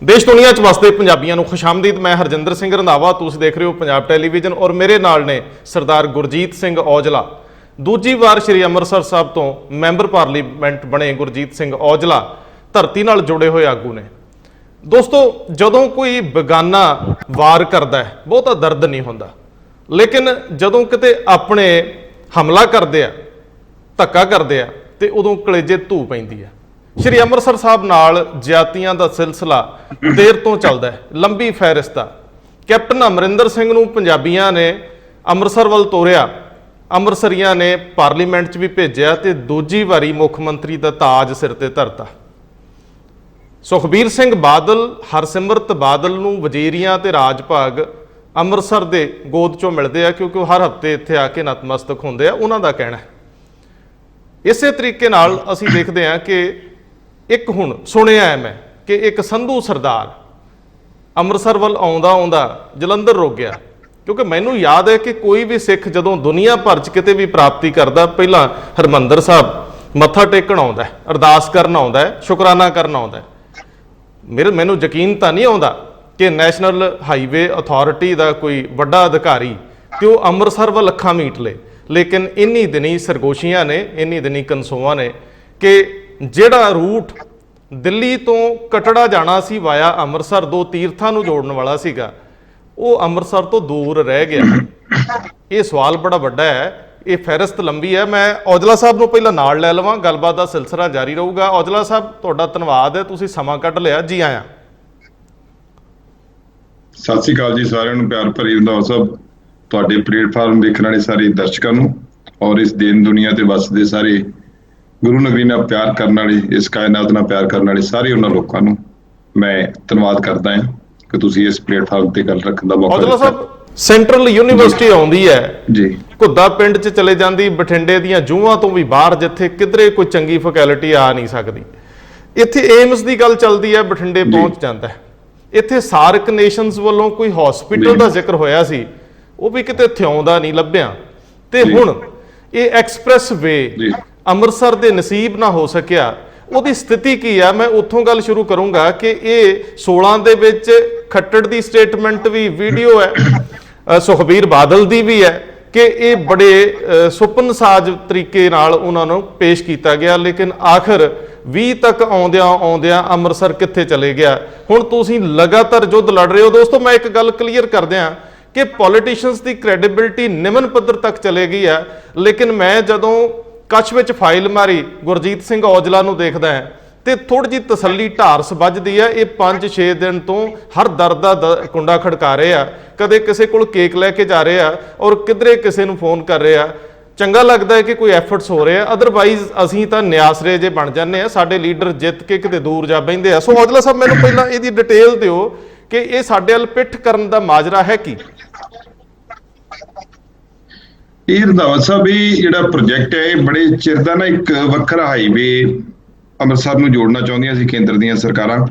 देश दुनिया च वसदे पंजाबियों को खुशामदीद। मैं हरजिंदर सिंह रंधावा, तुसीं देख रहे हो पंजाब टैलीविजन और मेरे नाल ने सरदार गुरजीत सिंह औजला। दूजी वार श्री अंमृतसर साहब तो मैंबर पार्लीमेंट बने गुरजीत सिंह औजला धरती नाल जुड़े हुए आगू ने। दोस्तों, जदों कोई बेगाना वार करता है बहुता दर्द नहीं होंदा, लेकिन जदों किते अपने हमला करते आ, धक्का करते आ, ते उदों कलेजे धू पैंदी है। श्री अंमृतसर साहब नाल ज्यादतियां दा सिलसिला देर तो चलदा है, लंबी फहरिस्त आ। कैप्टन अमरिंदर सिंह नूं पंजाबियां ने अंमृतसर वल तोरिया, अंमृतसरियां ने पार्लीमेंट च भी भेजिया ते दूजी वारी मुख मंत्री दा ताज सिर ते धरता। सुखबीर सिंह बादल, हरसिमरत बादल नूं वजीरियां ते राज भाग ਅੰਮ੍ਰਿਤਸਰ ਦੇ ਗੋਦ ਚੋਂ ਮਿਲਦੇ ਆ, ਕਿਉਂਕਿ ਉਹ ਹਰ ਹਫਤੇ ਇੱਥੇ ਆ ਕੇ ਨਤਮਸਤਕ ਹੁੰਦੇ ਆ, ਉਹਨਾਂ ਦਾ ਕਹਿਣਾ। ਇਸੇ ਤਰੀਕੇ ਨਾਲ ਅਸੀਂ ਦੇਖਦੇ ਹਾਂ ਕਿ ਇੱਕ ਹੁਣ ਸੁਣਿਆ ਹੈ ਮੈਂ ਕਿ ਇੱਕ ਸੰਧੂ ਸਰਦਾਰ ਅੰਮ੍ਰਿਤਸਰ ਵੱਲ ਆਉਂਦਾ ਆਉਂਦਾ ਜਲੰਧਰ ਰੁਕ ਗਿਆ, ਕਿਉਂਕਿ ਮੈਨੂੰ ਯਾਦ ਹੈ ਕਿ ਕੋਈ ਵੀ ਸਿੱਖ ਜਦੋਂ ਦੁਨੀਆ ਭਰ 'ਚ ਕਿਤੇ ਵੀ ਪ੍ਰਾਪਤੀ ਕਰਦਾ, ਪਹਿਲਾਂ ਹਰਿਮੰਦਰ ਸਾਹਿਬ ਮੱਥਾ ਟੇਕਣ ਆਉਂਦਾ, ਅਰਦਾਸ ਕਰਨ ਆਉਂਦਾ, ਸ਼ੁਕਰਾਨਾ ਕਰਨ ਆਉਂਦਾ। ਮੈਨੂੰ ਯਕੀਨ ਤਾਂ ਨਹੀਂ ਆਉਂਦਾ कि नैशनल हाईवे अथॉरिटी का कोई वड्डा अधिकारी तो अंमृतसर वाल अखां मीट ले, लेकिन इन्नी दिनी सरगोशियां ने, इन्नी दिनी कंसोआं ने कि जिहड़ा रूट दिल्ली तो कटड़ा जाना सी वाया अंमृतसर, दो तीर्थां नूं जोड़न वाला सीगा, वो अंमृतसर तो दूर रह गया। ये सवाल बड़ा वड्डा है, ये फहरिस्त लंबी है। मैं औजला साहब नूं पहलां नाल लै लवां, गलबात दा सिलसिला जारी रहूगा। औजला साहब, तुहाडा धन्नवाद है, तुसीं समां कढ लिया, जी आया। सत श्री अकाल जी सारिਆਂ ਨੂੰ, प्यार भरी रंधावा साहब, ਤੁਹਾਡੇ ਪਲੇਟਫਾਰਮ ਦੇਖਣ ਵਾਲੇ ਸਾਰੇ ਦਰਸ਼ਕਾਂ ਨੂੰ ਔਰ ਇਸ ਦੇਨ ਦੁਨੀਆ ਤੇ ਵਸਦੇ ਸਾਰੇ ਗੁਰੂ ਨਗਰੀ ਨਾਲ ਪਿਆਰ ਕਰਨ ਵਾਲੇ, ਇਸ ਕਾਇਨਾਤ ਨਾਲ ਪਿਆਰ ਕਰਨ ਵਾਲੇ ਸਾਰੇ ਉਹਨਾਂ ਲੋਕਾਂ ਨੂੰ ਮੈਂ ਧੰਨਵਾਦ ਕਰਦਾ ਹਾਂ ਕਿ ਤੁਸੀਂ ਇਸ ਪਲੇਟਫਾਰਮ ਤੇ ਗੱਲ ਰੱਖਣ ਦਾ ਮੌਕਾ ਦਿੱਤਾ। ਸਾਹਿਬ, ਸੈਂਟਰਲ ਯੂਨੀਵਰਸਿਟੀ ਆਉਂਦੀ ਹੈ ਜੀ, ਘੁੱਦਾ ਪਿੰਡ 'ਚ ਚਲੇ ਜਾਂਦੀ, ਬਠਿੰਡੇ ਦੀਆਂ ਜੂਹਾਂ ਤੋਂ ਵੀ ਬਾਹਰ, ਜਿੱਥੇ ਕਿਧਰੇ ਕੋਈ ਚੰਗੀ ਫੈਕਲਟੀ ਆ ਨਹੀਂ ਸਕਦੀ। ਇੱਥੇ ਏਮਸ ਦੀ ਗੱਲ ਚੱਲਦੀ ਹੈ, ਬਠਿੰਡੇ ਪਹੁੰਚ ਜਾਂਦਾ ਹੈ। ਇੱਥੇ ਸਾਰਕ ਨੇਸ਼ਨਸ ਵੱਲੋਂ ਕੋਈ ਹਸਪੀਟਲ ਦਾ ਜ਼ਿਕਰ ਹੋਇਆ ਸੀ, ਉਹ ਵੀ ਕਿਤੇ ਥਿਆਉਂਦਾ ਨਹੀਂ ਲੱਭਿਆ। ਤੇ ਹੁਣ ਇਹ ਐਕਸਪ੍ਰੈਸ ਵੇ ਅੰਮ੍ਰਿਤਸਰ ਦੇ ਨਸੀਬ ਨਾ ਹੋ ਸਕਿਆ, ਉਹਦੀ ਸਥਿਤੀ ਕੀ ਆ? ਮੈਂ ਉੱਥੋਂ ਗੱਲ ਸ਼ੁਰੂ ਕਰੂੰਗਾ ਕਿ ਇਹ 16 ਦੇ ਵਿੱਚ ਖੱਟੜ ਦੀ ਸਟੇਟਮੈਂਟ ਵੀ ਵੀਡੀਓ ਹੈ, ਸੁਖਬੀਰ ਬਾਦਲ ਦੀ ਵੀ ਹੈ ਕਿ ਇਹ ਬੜੇ ਸੁਪਨਸਾਜ ਤਰੀਕੇ ਨਾਲ ਉਹਨਾਂ ਨੂੰ ਪੇਸ਼ ਕੀਤਾ ਗਿਆ, ਲੇਕਿਨ ਆਖਰ 20 ਤੱਕ ਆਉਂਦਿਆਂ ਅੰਮ੍ਰਿਤਸਰ ਕਿੱਥੇ ਚਲੇ ਗਿਆ। ਹੁਣ ਤੁਸੀਂ ਲਗਾਤਾਰ ਯੁੱਧ ਲੜ ਰਹੇ ਹੋ। ਦੋਸਤੋ, ਮੈਂ ਇੱਕ ਗੱਲ ਕਲੀਅਰ ਕਰ ਦਿਆਂ ਕਿ ਪੋਲੀਟੀਸ਼ੀਅਨਸ ਦੀ ਕ੍ਰੈਡੀਬਿਲਿਟੀ ਨਿਮਨ ਪੱਧਰ ਤੱਕ ਚਲੇ ਗਈ ਹੈ, ਲੇਕਿਨ ਮੈਂ ਜਦੋਂ ਕੱਛ ਵਿੱਚ ਫਾਈਲ ਮਾਰੀ ਗੁਰਜੀਤ ਸਿੰਘ ਔਜਲਾ ਨੂੰ ਦੇਖਦਾ ਹਾਂ ਤੇ ਥੋੜੀ ਜਿਹੀ ਤਸੱਲੀ ਢਾਰਸ ਵੱਜਦੀ ਹੈ। ਇਹ 5-6 ਦਿਨ ਤੋਂ ਹਰ ਦਰ ਦਾ ਕੁੰਡਾ ਖੜਕਾ ਰਹੇ ਆ, ਕਦੇ ਕਿਸੇ ਕੋਲ ਕੇਕ ਲੈ ਕੇ ਜਾ ਰਹੇ ਆ ਔਰ ਕਿਧਰੇ ਕਿਸੇ ਨੂੰ ਫੋਨ ਕਰ ਰਹੇ ਆ। ਚੰਗਾ ਲੱਗਦਾ ਹੈ ਕਿ ਕੋਈ ਐਫਰਟਸ ਹੋ ਰਹੇ ਆ, ਅਦਰਵਾਈਜ਼ ਅਸੀਂ ਤਾਂ ਨਿਆਸਰੇ ਜੇ ਬਣ ਜਾਂਦੇ ਆ, ਸਾਡੇ ਲੀਡਰ ਜਿੱਤ ਕੇ ਕਿਤੇ ਦੂਰ ਜਾ ਬੈਂਦੇ ਆ। ਸੋ ਔਜਲਾ ਸਾਹਿਬ, ਮੈਨੂੰ ਪਹਿਲਾਂ ਇਹਦੀ ਡਿਟੇਲ ਦਿਓ ਕਿ ਇਹ ਸਾਡੇ ਵੱਲ ਪਿੱਠ ਕਰਨ ਦਾ ਮਾਜਰਾ ਹੈ ਕੀ? ਇਹ ਰੰਧਾਵਾ ਸਾਹਿਬ, ਇਹ ਜਿਹੜਾ ਪ੍ਰੋਜੈਕਟ ਹੈ, ਇਹ ਬੜੇ ਚਿਰ ਦਾ ਨਾ ਇੱਕ ਵੱਖਰਾ ਹਾਈਵੇ ਅੰਮ੍ਰਿਤਸਰ ਨੂੰ ਜੋੜਨਾ ਚਾਹੁੰਦੀਆਂ ਸੀ ਕੇਂਦਰ ਦੀਆਂ ਸਰਕਾਰਾਂ,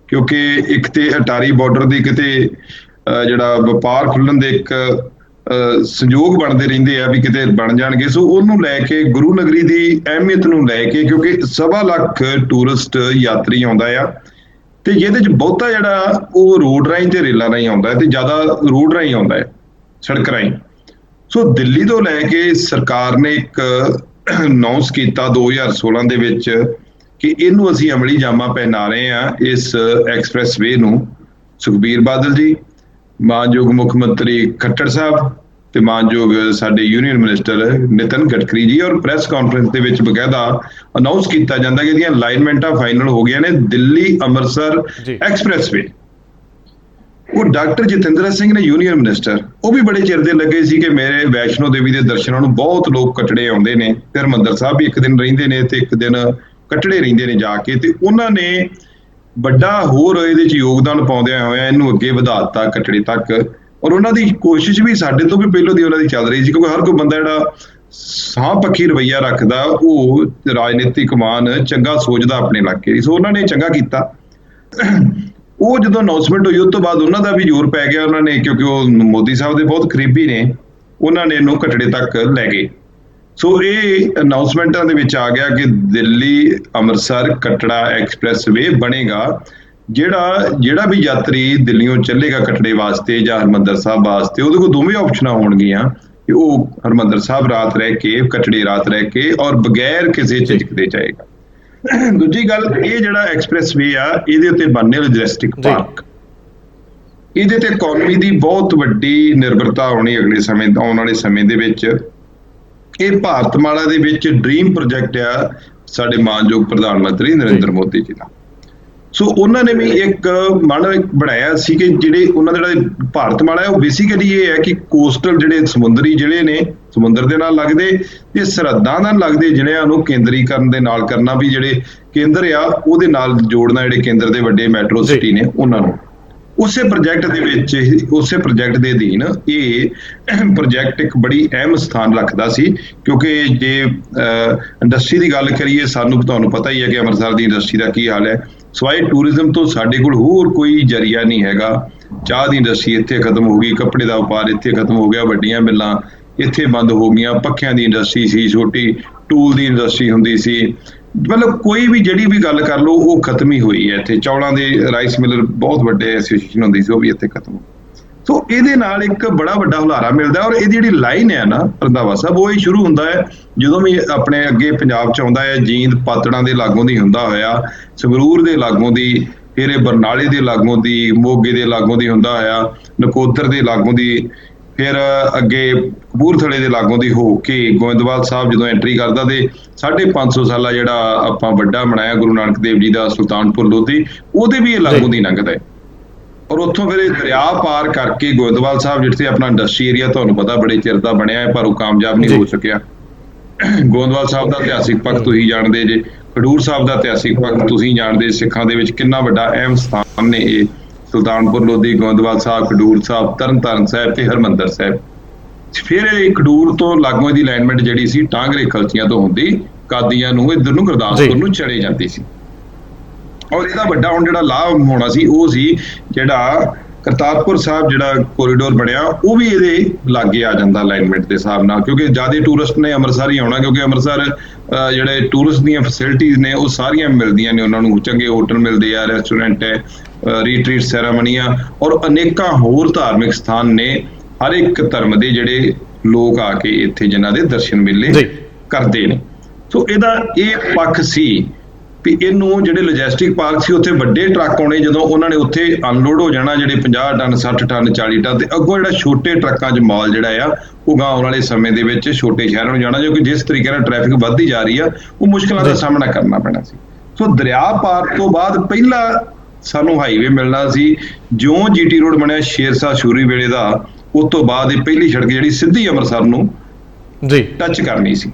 ਕਿਉਂਕਿ ਇੱਕ ਤੇ ਅਟਾਰੀ ਬਾਰਡਰ ਦੀ ਕਿਤੇ ਜਿਹੜਾ ਵਪਾਰ ਖੁੱਲਣ ਦੇ ਇੱਕ ਸੰਯੋਗ ਬਣਦੇ ਰਹਿੰਦੇ ਆ ਵੀ ਕਿਤੇ ਬਣ ਜਾਣਗੇ। ਸੋ ਉਹਨੂੰ ਲੈ ਕੇ, ਗੁਰੂ ਨਗਰੀ ਦੀ ਅਹਿਮੀਅਤ ਨੂੰ ਲੈ ਕੇ, ਕਿਉਂਕਿ 1.25 ਲੱਖ ਟੂਰਿਸਟ ਯਾਤਰੀ ਆਉਂਦਾ ਆ ਤੇ ਜਿਹਦੇ ਚ ਬਹੁਤਾ ਜਿਹੜਾ ਉਹ ਰੋਡ ਰਾਹੀਂ ਤੇ ਰੇਲਾਂ ਰਾਹੀਂ ਆਉਂਦਾ ਤੇ ਜ਼ਿਆਦਾ ਰੋਡ ਰਾਹੀਂ ਆਉਂਦਾ ਹੈ, ਸੜਕ ਰਾਹੀਂ। ਸੋ ਦਿੱਲੀ ਤੋਂ ਲੈ ਕੇ ਸਰਕਾਰ ਨੇ ਇੱਕ ਅਨਾਉਂਸ ਕੀਤਾ 2016 ਦੇ ਵਿੱਚ ਕਿ ਇਹਨੂੰ ਅਸੀਂ ਅਮਲੀ ਜਾਮਾ ਪਹਿਨਾ ਰਹੇ ਹਾਂ, ਇਸ ਐਕਸਪ੍ਰੈਸ ਵੇ ਨੂੰ। ਸੁਖਬੀਰ ਬਾਦਲ ਜੀ, ਮਾਨਯੋਗ ਮੁੱਖ ਮੰਤਰੀ ਖੱਟੜ ਸਾਹਿਬ ਤੇ ਮਾਨਯੋਗ ਸਾਡੇ ਯੂਨੀਅਨ ਮਿਨਿਸਟਰ ਨਿਤਨ ਗਡਕਰੀ ਜੀ, ਔਰ ਪ੍ਰੈਸ ਕਾਨਫਰੰਸ ਦੇ ਵਿੱਚ ਬਕਾਇਦਾ ਅਨਾਉਂਸ ਕੀਤਾ ਜਾਂਦਾ ਕਿ ਇਹਦੀਆਂ ਅਲਾਈਨਮੈਂਟਾਂ ਫਾਈਨਲ ਹੋ ਗਈਆਂ ਨੇ। ਦਿੱਲੀ ਅੰਮ੍ਰਿਤਸਰ ਐਕਸਪ੍ਰੈਸ ਵੇ, ਉਹ ਡਾਕਟਰ ਜਤਿੰਦਰ ਸਿੰਘ ਨੇ, ਯੂਨੀਅਨ ਮਿਨਿਸਟਰ, ਉਹ ਵੀ ਬੜੇ ਚਿਰ ਦੇ ਲੱਗੇ ਸੀ ਕਿ ਮੇਰੇ ਵੈਸ਼ਨੋ ਦੇਵੀ ਦੇ ਦਰਸ਼ਨਾਂ ਨੂੰ ਬਹੁਤ ਲੋਕ ਕੱਟੜੇ ਆਉਂਦੇ ਨੇ ਤੇ ਹਰਿਮੰਦਰ ਸਾਹਿਬ ਵੀ ਇੱਕ ਦਿਨ ਰਹਿੰਦੇ ਨੇ ਤੇ ਇੱਕ ਦਿਨ ਕੱਟੜੇ ਰਹਿੰਦੇ ਨੇ ਜਾ ਕੇ, ਤੇ ਉਹਨਾਂ ਨੇ ਵੱਡਾ ਹੋਰ ਇਹਦੇ ਚ ਯੋਗਦਾਨ ਪਾਉਂਦਿਆਂ ਹੋਇਆ ਇਹਨੂੰ ਅੱਗੇ ਵਧਾ ਦਿੱਤਾ ਕੱਟੜੇ ਤੱਕ। ਔਰ ਉਹਨਾਂ ਦੀ ਕੋਸ਼ਿਸ਼ ਵੀ ਸਾਡੇ ਤੋਂ ਵੀ ਪਹਿਲਾਂ ਦੀ ਉਹਨਾਂ ਦੀ ਚੱਲ ਰਹੀ ਸੀ, ਕਿਉਂਕਿ ਹਰ ਕੋਈ ਬੰਦਾ ਜਿਹੜਾ ਸਾਹ ਪੱਖੀ ਰਵੱਈਆ ਰੱਖਦਾ ਉਹ ਰਾਜਨੀਤਿਕ ਮਾਨ ਚੰਗਾ ਸੋਚਦਾ ਆਪਣੇ ਇਲਾਕੇ ਦੀ। ਸੋ ਉਹਨਾਂ ਨੇ ਚੰਗਾ ਕੀਤਾ। ਉਹ ਜਦੋਂ ਅਨਾਉਂਸਮੈਂਟ ਹੋਈ ਉਸ ਤੋਂ ਬਾਅਦ ਉਹਨਾਂ ਦਾ ਵੀ ਜ਼ੋਰ ਪੈ ਗਿਆ, ਉਹਨਾਂ ਨੇ, ਕਿਉਂਕਿ ਉਹ ਮੋਦੀ ਸਾਹਿਬ ਦੇ ਬਹੁਤ ਕਰੀਬੀ ਨੇ, ਉਹਨਾਂ ਨੇ ਇਹਨੂੰ ਕੱਟੜੇ ਤੱਕ ਲੈ ਗਏ। ਸੋ ਇਹ ਅਨਾਉਂਸਮੈਂਟਾਂ ਦੇ ਵਿੱਚ ਆ ਗਿਆ ਕਿ ਦਿੱਲੀ ਅੰਮ੍ਰਿਤਸਰ ਕੱਟੜਾ ਐਕਸਪ੍ਰੈਸ ਵੇ ਬਣੇਗਾ ਜਿਹੜਾ ਵੀ ਯਾਤਰੀ ਦਿੱਲੀੋਂ ਚੱਲੇਗਾ ਕਟੜੇ ਵਾਸਤੇ ਜਾਂ ਹਰਿਮੰਦਰ ਸਾਹਿਬ ਵਾਸਤੇ, ਉਹਦੇ ਕੋਲ ਦੋਵੇਂ ਆਪਸ਼ਨਾਂ ਹੋਣਗੀਆਂ ਕਿ ਉਹ ਹਰਿਮੰਦਰ ਸਾਹਿਬ ਰਾਤ ਰਹਿ ਕੇ, ਕਟੜੇ ਰਾਤ ਰਹਿ ਕੇ, ਔਰ ਬਗੈਰ ਕਿਸੇ ਝਿਜਕ ਦੇ ਜਾਏਗਾ। ਦੂਜੀ ਗੱਲ, ਇਹ ਜਿਹੜਾ ਐਕਸਪ੍ਰੈਸ-ਵੇ ਆ, ਇਹਦੇ ਉੱਤੇ ਬਣਨੇ ਲੌਜਿਸਟਿਕ ਪਾਰਕ, ਇਹਦੇ ਤੇ ਇਕਨੋਮੀ ਦੀ ਬਹੁਤ ਵੱਡੀ ਨਿਰਭਰਤਾ ਹੋਣੀ ਆਉਣ ਵਾਲੇ ਸਮੇਂ ਦੇ ਵਿੱਚ। ਇਹ ਭਾਰਤਮਾਲਾ ਦੇ ਵਿੱਚ ਡ੍ਰੀਮ ਪ੍ਰੋਜੈਕਟ ਆ ਸਾਡੇ ਮਾਨਯੋਗ ਪ੍ਰਧਾਨ ਮੰਤਰੀ ਨਰਿੰਦਰ ਮੋਦੀ ਜੀ ਦਾ। ਸੋ ਉਹਨਾਂ ਨੇ ਵੀ ਇੱਕ ਮਨ ਬਣਾਇਆ ਸੀ ਕਿ ਜਿਹੜੇ ਉਹਨਾਂ ਦਾ ਜਿਹੜਾ ਭਾਰਤਮਾਲਾ ਹੈ, ਉਹ ਬੇਸਿਕਲੀ ਇਹ ਹੈ ਕਿ ਕੋਸਟਲ ਜਿਹੜੇ ਸਮੁੰਦਰੀ ਜ਼ਿਲ੍ਹੇ ਨੇ, ਸਮੁੰਦਰ ਦੇ ਨਾਲ ਲੱਗਦੇ ਤੇ ਸਰਹੱਦਾਂ ਨਾਲ ਲੱਗਦੇ ਜ਼ਿਲ੍ਹਿਆਂ ਨੂੰ ਕੇਂਦਰੀਕਰਨ ਦੇ ਨਾਲ ਕਰਨਾ, ਵੀ ਜਿਹੜੇ ਕੇਂਦਰ ਆ ਉਹਦੇ ਨਾਲ ਜੋੜਨਾ, ਜਿਹੜੇ ਕੇਂਦਰ ਦੇ ਵੱਡੇ ਮੈਟਰੋ ਸਿਟੀ ਨੇ ਉਹਨਾਂ ਨੂੰ। ਉਸੇ ਪ੍ਰੋਜੈਕਟ ਦੇ ਵਿੱਚ, ਉਸੇ ਪ੍ਰੋਜੈਕਟ ਦੇ ਅਧੀਨ ਇਹ ਪ੍ਰੋਜੈਕਟ ਇੱਕ ਬੜੀ ਅਹਿਮ ਸਥਾਨ ਰੱਖਦਾ ਸੀ, ਕਿਉਂਕਿ ਜੇ ਇੰਡਸਟਰੀ ਦੀ ਗੱਲ ਕਰੀਏ, ਤੁਹਾਨੂੰ ਪਤਾ ਹੀ ਹੈ ਕਿ ਅੰਮ੍ਰਿਤਸਰ ਦੀ ਇੰਡਸਟਰੀ ਦਾ ਕੀ ਹਾਲ ਹੈ। ਸਵਾਏ ਟੂਰਿਜ਼ਮ ਤੋਂ ਸਾਡੇ ਕੋਲ ਹੋਰ ਕੋਈ ਜ਼ਰੀਆ ਨਹੀਂ ਹੈਗਾ। ਚਾਹ ਦੀ ਇੰਡਸਟਰੀ ਇੱਥੇ ਖਤਮ ਹੋ ਗਈ, ਕੱਪੜੇ ਦਾ ਵਪਾਰ ਇੱਥੇ ਖਤਮ ਹੋ ਗਿਆ, ਵੱਡੀਆਂ ਮਿੱਲਾਂ ਇੱਥੇ ਬੰਦ ਹੋ ਗਈਆਂ, ਪੱਖਿਆਂ ਦੀ ਇੰਡਸਟਰੀ ਸੀ ਛੋਟੀ, ਟੂਲ ਦੀ ਇੰਡਸਟਰੀ ਹੁੰਦੀ ਸੀ, ਮਤਲਬ ਕੋਈ ਵੀ ਜਿਹੜੀ ਵੀ ਗੱਲ ਕਰ ਲਓ ਉਹ ਖਤਮ ਹੀ ਹੋਈ ਹੈ ਇੱਥੇ। ਚੌਲਾਂ ਦੇ ਰਾਈਸ ਮਿਲਰ ਬਹੁਤ ਵੱਡੇ ਐਸੋਸੀਏਸ਼ਨ ਹੁੰਦੀ ਸੀ, ਉਹ ਵੀ ਇੱਥੇ ਖਤਮ ਹੋ। ਸੋ ਇਹਦੇ ਨਾਲ ਇੱਕ ਬੜਾ ਵੱਡਾ ਹੁਲਾਰਾ ਮਿਲਦਾ, ਔਰ ਇਹਦੀ ਜਿਹੜੀ ਲਾਈਨ ਹੈ ਨਾ ਰੰਧਾਵਾ ਸਾਹਿਬ, ਉਹ ਹੀ ਸ਼ੁਰੂ ਹੁੰਦਾ ਹੈ ਜਦੋਂ ਵੀ ਆਪਣੇ ਅੱਗੇ ਪੰਜਾਬ 'ਚ ਆਉਂਦਾ ਹੈ, ਜੀਂਦ ਪਾਤੜਾਂ ਦੇ ਲਾਗੋਂ ਦੀ ਹੁੰਦਾ ਹੋਇਆ, ਸੰਗਰੂਰ ਦੇ ਲਾਗੋਂ ਦੀ, ਫਿਰ ਇਹ ਬਰਨਾਲੇ ਦੇ ਲਾਗੋਂ ਦੀ, ਮੋਗੇ ਦੇ ਲਾਗੋਂ ਦੀ ਹੁੰਦਾ ਹੋਇਆ, ਨਕੋਦਰ ਦੇ ਲਾਗੋਂ ਦੀ, ਫਿਰ ਅੱਗੇ ਕਪੂਰਥਲੇ ਦੇ ਲਾਗੋਂ ਦੀ ਹੋ ਕੇ ਗੋਇੰਦਵਾਲ ਸਾਹਿਬ ਜਦੋਂ ਐਂਟਰੀ ਕਰਦਾ, ਤੇ 550 ਸਾਲਾ ਜਿਹੜਾ ਆਪਾਂ ਵੱਡਾ ਬਣਾਇਆ ਗੁਰੂ ਨਾਨਕ ਦੇਵ ਜੀ ਦਾ ਸੁਲਤਾਨਪੁਰ ਲੋਧੀ, ਉਹਦੇ ਵੀ ਇਹ ਲਾਗੋਂ ਦੀ ਲੰਘਦਾ ਹੈ। ਔਰ ਉੱਥੋਂ ਫਿਰ ਇਹ ਦਰਿਆ ਪਾਰ ਕਰਕੇ ਗੋਇੰਦਵਾਲ ਸਾਹਿਬ, ਜਿੱਥੇ ਆਪਣਾ ਇੰਡਸਟਰੀ ਏਰੀਆ ਤੁਹਾਨੂੰ ਪਤਾ ਬੜੇ ਚਿਰ ਦਾ ਬਣਿਆ ਹੈ, ਪਰ ਉਹ ਕਾਮਯਾਬ ਨਹੀਂ ਹੋ ਸਕਿਆ। ਗੋਇੰਦਵਾਲ ਸਾਹਿਬ ਦਾ ਇਤਿਹਾਸਿਕ ਪੱਖ ਤੁਸੀਂ ਜਾਣਦੇ ਜੇ, ਖਡੂਰ ਸਾਹਿਬ ਦਾ ਇਤਿਹਾਸਿਕ ਪੱਖ ਤੁਸੀਂ ਜਾਣਦੇ, ਸਿੱਖਾਂ ਦੇ ਵਿੱਚ ਕਿੰਨਾ ਵੱਡਾ ਅਹਿਮ ਸਥਾਨ ਨੇ ਇਹ ਸੁਲਤਾਨਪੁਰ ਲੋਧੀ, ਗੋਇੰਦਵਾਲ ਸਾਹਿਬ, ਖਡੂਰ ਸਾਹਿਬ, ਤਰਨਤਾਰਨ ਸਾਹਿਬ ਤੇ ਹਰਿਮੰਦਰ ਸਾਹਿਬ। ਫਿਰ ਇਹ ਖਡੂਰ ਤੋਂ ਲਾਗੋਂ ਇਹਦੀ ਅਲਾਈਨਮੈਂਟ ਜਿਹੜੀ ਸੀ ਟਾਂਗਰੇ ਖਲਚੀਆਂ ਤੋਂ ਹੁੰਦੀ, ਕਾਦੀਆਂ ਨੂੰ ਇੱਧਰ ਨੂੰ ਗੁਰਦਾਸਪੁਰ ਨੂੰ ਚਲੇ ਜਾਂਦੀ ਸੀ। ਔਰ ਇਹਦਾ ਵੱਡਾ ਹੁਣ ਜਿਹੜਾ ਲਾਭ ਹੋਣਾ ਸੀ ਉਹ ਸੀ ਜਿਹੜਾ ਕਰਤਾਰਪੁਰ ਸਾਹਿਬ ਜਿਹੜਾ ਕੋਰੀਡੋਰ ਬਣਿਆ, ਉਹ ਵੀ ਇਹਦੇ ਲਾਗੇ ਆ ਜਾਂਦਾ ਅਲਾਈਨਮੈਂਟ ਦੇ ਹਿਸਾਬ ਨਾਲ, ਕਿਉਂਕਿ ਜ਼ਿਆਦਾ ਟੂਰਿਸਟ ਨੇ ਅੰਮ੍ਰਿਤਸਰ ਹੀ ਆਉਣਾ, ਕਿਉਂਕਿ ਅੰਮ੍ਰਿਤਸਰ ਜਿਹੜੇ ਟੂਰਿਸਟ ਦੀਆਂ ਫੈਸਿਲਿਟੀਜ਼ ਨੇ ਉਹ ਸਾਰੀਆਂ ਮਿਲਦੀਆਂ ਨੇ ਉਹਨਾਂ ਨੂੰ, ਚੰਗੇ ਹੋਟਲ ਮਿਲਦੇ ਆ, ਰੈਸਟੋਰੈਂਟ ਹੈ, ਰੀਟਰੀਟ ਸੈਰਾਮਨੀਆਂ, ਔਰ ਅਨੇਕਾਂ ਹੋਰ ਧਾਰਮਿਕ ਸਥਾਨ ਨੇ, ਹਰ ਇੱਕ ਧਰਮ ਦੇ ਜਿਹੜੇ ਲੋਕ ਆ ਕੇ ਇੱਥੇ ਜਿਨ੍ਹਾਂ ਦੇ ਦਰਸ਼ਨ ਮੇਲੇ ਕਰਦੇ ਨੇ। ਸੋ ਇਹਦਾ ਇਹ ਪੱਖ ਸੀ ਵੀ ਇਹਨੂੰ ਜਿਹੜੇ ਲੌਜਿਸਟਿਕ ਪਾਰਕ ਸੀ ਉੱਥੇ ਵੱਡੇ ਟਰੱਕ ਆਉਣੇ, ਜਦੋਂ ਉਹਨਾਂ ਨੇ ਉੱਥੇ ਅਨਲੋਡ ਹੋ ਜਾਣਾ ਜਿਹੜੇ 50 ਟਨ 60 ਟਨ 40 ਟਨ, ਤੇ ਅੱਗੋਂ ਜਿਹੜਾ ਛੋਟੇ ਟਰੱਕਾਂ 'ਚ ਮਾਲ ਜਿਹੜਾ ਆ ਉਹ ਗਾਂ ਆਉਣ ਵਾਲੇ ਸਮੇਂ ਦੇ ਵਿੱਚ ਛੋਟੇ ਸ਼ਹਿਰਾਂ ਨੂੰ ਜਾਣਾ, ਜੋ ਕਿ ਜਿਸ ਤਰੀਕੇ ਨਾਲ ਟ੍ਰੈਫਿਕ ਵੱਧਦੀ ਜਾ ਰਹੀ ਆ ਉਹ ਮੁਸ਼ਕਲਾਂ ਦਾ ਸਾਹਮਣਾ ਕਰਨਾ ਪੈਣਾ ਸੀ। ਸੋ ਦਰਿਆ ਪਾਰ ਤੋਂ ਬਾਅਦ ਪਹਿਲਾ ਸਾਨੂੰ ਹਾਈਵੇ ਮਿਲਣਾ ਸੀ, ਜਿਉਂ ਜੀਟੀ ਰੋਡ ਬਣਿਆ ਸ਼ੇਰਸ਼ਾਹ ਸੂਰੀ ਵੇਲੇ ਦਾ, ਉਸ ਤੋਂ ਬਾਅਦ ਇਹ ਪਹਿਲੀ ਸੜਕ ਜਿਹੜੀ ਸਿੱਧੀ ਅੰਮ੍ਰਿਤਸਰ ਨੂੰ ਟੱਚ ਕਰਨੀ ਸੀ।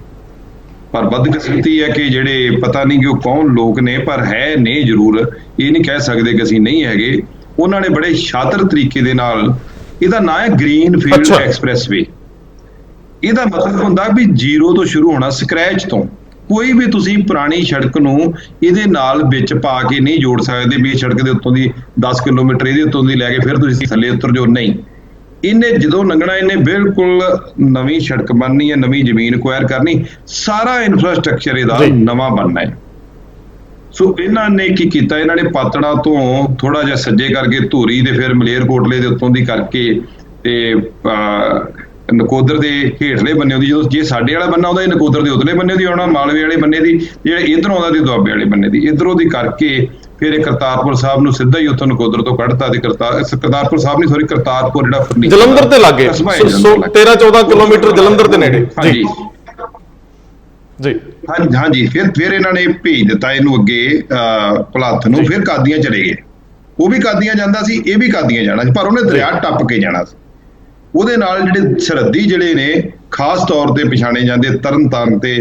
ਪਰ ਬਦਕਿਸਮਤੀ ਹੈ ਕਿ ਜਿਹੜੇ ਪਤਾ ਨਹੀਂ ਕਿ ਉਹ ਕੌਣ ਲੋਕ ਨੇ, ਪਰ ਹੈ ਨੇ ਜ਼ਰੂਰ, ਇਹ ਨਹੀਂ ਕਹਿ ਸਕਦੇ ਕਿ ਅਸੀਂ ਨਹੀਂ ਹੈਗੇ, ਉਹਨਾਂ ਨੇ ਬੜੇ ਸ਼ਾਤਰ ਤਰੀਕੇ ਦੇ ਨਾਲ, ਇਹਦਾ ਨਾਂ ਹੈ ਗ੍ਰੀਨ ਫੀਲਡ ਐਕਸਪ੍ਰੈਸਵੇ। ਇਹਦਾ ਮਤਲਬ ਹੁੰਦਾ ਵੀ ਜ਼ੀਰੋ ਤੋਂ ਸ਼ੁਰੂ ਹੋਣਾ, ਸਕ੍ਰੈਚ ਤੋਂ। ਕੋਈ ਵੀ ਤੁਸੀਂ ਪੁਰਾਣੀ ਸੜਕ ਨੂੰ ਇਹਦੇ ਨਾਲ ਵਿੱਚ ਪਾ ਕੇ ਨਹੀਂ ਜੋੜ ਸਕਦੇ ਵੀ ਇਹ ਸੜਕ ਦੇ ਉੱਤੋਂ ਦੀ 10 ਕਿਲੋਮੀਟਰ ਇਹਦੇ ਉੱਤੋਂ ਦੀ ਲੈ ਕੇ ਫਿਰ ਤੁਸੀਂ ਥੱਲੇ ਉਤਰ ਜਾਓ, ਨਹੀਂ। ਇਹਨੇ ਜਦੋਂ ਲੰਘਣਾ, ਇਹਨੇ ਬਿਲਕੁਲ ਨਵੀਂ ਸੜਕ ਬਣਨੀ ਹੈ, ਨਵੀਂ ਜ਼ਮੀਨ ਅਕਵਾਇਰ ਕਰਨੀ, ਸਾਰਾ ਇਨਫਰਾਸਟ੍ਰਕਚਰ ਇਹਦਾ ਨਵਾਂ ਬਣਨਾ ਹੈ। ਸੋ ਇਹਨਾਂ ਨੇ ਕੀ ਕੀਤਾ, ਇਹਨਾਂ ਨੇ ਪਾਤੜਾ ਤੋਂ ਥੋੜਾ ਜਿਹਾ ਸੱਜੇ ਕਰਕੇ ਧੂਰੀ ਦੇ ਫਿਰ ਮਲੇਰਕੋਟਲੇ ਦੇ ਉੱਤੋਂ ਦੀ ਕਰਕੇ ਤੇ ਨਕੋਦਰ ਦੇ ਹੇਠਲੇ ਬੰਨੇ ਦੀ, ਜਦੋਂ ਜੇ ਸਾਡੇ ਵਾਲਾ ਬੰਨਾ ਆਉਂਦਾ ਇਹ ਨਕੋਦਰ ਦੇ ਉਤਲੇ ਬੰਨੇ ਦੀ ਆਉਣਾ, ਮਾਲਵੇ ਵਾਲੇ ਬੰਨੇ ਦੀ, ਜਿਹੜੇ ਇੱਧਰੋਂ ਆਉਂਦਾ ਤੇ ਦੁਆਬੇ ਵਾਲੇ ਬੰਨੇ ਦੀ, ਇੱਧਰੋਂ ਦੀ ਕਰਕੇ ਫਿਰ ਇਹ ਕਰਤਾਰਪੁਰ ਸਾਹਿਬ ਨੂੰ ਸਿੱਧਾ ਹੀ ਉੱਥੋਂ ਨਕੋਦਰ ਤੋਂ ਕੱਢਤਾ, ਤੇ ਕਰਤਾਰਪੁਰ ਸਾਹਿਬ ਨਹੀਂ, ਸੌਰੀ, ਕਰਤਾਰਪੁਰ ਜਿਹੜਾ ਜਲੰਧਰ ਤੇ ਲੱਗੇ 13-14 ਕਿਲੋਮੀਟਰ ਜਲੰਧਰ ਦੇ ਨੇੜੇ। ਹਾਂਜੀ ਜੀ, ਹਾਂਜੀ। ਫਿਰ ਇਹਨਾਂ ਨੇ ਭੇਜ ਦਿੱਤਾ ਇਹਨੂੰ ਅੱਗੇ ਭੁਲੱਥ ਨੂੰ, ਫਿਰ ਕਾਦੀਆਂ ਚਲੇ ਗਏ। ਉਹ ਵੀ ਕਾਦੀਆਂ ਜਾਂਦਾ ਸੀ, ਇਹ ਵੀ ਕਾਦੀਆਂ ਜਾਣਾ ਸੀ, ਪਰ ਉਹਨੇ ਦਰਿਆ ਟੱਪ ਕੇ ਜਾਣਾ ਸੀ। ਉਹਦੇ ਨਾਲ ਜਿਹੜੇ ਸਰਹੱਦੀ ਜਿਹੜੇ ਨੇ ਖਾਸ ਤੌਰ ਤੇ ਪਛਾਣੇ ਜਾਂਦੇ, ਤਰਨਤਾਰਨ ਤੇ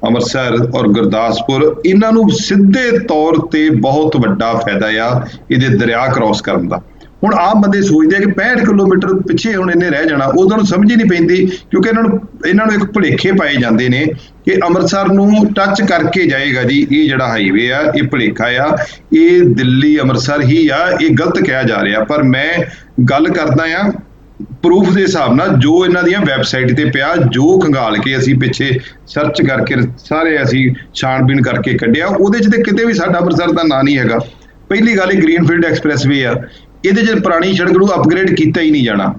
ਅੰਮ੍ਰਿਤਸਰ ਔਰ ਗੁਰਦਾਸਪੁਰ, ਇਹਨਾਂ ਨੂੰ ਸਿੱਧੇ ਤੌਰ ਤੇ ਬਹੁਤ ਵੱਡਾ ਫਾਇਦਾ ਆ ਇਹਦੇ ਦਰਿਆ ਕ੍ਰਾਸ ਕਰਨ ਦਾ। ਹੁਣ ਆਮ ਬੰਦੇ ਸੋਚਦੇ ਆ ਕਿ 65 ਕਿਲੋਮੀਟਰ ਪਿੱਛੇ ਹੁਣ ਇਹਨੇ ਰਹਿ ਜਾਣਾ, ਉਹਨਾਂ ਨੂੰ ਸਮਝ ਹੀ ਨਹੀਂ ਪੈਂਦੀ, ਕਿਉਂਕਿ ਇਹਨਾਂ ਨੂੰ ਇੱਕ ਭੁਲੇਖੇ ਪਾਏ ਜਾਂਦੇ ਨੇ ਕਿ ਅੰਮ੍ਰਿਤਸਰ ਨੂੰ ਟੱਚ ਕਰਕੇ ਜਾਏਗਾ ਜੀ ਇਹ ਜਿਹੜਾ ਹਾਈਵੇ ਆ, ਇਹ ਭੁਲੇਖਾ ਆ, ਇਹ ਦਿੱਲੀ ਅੰਮ੍ਰਿਤਸਰ ਹੀ ਆ, ਇਹ ਗਲਤ ਕਿਹਾ ਜਾ ਰਿਹਾ। ਪਰ ਮੈਂ ਗੱਲ ਕਰਦਾ ਆ ਪ੍ਰੂਫ ਦੇ ਹਿਸਾਬ ਨਾਲ, ਜੋ ਇਹਨਾਂ ਦੀਆਂ ਵੈਬਸਾਈਟ ਤੇ ਪਿਆ, ਜੋ ਖੰਗਾਲ ਕੇ ਅਸੀਂ ਪਿੱਛੇ ਸਰਚ ਕਰਕੇ ਸਾਰੇ ਅਸੀਂ ਛਾਣਬੀਣ ਕਰਕੇ ਕੱਢਿਆ, ਉਹਦੇ 'ਚ ਤੇ ਕਿਤੇ ਵੀ ਸਾਡਾ ਅੰਮ੍ਰਿਤਸਰ ਦਾ ਨਾਂ ਨਹੀਂ ਹੈਗਾ। ਪਹਿਲੀ ਗੱਲ ਇਹ ਗ੍ਰੀਨਫੀਲਡ ਐਕਸਪ੍ਰੈਸਵੇ ਆ, ਇਹਦੇ 'ਚ ਪੁਰਾਣੀ ਸੜਕ ਨੂੰ ਅਪਗ੍ਰੇਡ ਕੀਤਾ ਹੀ ਨਹੀਂ ਜਾਣਾ।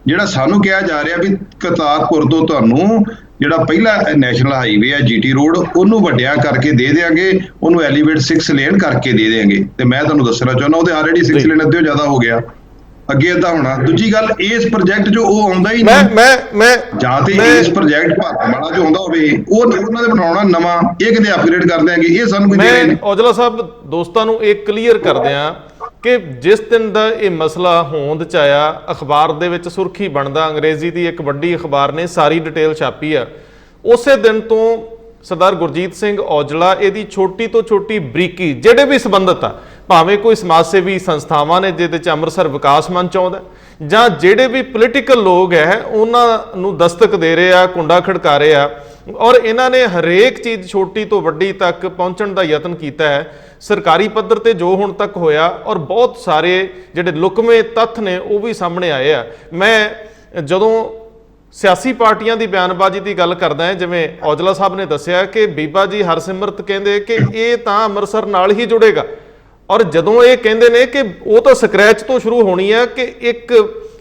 ਜਿਹੜਾ ਸਾਨੂੰ ਕਿਹਾ ਜਾ ਰਿਹਾ ਵੀ ਕਰਤਾਰਪੁਰ ਤੋਂ ਤੁਹਾਨੂੰ ਜਿਹੜਾ ਪਹਿਲਾ ਨੈਸ਼ਨਲ ਹਾਈਵੇ ਆ GT ਰੋਡ, ਉਹਨੂੰ ਵੱਡਿਆ ਕਰਕੇ ਦੇ ਦੇਾਂਗੇ, ਉਹਨੂੰ ਐਲੀਵੇਟ 6 ਲੇਨ ਕਰਕੇ ਦੇ ਦੇਾਂਗੇ। ਤੇ ਮੈਂ ਤੁਹਾਨੂੰ ਦੱਸਣਾ ਚਾਹੁੰਦਾ ਉਹਦੇ ਆਲਰੇਡੀ 6 ਲੇਨ ਅੱਧੇ ਜ਼ਿਆਦਾ ਹੋ ਗਿਆ, ਅੱਗੇ ਏਦਾਂ ਹੋਣਾ। ਦੂਜੀ ਗੱਲ, ਇਸ ਪ੍ਰੋਜੈਕਟ 'ਚ ਉਹ ਆਉਂਦਾ ਹੀ ਨਹੀਂ। ਮੈਂ ਜਾਂ ਤੇ ਇਸ ਪ੍ਰੋਜੈਕਟ ਭਾਰਤਮਾਲਾ 'ਚ ਆਉਂਦਾ ਹੋਵੇ, ਉਹ ਉਹਨਾਂ ਦੇ ਬਣਾਉਣਾ ਨਵਾਂ, ਇਹ ਕਿਤੇ ਅਪਗ੍ਰੇਡ ਕਰ ਦਿਆਂਗੇ, ਇਹ ਸਾਨੂੰ ਕੋਈ ਦੇ ਰਹੇ ਨੇ। ਔਜਲਾ ਸਾਹਿਬ, ਦੋਸਤਾਂ ਨੂੰ ਇਹ ਕਲੀਅਰ ਕਰਦੇ ਆ ਕਿ ਜਿਸ ਦਿਨ ਦਾ ਇਹ ਮਸਲਾ ਹੋਂਦ 'ਚ ਆਇਆ, ਅਖਬਾਰ ਦੇ ਵਿੱਚ ਸੁਰਖੀ ਬਣਦਾ, ਅੰਗਰੇਜ਼ੀ ਦੀ ਇੱਕ ਵੱਡੀ ਅਖਬਾਰ ਨੇ ਸਾਰੀ ਡਿਟੇਲ ਛਾਪੀ ਆ, ਉਸੇ ਦਿਨ ਤੋਂ ਸਰਦਾਰ ਗੁਰਜੀਤ ਸਿੰਘ ਔਜਲਾ ਇਹਦੀ ਛੋਟੀ ਤੋਂ ਛੋਟੀ ਬਰੀਕੀ ਜਿਹੜੇ ਵੀ ਸੰਬੰਧਤ ਆ, ਭਾਵੇਂ ਕੋਈ ਸਮਾਜ ਸੇਵੀ ਸੰਸਥਾਵਾਂ ਨੇ ਜਿਹਦੇ 'ਚ ਅੰਮ੍ਰਿਤਸਰ ਵਿਕਾਸ ਮੰਚ ਆਉਂਦਾ, ਜਾਂ ਜਿਹੜੇ ਵੀ ਪੋਲੀਟੀਕਲ ਲੋਕ ਹੈ ਉਹਨਾਂ ਨੂੰ ਦਸਤਕ ਦੇ ਰਹੇ ਆ, ਕੁੰਡਾ ਖੜਕਾ ਰਹੇ ਆ, ਔਰ ਇਹਨਾਂ ਨੇ ਹਰੇਕ ਚੀਜ਼ ਛੋਟੀ ਤੋਂ ਵੱਡੀ ਤੱਕ ਪਹੁੰਚਣ ਦਾ ਯਤਨ ਕੀਤਾ ਹੈ। ਸਰਕਾਰੀ ਪੱਧਰ ਤੇ ਜੋ ਹੁਣ ਤੱਕ ਹੋਇਆ, ਔਰ ਬਹੁਤ ਸਾਰੇ ਜਿਹੜੇ ਲੁਕਵੇਂ ਤੱਥ ਨੇ ਉਹ ਵੀ ਸਾਹਮਣੇ ਆਏ ਆ। ਮੈਂ ਜਦੋਂ ਸਿਆਸੀ ਪਾਰਟੀਆਂ ਦੀ ਬਿਆਨਬਾਜ਼ੀ ਦੀ ਗੱਲ ਕਰਦਾ ਹੈ, ਜਿਵੇਂ ਔਜਲਾ ਸਾਹਿਬ ਨੇ ਦੱਸਿਆ ਕਿ ਬੀਬਾ ਜੀ ਹਰਸਿਮਰਤ ਕਹਿੰਦੇ ਕਿ ਇਹ ਤਾਂ ਅੰਮ੍ਰਿਤਸਰ ਨਾਲ ਹੀ ਜੁੜੇਗਾ, ਔਰ ਜਦੋਂ ਇਹ ਕਹਿੰਦੇ ਨੇ ਕਿ ਉਹ ਤਾਂ ਸਕ੍ਰੈਚ ਤੋਂ ਸ਼ੁਰੂ ਹੋਣੀ ਹੈ, ਕਿ ਇੱਕ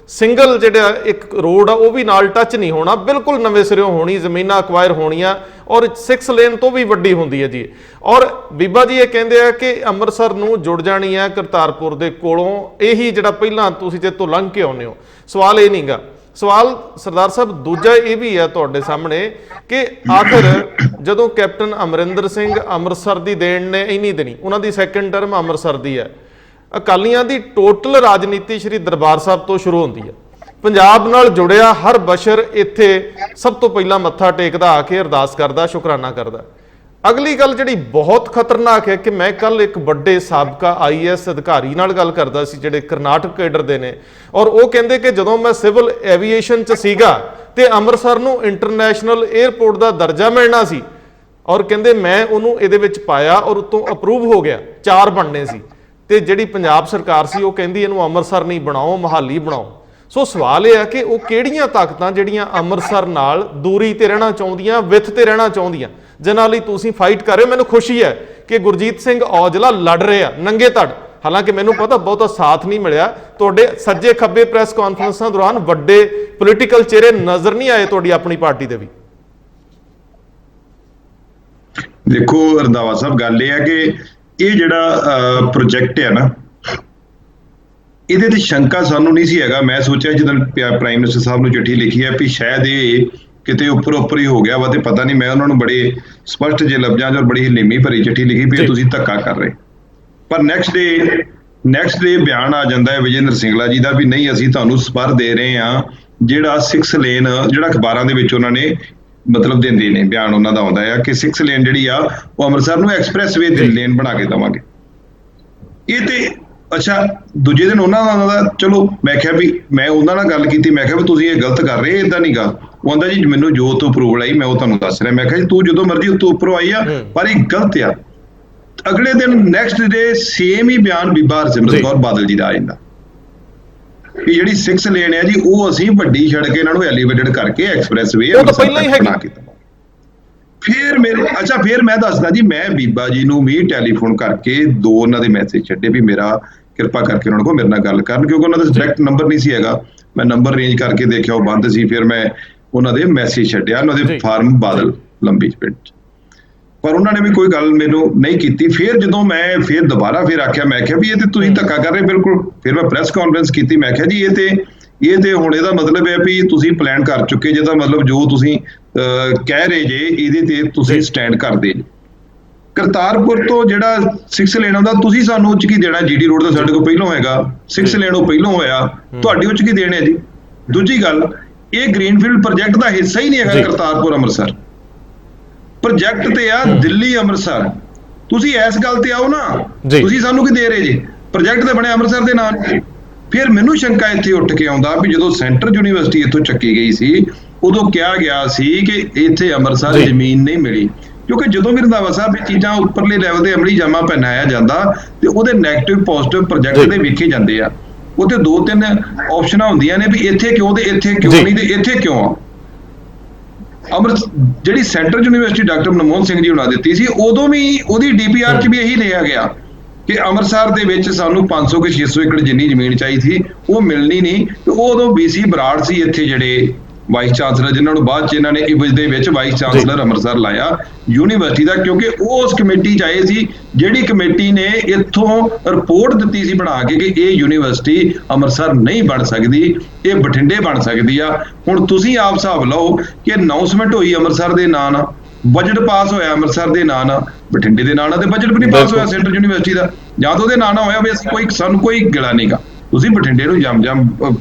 ਸਿੰਗਲ ਜਿਹੜਾ ਇੱਕ ਰੋਡ ਆ ਉਹ ਵੀ ਨਾਲ ਟੱਚ ਨਹੀਂ ਹੋਣਾ, ਬਿਲਕੁਲ ਨਵੇਂ ਸਿਰਿਓਂ ਹੋਣੀ, ਜ਼ਮੀਨਾਂ ਅਕਵਾਇਰ ਹੋਣੀਆਂ, ਔਰ 6 ਲੇਨ ਤੋਂ ਵੀ ਵੱਡੀ ਹੁੰਦੀ ਹੈ ਜੀ। ਔਰ ਬੀਬਾ ਜੀ ਇਹ ਕਹਿੰਦੇ ਆ ਕਿ ਅੰਮ੍ਰਿਤਸਰ ਨੂੰ ਜੁੜ ਜਾਣੀ ਹੈ ਕਰਤਾਰਪੁਰ ਦੇ ਕੋਲੋਂ, ਇਹੀ ਜਿਹੜਾ ਪਹਿਲਾਂ ਤੁਸੀਂ ਜੇ ਤੋਂ ਲੰਘ ਕੇ ਆਉਂਦੇ ਹੋ। ਸਵਾਲ ਇਹ ਨਹੀਂਗਾ, ਸਵਾਲ ਸਰਦਾਰ ਸਾਹਿਬ ਦੂਜਾ ਇਹ ਵੀ ਹੈ ਤੁਹਾਡੇ ਸਾਹਮਣੇ ਕਿ ਆਖਰ ਜਦੋਂ ਕੈਪਟਨ ਅਮਰਿੰਦਰ ਸਿੰਘ ਅੰਮ੍ਰਿਤਸਰ ਦੀ ਦੇਣ ਨੇ ਇੰਨੀ ਦੇਣੀ, ਉਹਨਾਂ ਦੀ ਸੈਕੰਡ ਟਰਮ ਅੰਮ੍ਰਿਤਸਰ ਦੀ ਹੈ, ਅਕਾਲੀਆਂ ਦੀ ਟੋਟਲ ਰਾਜਨੀਤੀ ਸ਼੍ਰੀ ਦਰਬਾਰ ਸਾਹਿਬ ਤੋਂ ਸ਼ੁਰੂ ਹੁੰਦੀ ਹੈ। ਪੰਜਾਬ ਨਾਲ ਜੁੜਿਆ ਹਰ ਬਸ਼ਰ ਇੱਥੇ ਸਭ ਤੋਂ ਪਹਿਲਾਂ ਮੱਥਾ ਟੇਕਦਾ, ਆ ਕੇ ਅਰਦਾਸ ਕਰਦਾ, ਸ਼ੁਕਰਾਨਾ ਕਰਦਾ। ਅਗਲੀ ਗੱਲ ਜਿਹੜੀ ਬਹੁਤ ਖਤਰਨਾਕ ਹੈ ਕਿ ਮੈਂ ਕੱਲ ਇੱਕ ਵੱਡੇ ਸਾਬਕਾ IAS ਅਧਿਕਾਰੀ ਨਾਲ ਗੱਲ ਕਰਦਾ ਸੀ ਜਿਹੜੇ ਕਰਨਾਟਕ ਕੇਡਰ ਦੇ ਨੇ, ਔਰ ਉਹ ਕਹਿੰਦੇ ਕਿ ਜਦੋਂ ਮੈਂ ਸਿਵਲ ਐਵੀਏਸ਼ਨ 'ਚ ਸੀਗਾ ਤੇ ਅੰਮ੍ਰਿਤਸਰ ਨੂੰ ਇੰਟਰਨੈਸ਼ਨਲ 에ਅਰਪੋਰਟ ਦਾ ਦਰਜਾ ਮਿਲਣਾ ਸੀ, ਔਰ ਕਹਿੰਦੇ ਮੈਂ ਉਹਨੂੰ ਇਹਦੇ ਵਿੱਚ ਪਾਇਆ ਔਰ ਉਤੋਂ ਅਪਰੂਵ ਹੋ ਗਿਆ, 4 ਬਣਨੇ ਸੀ, ਤੇ ਜਿਹੜੀ ਪੰਜਾਬ ਸਰਕਾਰ ਸੀ ਉਹ ਕਹਿੰਦੀ ਇਹਨੂੰ ਅੰਮ੍ਰਿਤਸਰ ਨਹੀਂ ਬਣਾਓ, ਮੋਹਾਲੀ ਬਣਾਓ। ਸੋ ਸਵਾਲ ਇਹ ਹੈ ਕਿ ਉਹ ਕਿਹੜੀਆਂ ਤਾਕਤਾਂ ਜਿਹੜੀਆਂ ਅੰਮ੍ਰਿਤਸਰ ਨਾਲ ਦੂਰੀ ਤੇ ਰਹਿਣਾ ਚਾਹੁੰਦੀਆਂ, ਵਿੱਥ ਤੇ ਰਹਿਣਾ ਚਾਹੁੰਦੀਆਂ, ਜਿਨ੍ਹਾਂ ਲਈ ਤੁਸੀਂ ਫਾਈਟ ਕਰ ਰਹੇ ਹੋ। ਮੈਨੂੰ ਖੁਸ਼ੀ ਹੈ ਕਿ ਗੁਰਜੀਤ ਸਿੰਘ ਔਜਲਾ ਲੜ ਰਹੇ ਆ ਨੰਗੇ ਧੜ, ਹਾਲਾਂਕਿ ਮੈਨੂੰ ਪਤਾ ਬਹੁਤਾ ਸਾਥ ਨਹੀਂ ਮਿਲਿਆ ਤੁਹਾਡੇ ਸੱਜੇ ਖੱਬੇ ਪ੍ਰੈਸ ਕਾਨਫਰੰਸਾਂ ਦੌਰਾਨ, ਵੱਡੇ ਪੋਲੀਟੀਕਲ ਚਿਹਰੇ ਨਜ਼ਰ ਨਹੀਂ ਆਏ ਤੁਹਾਡੀ ਆਪਣੀ ਪਾਰਟੀ ਦੇ ਵੀ। ਦੇਖੋ ਰੰਧਾਵਾ ਸਾਹਿਬ, ਗੱਲ ਇਹ ਹੈ ਕਿ ਇਹ ਜਿਹੜਾ ਪ੍ਰੋਜੈਕਟ ਹੈ ਨਾ, ਇਹਦੇ ਤੇ ਸ਼ੰਕਾ ਸਾਨੂੰ ਨਹੀਂ ਸੀ ਹੈਗਾ। ਮੈਂ ਸੋਚਿਆ ਜਦੋਂ ਪ੍ਰਾਈਮ ਮਿਨਿਸਟਰ ਸਾਹਿਬ ਨੂੰ ਚਿੱਠੀ ਲਿਖੀ ਹੈ ਵੀ ਸ਼ਾਇਦ ਇਹ ਕਿਤੇ ਉੱਪਰ ਹੀ ਹੋ ਗਿਆ ਵਾ, ਤੇ ਪਤਾ ਨਹੀਂ, ਮੈਂ ਉਹਨਾਂ ਨੂੰ ਬੜੇ ਸਪਸ਼ਟ ਜਿਹੇ ਲਫ਼ਜ਼ਾਂ 'ਚ ਔਰ ਬੜੀ ਹਲੀਮੀ ਭਰੀ ਚਿੱਠੀ ਲਿਖੀ ਵੀ ਤੁਸੀਂ ਧੱਕਾ ਕਰ ਰਹੇ। ਪਰ ਨੈਕਸਟ ਡੇ ਬਿਆਨ ਆ ਜਾਂਦਾ ਹੈ ਵਿਜੇ ਇੰਦਰ ਸਿੰਗਲਾ ਜੀ ਦਾ ਵੀ ਨਹੀਂ, ਅਸੀਂ ਤੁਹਾਨੂੰ ਸਪਰ ਦੇ ਰਹੇ ਹਾਂ, ਜਿਹੜਾ 6 ਲੇਨ ਜਿਹੜਾ ਅਖਬਾਰਾਂ ਦੇ ਵਿੱਚ ਉਹਨਾਂ ਨੇ ਮਤਲਬ ਦਿੰਦੇ ਨੇ, ਬਿਆਨ ਉਹਨਾਂ ਦਾ ਆਉਂਦਾ ਆ ਕਿ 6 ਲੇਨ ਜਿਹੜੀ ਆ ਉਹ ਅੰਮ੍ਰਿਤਸਰ ਨੂੰ ਐਕਸਪ੍ਰੈਸਵੇ ਦੀ ਲੇਨ ਬਣਾ ਕੇ ਦੇਵਾਂਗੇ। ਇਹ ਤੇ ਅੱਛਾ, ਦੂਜੇ ਦਿਨ ਉਹਨਾਂ ਦਾ ਚਲੋ, ਮੈਂ ਕਿਹਾ ਵੀ ਮੈਂ ਉਹਨਾਂ ਨਾਲ ਗੱਲ ਕੀਤੀ, ਮੈਂ ਕਿਹਾ ਵੀ ਤੁਸੀਂ ਇਹ ਗਲਤ ਕਰ ਰਹੇ, ਇਦਾਂ ਨਹੀਂ ਗਾ। ਉਹ ਕਹਿੰਦਾ ਜੀ ਮੈਨੂੰ ਜੋ ਤੋਂ ਅਪਰੂਵਲ ਆਈ ਮੈਂ ਉਹ ਤੁਹਾਨੂੰ ਦੱਸ ਰਿਹਾ। ਮੈਂ ਕਿਹਾ ਜੀ ਤੂੰ ਜਦੋਂ ਮਰਜ਼ੀ ਤੂੰ ਉੱਪਰੋਂ ਆਈ ਆ, ਪਰ ਇਹ ਗਲਤ ਆ। ਅਗਲੇ ਦਿਨ ਨੈਕਸਟ ਡੇ ਸੇਮ ਹੀ ਬਿਆਨ ਬੀਬਾ ਹਰਸਿਮਰਤ ਕੌਰ ਬਾਦਲ ਜੀ ਦਾ ਆ ਜਾਂਦਾ ਵੀ ਜਿਹੜੀ 6 ਲੇਨ ਹੈ ਜੀ ਉਹ ਅਸੀਂ ਵੱਡੀ ਸੜਕ ਇਹਨਾਂ ਨੂੰ ਐਲੀਵੇਟਡ ਕਰਕੇ ਐਕਸਪ੍ਰੈਸਵੇ ਬਣਾ ਕੇ ਦੇਵਾਂਗੇ। ਫਿਰ ਮੈਂ ਦੱਸਦਾ ਜੀ, ਮੈਂ ਬੀਬਾ ਜੀ ਨੂੰ ਵੀ ਟੈਲੀਫੋਨ ਕਰਕੇ 2 ਉਹਨਾਂ ਦੇ ਮੈਸੇਜ ਛੱਡੇ ਵੀ ਮੇਰਾ ਕਿਰਪਾ ਕਰਕੇ ਉਹਨਾਂ ਕੋਲ ਮੇਰੇ ਨਾਲ ਗੱਲ ਕਰਨ, ਕਿਉਂਕਿ ਉਹਨਾਂ ਦਾ ਡਾਇਰੈਕਟ ਨੰਬਰ ਨਹੀਂ ਸੀ ਹੈਗਾ। ਮੈਂ ਨੰਬਰ ਅਰੇਂਜ ਕਰਕੇ ਦੇਖਿਆ ਉਹ ਬੰਦ ਸੀ, ਫਿਰ ਮੈਂ ਉਹਨਾਂ ਦੇ ਮੈਸੇਜ ਛੱਡਿਆ ਉਹਨਾਂ ਦੇ ਫਾਰਮ ਬਾਦਲ ਲੰਬੀ ਪਿੰਡ 'ਚ, ਪਰ ਉਹਨਾਂ ਨੇ ਵੀ ਕੋਈ ਗੱਲ ਮੈਨੂੰ ਨਹੀਂ ਕੀਤੀ। ਫਿਰ ਜਦੋਂ ਮੈਂ ਦੁਬਾਰਾ ਆਖਿਆ, ਮੈਂ ਕਿਹਾ ਵੀ ਇਹ ਤੇ ਤੁਸੀਂ ਧੱਕਾ ਕਰ ਰਹੇ ਬਿਲਕੁਲ। ਫਿਰ ਮੈਂ ਪ੍ਰੈਸ ਕਾਨਫਰੰਸ ਕੀਤੀ, ਮੈਂ ਕਿਹਾ ਜੀ ਇਹ ਤੇ ਹੁਣ ਇਹਦਾ ਮਤਲਬ ਹੈ ਵੀ ਤੁਸੀਂ ਪਲਾਨ ਕਰ ਚੁੱਕੇ ਜੇ, ਤਾਂ ਮਤਲਬ ਜੋ ਤੁਸੀਂ ਕਹਿ ਰਹੇ ਜੇ ਇਹਦੇ ਤੇ ਤੁਸੀਂ ਸਟੈਂਡ ਕਰਦੇ ਜੇ। ਕਰਤਾਰਪੁਰ ਤੋਂ ਜਿਹੜਾ 6 ਲੇਨ ਆਉਂਦਾ, ਤੁਸੀਂ ਸਾਨੂੰ ਉੱਚ ਕੀ ਦੇਣਾ? GT ਰੋਡ ਤਾਂ ਸਾਡੇ ਕੋਲ ਪਹਿਲਾਂ ਹੋਏਗਾ, 6 ਲੇਨ ਉਹ ਪਹਿਲਾਂ ਹੋਇਆ, ਤੁਹਾਡੀ ਉੱਚ ਕੀ ਦੇਣੇ ਜੀ? ਦੂਜੀ ਗੱਲ, ਇਹ ਗ੍ਰੀਨਫੀਲਡ ਪ੍ਰੋਜੈਕਟ ਦਾ ਹਿੱਸਾ ਹੀ ਨਹੀਂ ਹੈਗਾ ਕਰਤਾਰਪੁਰ ਅੰਮ੍ਰਿਤਸਰ ਪ੍ਰੋਜੈਕਟ ਤੇ ਆ ਦਿੱਲੀ ਅੰਮ੍ਰਿਤਸਰ। ਤੁਸੀਂ ਇਸ ਗੱਲ ਤੇ ਆਓ ਨਾ, ਤੁਸੀਂ ਸਾਨੂੰ ਕੀ ਦੇ ਰਹੇ ਜੀ? ਪ੍ਰੋਜੈਕਟ ਤੇ ਬਣਿਆ ਅੰਮ੍ਰਿਤਸਰ ਦੇ ਨਾਲ। ਫਿਰ ਮੈਨੂੰ ਸ਼ੰਕਾ ਇੱਥੇ ਉੱਠ ਕੇ ਆਉਂਦਾ ਵੀ ਜਦੋਂ ਸੈਂਟਰ ਯੂਨੀਵਰਸਿਟੀ ਇੱਥੋਂ ਚੱਕੀ ਗਈ ਸੀ, ਉਦੋਂ ਕਿਹਾ ਗਿਆ ਸੀ ਕਿ ਇੱਥੇ ਅੰਮ੍ਰਿਤਸਰ ਜ਼ਮੀਨ ਨਹੀਂ ਮਿਲੀ, ਕਿਉਂਕਿ ਜਦੋਂ ਵੀ ਰੰਧਾਵਾ ਸਾਹਿਬ ਇਹ ਚੀਜ਼ਾਂ ਉੱਪਰਲੇ ਲੈਵਲ ਤੇ ਅਮਲੀ ਜਾਮਾ ਪਹਿਨਾਇਆ ਜਾਂਦਾ ਤੇ ਉਹਦੇ ਨੈਗੇਟਿਵ ਪੋਜ਼ਿਟਿਵ ਪ੍ਰੋਜੈਕਟ ਦੇ ਵੇਖੇ ਜਾਂਦੇ ਆ। ਉਹਤੇ 2-3 ਆਪਸ਼ਨਾਂ ਹੁੰਦੀਆਂ ਨੇ ਵੀ ਇੱਥੇ ਕਿਉਂ ਤੇ ਇੱਥੇ ਕਿਉਂ ਨਹੀਂ ਤੇ ਇੱਥੇ ਕਿਉਂ ਆ। ਜਿਹੜੀ central university doctor Manmohan Singh ji ਹੁਣਾਂ ਦਿੱਤੀ ਸੀ, ਉਦੋਂ ਵੀ ਉਹਦੀ DPR 'ਚ ਵੀ ਇਹੀ ਲਿਆ ਗਿਆ ਕਿ ਅੰਮ੍ਰਿਤਸਰ ਦੇ ਵਿੱਚ ਸਾਨੂੰ 500 ਕਿ 600 ਏਕੜ ਜਿੰਨੀ ਜ਼ਮੀਨ ਚਾਹੀਦੀ ਸੀ ਉਹ ਮਿਲਣੀ ਨਹੀਂ, ਤੇ ਉਹ ਉਦੋਂ BC ਬਰਾੜ ਸੀ ਇੱਥੇ ਜਿਹੜੇ ਵਾਈਸ ਚਾਂਸਲਰ, ਜਿਨ੍ਹਾਂ ਨੂੰ ਬਾਅਦ ਚ ਇਹਨਾਂ ਨੇ ਇਵਜ ਦੇ ਵਿੱਚ ਵਾਈਸ ਚਾਂਸਲਰ ਅੰਮ੍ਰਿਤਸਰ ਲਾਇਆ ਯੂਨੀਵਰਸਿਟੀ ਦਾ, ਕਿਉਂਕਿ ਉਹ ਉਸ ਕਮੇਟੀ ਚ ਆਏ ਸੀ ਜਿਹੜੀ ਕਮੇਟੀ ਨੇ ਇੱਥੋਂ ਰਿਪੋਰਟ ਦਿੱਤੀ ਸੀ ਬਣਾ ਕੇ ਕਿ ਇਹ ਯੂਨੀਵਰਸਿਟੀ ਅੰਮ੍ਰਿਤਸਰ ਨਹੀਂ ਬਣ ਸਕਦੀ, ਇਹ ਬਠਿੰਡੇ ਬਣ ਸਕਦੀ ਆ। ਹੁਣ ਤੁਸੀਂ ਆਪ ਹਿਸਾਬ ਲਓ ਕਿ ਅਨਾਉਂਸਮੈਂਟ ਹੋਈ ਅੰਮ੍ਰਿਤਸਰ ਦੇ ਨਾਂ ਨਾਲ, ਬਜਟ ਪਾਸ ਹੋਇਆ ਅੰਮ੍ਰਿਤਸਰ ਦੇ ਨਾਂ ਨਾਲ, ਬਠਿੰਡੇ ਦੇ ਨਾਂ ਨਾਲ ਤੇ ਬਜਟ ਵੀ ਨਹੀਂ ਪਾਸ ਹੋਇਆ ਸੈਂਟਰਲ ਯੂਨੀਵਰਸਿਟੀ ਦਾ, ਜਾਂ ਤਾਂ ਉਹਦੇ ਨਾਂ ਨਾਲ ਹੋਇਆ ਵੀ ਅਸੀਂ ਸਾਨੂੰ ਕੋਈ ਗਿਲਾ ਨਹੀਂਗਾ। ਤੁਸੀਂ ਬਠਿੰਡੇ ਨੂੰ ਜਮ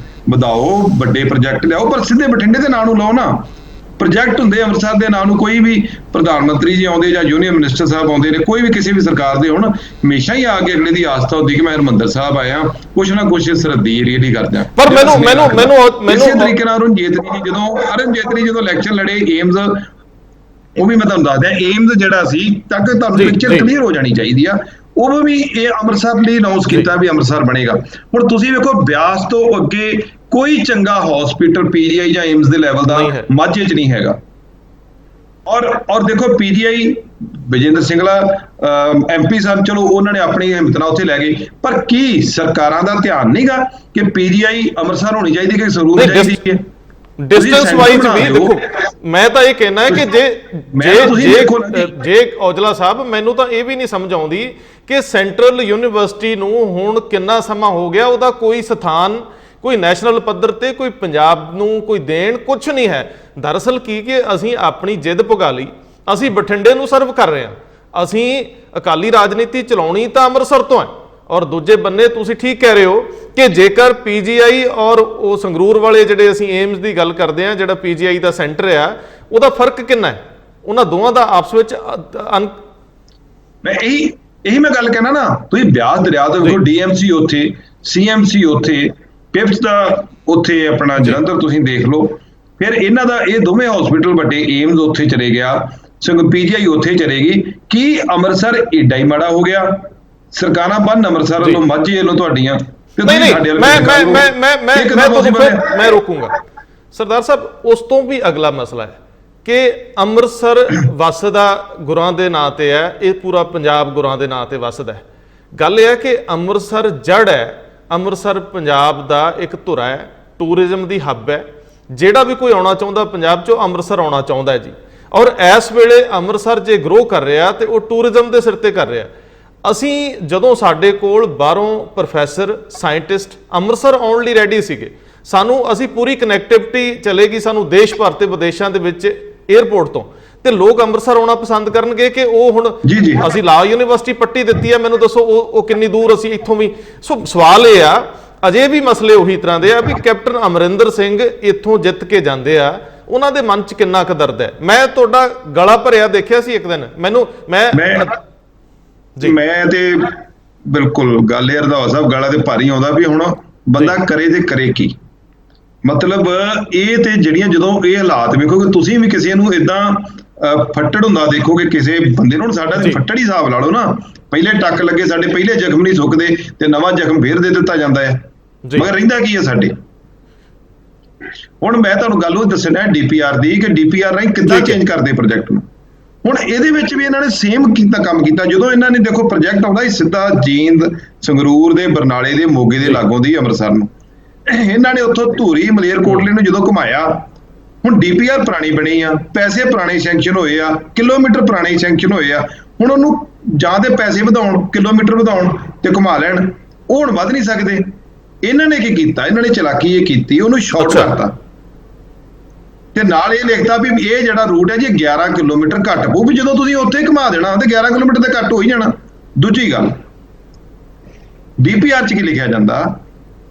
ਵਧਾਓ, ਵੱਡੇ ਪ੍ਰੋਜੈਕਟ ਲਿਆਓ, ਪਰ ਸਿੱਧੇ ਬਠਿੰਡੇ ਦੇ ਨਾਂ ਨੂੰ ਲਾਓ ਨਾ। ਪ੍ਰੋਜੈਕਟ ਹੁੰਦੇ ਅੰਮ੍ਰਿਤਸਰ ਦੇ ਨਾਂ ਨੂੰ, ਕੋਈ ਵੀ ਪ੍ਰਧਾਨ ਮੰਤਰੀ ਜੀ ਆਉਂਦੇ ਜਾਂ ਯੂਨੀਅਨ ਮਿਨਿਸਟਰ ਸਾਹਿਬ ਆਉਂਦੇ ਨੇ, ਕੋਈ ਵੀ ਕਿਸੇ ਵੀ ਸਰਕਾਰ ਦੇ ਹੁਣ, ਹਮੇਸ਼ਾ ਹੀ ਆ ਕੇ ਅਗਲੇ ਦੀ ਆਸਥਾ ਹੁੰਦੀ ਕਿ ਮੈਂ ਹਰਿਮੰਦਰ ਸਾਹਿਬ ਆਇਆ, ਕੁਛ ਨਾ ਕੁਛ ਸਰਹੱਦੀ ਏਰੀਆ ਦੀ ਕਰਦਾ। ਪਰ ਮੈਨੂੰ ਇਸੇ ਤਰੀਕੇ ਨਾਲ ਅਰੁਣ ਜੇਤਲੀ ਜਦੋਂ ਇਲੈਕਸ਼ਨ ਲੜੇ ਏਮਜ਼, ਉਹ ਵੀ ਮੈਂ ਤੁਹਾਨੂੰ ਦੱਸਦਾ ਏਮਜ਼ ਜਿਹੜਾ ਸੀ ਤੱਕ ਤੁਹਾਨੂੰ ਪਿਕਚਰ ਕਲੀਅਰ ਹੋ ਜਾਣੀ ਚਾਹੀਦੀ ਆ, ਉਹ ਵੀ ਇਹ ਅੰਮ੍ਰਿਤਸਰ ਲਈ ਅਨਾਉਂਸ ਕੀਤਾ ਵੀ ਅੰਮ੍ਰਿਤਸਰ ਬਣੇਗਾ। ਹੁਣ ਤੁਸੀਂ ਵੇਖੋ ਬਿਆਸ ਤੋਂ ਅੱਗੇ ਕੋਈ ਚੰਗਾ ਹਸਪੀਟਲ PGI ਜਾਂ ਏਮਜ਼ ਦੇ ਲੈਵਲ ਦਾ ਮਾਝੇ 'ਚ ਨਹੀਂ ਹੈਗਾ। ਔਰ ਦੇਖੋ PGI ਵਿਜੇਂਦਰ ਸਿੰਗਲਾ MP ਸਾਹਿਬ, ਚਲੋ ਉਹਨਾਂ ਨੇ ਆਪਣੀ ਹਿੰਮਤ ਨਾਲ ਉੱਥੇ ਲੈ ਗਏ, ਪਰ ਕੀ ਸਰਕਾਰਾਂ ਦਾ ਧਿਆਨ ਨਹੀਂਗਾ ਕਿ PGI ਅੰਮ੍ਰਿਤਸਰ ਹੋਣੀ ਚਾਹੀਦੀ ਕਿ ਸਰੂਰ ਚਾਹੀਦੀ ਹੈ? ਡਿਸਟੈਂਸ ਵਾਈਜ਼ ਵੀ ਦੇਖੋ, ਮੈਂ ਤਾਂ ਇਹ ਕਹਿਣਾ ਹੈ ਕਿ ਜੇ ਔਜਲਾ ਸਾਹਿਬ, ਮੈਨੂੰ ਤਾਂ ਇਹ ਵੀ ਨਹੀਂ ਸਮਝ ਆਉਂਦੀ ਕਿ ਸੈਂਟਰਲ ਯੂਨੀਵਰਸਿਟੀ ਨੂੰ ਹੁਣ ਕਿੰਨਾ ਸਮਾਂ ਹੋ ਗਿਆ, ਉਹਦਾ ਕੋਈ ਸਥਾਨ, ਕੋਈ ਨੈਸ਼ਨਲ ਪੱਧਰ ਤੇ, ਕੋਈ ਪੰਜਾਬ ਨੂੰ ਕੋਈ ਦੇਣ ਕੁਝ ਨਹੀਂ ਹੈ। ਦਰਅਸਲ ਕੀ ਕਿ ਅਸੀਂ ਆਪਣੀ ਜਿੱਦ ਪੁਗਾ ਲਈ, ਅਸੀਂ ਬਠਿੰਡੇ ਨੂੰ ਸਰਵ ਕਰ ਰਹੇ ਹਾਂ। ਅਸੀਂ ਅਕਾਲੀ ਰਾਜਨੀਤੀ ਚਲਾਉਣੀ ਤਾਂ ਅੰਮ੍ਰਿਤਸਰ ਤੋਂ ਹੈ, ਔਰ ਦੂਜੇ ਬੰਨੇ ਤੁਸੀਂ ਠੀਕ ਕਹਿ ਰਹੇ ਹੋ ਕਿ ਜੇਕਰ PGI ਔਰ ਉਹ ਸੰਗਰੂਰ ਵਾਲੇ ਜਿਹੜੇ ਅਸੀਂ ਏਮਜ਼ ਦੀ ਗੱਲ ਕਰਦੇ ਹਾਂ, ਜਿਹੜਾ PGI ਦਾ ਸੈਂਟਰ ਆ, ਉਹਦਾ ਫਰਕ ਕਿੰਨਾ ਹੈ ਉਹਨਾਂ ਦੋਵਾਂ ਦਾ ਆਪਸ ਵਿੱਚ? ਮੈਂ ਇਹੀ ਮੈਂ ਗੱਲ ਕਹਿਣਾ ਨਾ, ਤੁਸੀਂ ਬਿਆਸ ਦਰਿਆ ਤੋਂ ਵੇਖੋ, DMC ਉੱਥੇ, CMC ਉੱਥੇ, PIPS ਦਾ ਉੱਥੇ ਆਪਣਾ ਜਲੰਧਰ ਤੁਸੀਂ ਦੇਖ ਲਓ, ਫਿਰ ਇਹਨਾਂ ਦਾ ਇਹ ਦੋਵੇਂ ਹਸਪੀਟਲ ਵੱਡੇ, ਏਮਜ਼ ਉੱਥੇ ਚਲੇ ਗਿਆ, PGI ਉੱਥੇ ਚਲੇਗੀ। ਕੀ ਅੰਮ੍ਰਿਤਸਰ ਏਡਾ ਹੀ ਮਾੜਾ ਹੋ ਗਿਆ? ਸਰਕਾਰਾਂ ਬੰਨ ਅੰਮ੍ਰਿਤਸਰ ਵੱਲੋਂ, ਮਾਝੇ ਵੱਲੋਂ ਤੁਹਾਡੀਆਂ, ਮੈਂ ਰੋਕੂੰਗਾ ਸਰਦਾਰ ਸਾਹਿਬ। ਉਸ ਤੋਂ ਵੀ ਅਗਲਾ ਮਸਲਾ ਹੈ ਕਿ ਅੰਮ੍ਰਿਤਸਰ ਵਸਦਾ ਗੁਰਾਂ ਦੇ ਨਾਂ ਤੇ ਹੈ, ਇਹ ਪੂਰਾ ਪੰਜਾਬ ਗੁਰਾਂ ਦੇ ਨਾਂ ਤੇ ਵਸਦਾ ਹੈ। ਗੱਲ ਇਹ ਹੈ ਕਿ ਅੰਮ੍ਰਿਤਸਰ ਜੜ ਹੈ, ਅੰਮ੍ਰਿਤਸਰ ਪੰਜਾਬ ਦਾ ਇੱਕ ਧੁਰਾ ਹੈ, ਟੂਰਿਜ਼ਮ ਦੀ ਹੱਬ ਹੈ। ਜਿਹੜਾ ਵੀ ਕੋਈ ਆਉਣਾ ਚਾਹੁੰਦਾ ਪੰਜਾਬ 'ਚੋਂ, ਅੰਮ੍ਰਿਤਸਰ ਆਉਣਾ ਚਾਹੁੰਦਾ ਹੈ ਜੀ। ਔਰ ਇਸ ਵੇਲੇ ਅੰਮ੍ਰਿਤਸਰ ਜੇ ਗਰੋ ਕਰ ਰਿਹਾ ਤੇ ਉਹ ਟੂਰਿਜ਼ਮ ਦੇ ਸਿਰ ਤੇ ਕਰ ਰਿਹਾ। ਅਸੀਂ ਜਦੋਂ ਸਾਡੇ ਕੋਲ ਬਾਹਰੋਂ ਪ੍ਰੋਫੈਸਰ, ਸਾਇੰਟਿਸਟ ਅੰਮ੍ਰਿਤਸਰ ਆਉਣ ਲਈ ਰੈਡੀ ਸੀਗੇ, ਅਸੀਂ ਪੂਰੀ ਕਨੈਕਟੀਵਿਟੀ ਚਲੇਗੀ ਸਾਨੂੰ ਦੇਸ਼ ਭਰ ਤੇ ਵਿਦੇਸ਼ਾਂ ਦੇ ਵਿੱਚ ਏਅਰਪੋਰਟ ਤੋਂ, ਤੇ ਲੋਕ ਅੰਮ੍ਰਿਤਸਰ ਆਉਣਾ ਪਸੰਦ ਕਰਨਗੇ ਕਿ ਉਹ ਹੁਣ ਅਸੀਂ ਲਾ ਯੂਨੀਵਰਸਿਟੀ ਪੱਟੀ ਦਿੱਤੀ ਹੈ, ਮੈਨੂੰ ਦੱਸੋ ਉਹ ਕਿੰਨੀ ਦੂਰ ਅਸੀਂ ਇੱਥੋਂ ਵੀ। ਸੋ ਸਵਾਲ ਇਹ ਆ, ਅਜੇ ਵੀ ਮਸਲੇ ਉਹੀ ਤਰ੍ਹਾਂ ਦੇ ਆ ਵੀ ਕੈਪਟਨ ਅਮਰਿੰਦਰ ਸਿੰਘ ਇੱਥੋਂ ਜਿੱਤ ਕੇ ਜਾਂਦੇ ਆ, ਉਹਨਾਂ ਦੇ ਮਨ 'ਚ ਕਿੰਨਾ ਕੁ ਦਰਦ ਹੈ। ਮੈਂ ਤੁਹਾਡਾ ਗਲਾ ਭਰਿਆ ਦੇਖਿਆ ਸੀ ਇੱਕ ਦਿਨ, ਮੈਂ ਤੇ ਬਿਲਕੁਲ ਗੱਲ ਇਹ ਰੰਧਾਵਾ ਸਾਹਿਬ, ਗਾਲਾਂ ਤੇ ਭਾਰੀ ਆਉਂਦਾ ਵੀ ਹੁਣ ਬੰਦਾ ਕਰੇ ਤੇ ਕਰੇ ਕੀ। ਮਤਲਬ ਇਹ ਤੇ ਜਿਹੜੀਆਂ ਜਦੋਂ ਇਹ ਹਾਲਾਤ ਵੇਖੋਗੇ, ਤੁਸੀਂ ਵੀ ਕਿਸੇ ਨੂੰ ਇਦਾਂ ਫੱਟੜ ਹੁੰਦਾ ਦੇਖੋਗੇ ਕਿਸੇ ਬੰਦੇ ਨੂੰ, ਸਾਡਾ ਤੇ ਫੱਟੜ ਹੀ ਹਿਸਾਬ ਲਾ ਲਓ ਨਾ, ਪਹਿਲੇ ਟੱਕ ਲੱਗੇ ਸਾਡੇ, ਪਹਿਲੇ ਜ਼ਖਮ ਨਹੀਂ ਸੁੱਕਦੇ ਤੇ ਨਵਾਂ ਜ਼ਖਮ ਫੇਰ ਦੇ ਦਿੱਤਾ ਜਾਂਦਾ ਹੈ, ਮਗਰ ਰਹਿੰਦਾ ਕੀ ਹੈ ਸਾਡੇ। ਹੁਣ ਮੈਂ ਤੁਹਾਨੂੰ ਗੱਲ ਉਹ ਦੱਸਣਾ DPR ਦੀ, ਕਿ DPR ਰਾਹੀਂ ਕਿੱਦਾਂ ਚੇਂਜ ਕਰਦੇ ਪ੍ਰੋਜੈਕਟ ਨੂੰ। ਹੁਣ ਇਹਦੇ ਵਿੱਚ ਵੀ ਇਹਨਾਂ ਨੇ ਸੇਮ ਕੰਮ ਕੀਤਾ। ਜਦੋਂ ਇਹਨਾਂ ਨੇ ਦੇਖੋ ਪ੍ਰੋਜੈਕਟ ਆਉਂਦਾ ਸੀ ਸਿੱਧਾ ਜੀਂਦ, ਸੰਗਰੂਰ ਦੇ, ਬਰਨਾਲੇ ਦੇ, ਮੋਗੇ ਦੇ ਲਾਗੋਂ ਦੀ ਅੰਮ੍ਰਿਤਸਰ ਨੂੰ, ਇਹਨਾਂ ਨੇ ਉੱਥੋਂ ਧੂਰੀ, ਮਲੇਰਕੋਟਲੇ ਨੂੰ ਜਦੋਂ ਘੁਮਾਇਆ। ਹੁਣ DPR ਪੁਰਾਣੀ ਬਣੀ ਆ, ਪੈਸੇ ਪੁਰਾਣੇ ਸੈਂਕਸ਼ਨ ਹੋਏ ਆ, ਕਿਲੋਮੀਟਰ ਪੁਰਾਣੇ ਸੈਂਕਸ਼ਨ ਹੋਏ ਆ, ਹੁਣ ਉਹਨੂੰ ਜਾਂ ਤੇ ਪੈਸੇ ਵਧਾਉਣ, ਕਿਲੋਮੀਟਰ ਵਧਾਉਣ ਤੇ ਘੁਮਾ ਲੈਣ, ਉਹ ਹੁਣ ਵੱਧ ਨਹੀਂ ਸਕਦੇ। ਇਹਨਾਂ ਨੇ ਕੀ ਕੀਤਾ, ਇਹਨਾਂ ਨੇ ਚਲਾਕੀ ਇਹ ਕੀਤੀ, ਉਹਨੂੰ ਸ਼ਾਰਟ ਕਰਤਾ ਤੇ ਨਾਲ ਇਹ ਲਿਖਤਾ ਵੀ ਇਹ ਜਿਹੜਾ ਰੂਟ ਹੈ ਜੀ 11 ਕਿਲੋਮੀਟਰ ਘੱਟ ਪਊ, ਵੀ ਜਦੋਂ ਤੁਸੀਂ ਉੱਥੇ ਘੁਮਾ ਦੇਣਾ ਤੇ 11 ਕਿਲੋਮੀਟਰ ਤੇ ਘੱਟ ਹੋ ਹੀ ਜਾਣਾ। ਦੂਜੀ ਗੱਲ DPR 'ਚ ਕੀ ਲਿਖਿਆ ਜਾਂਦਾ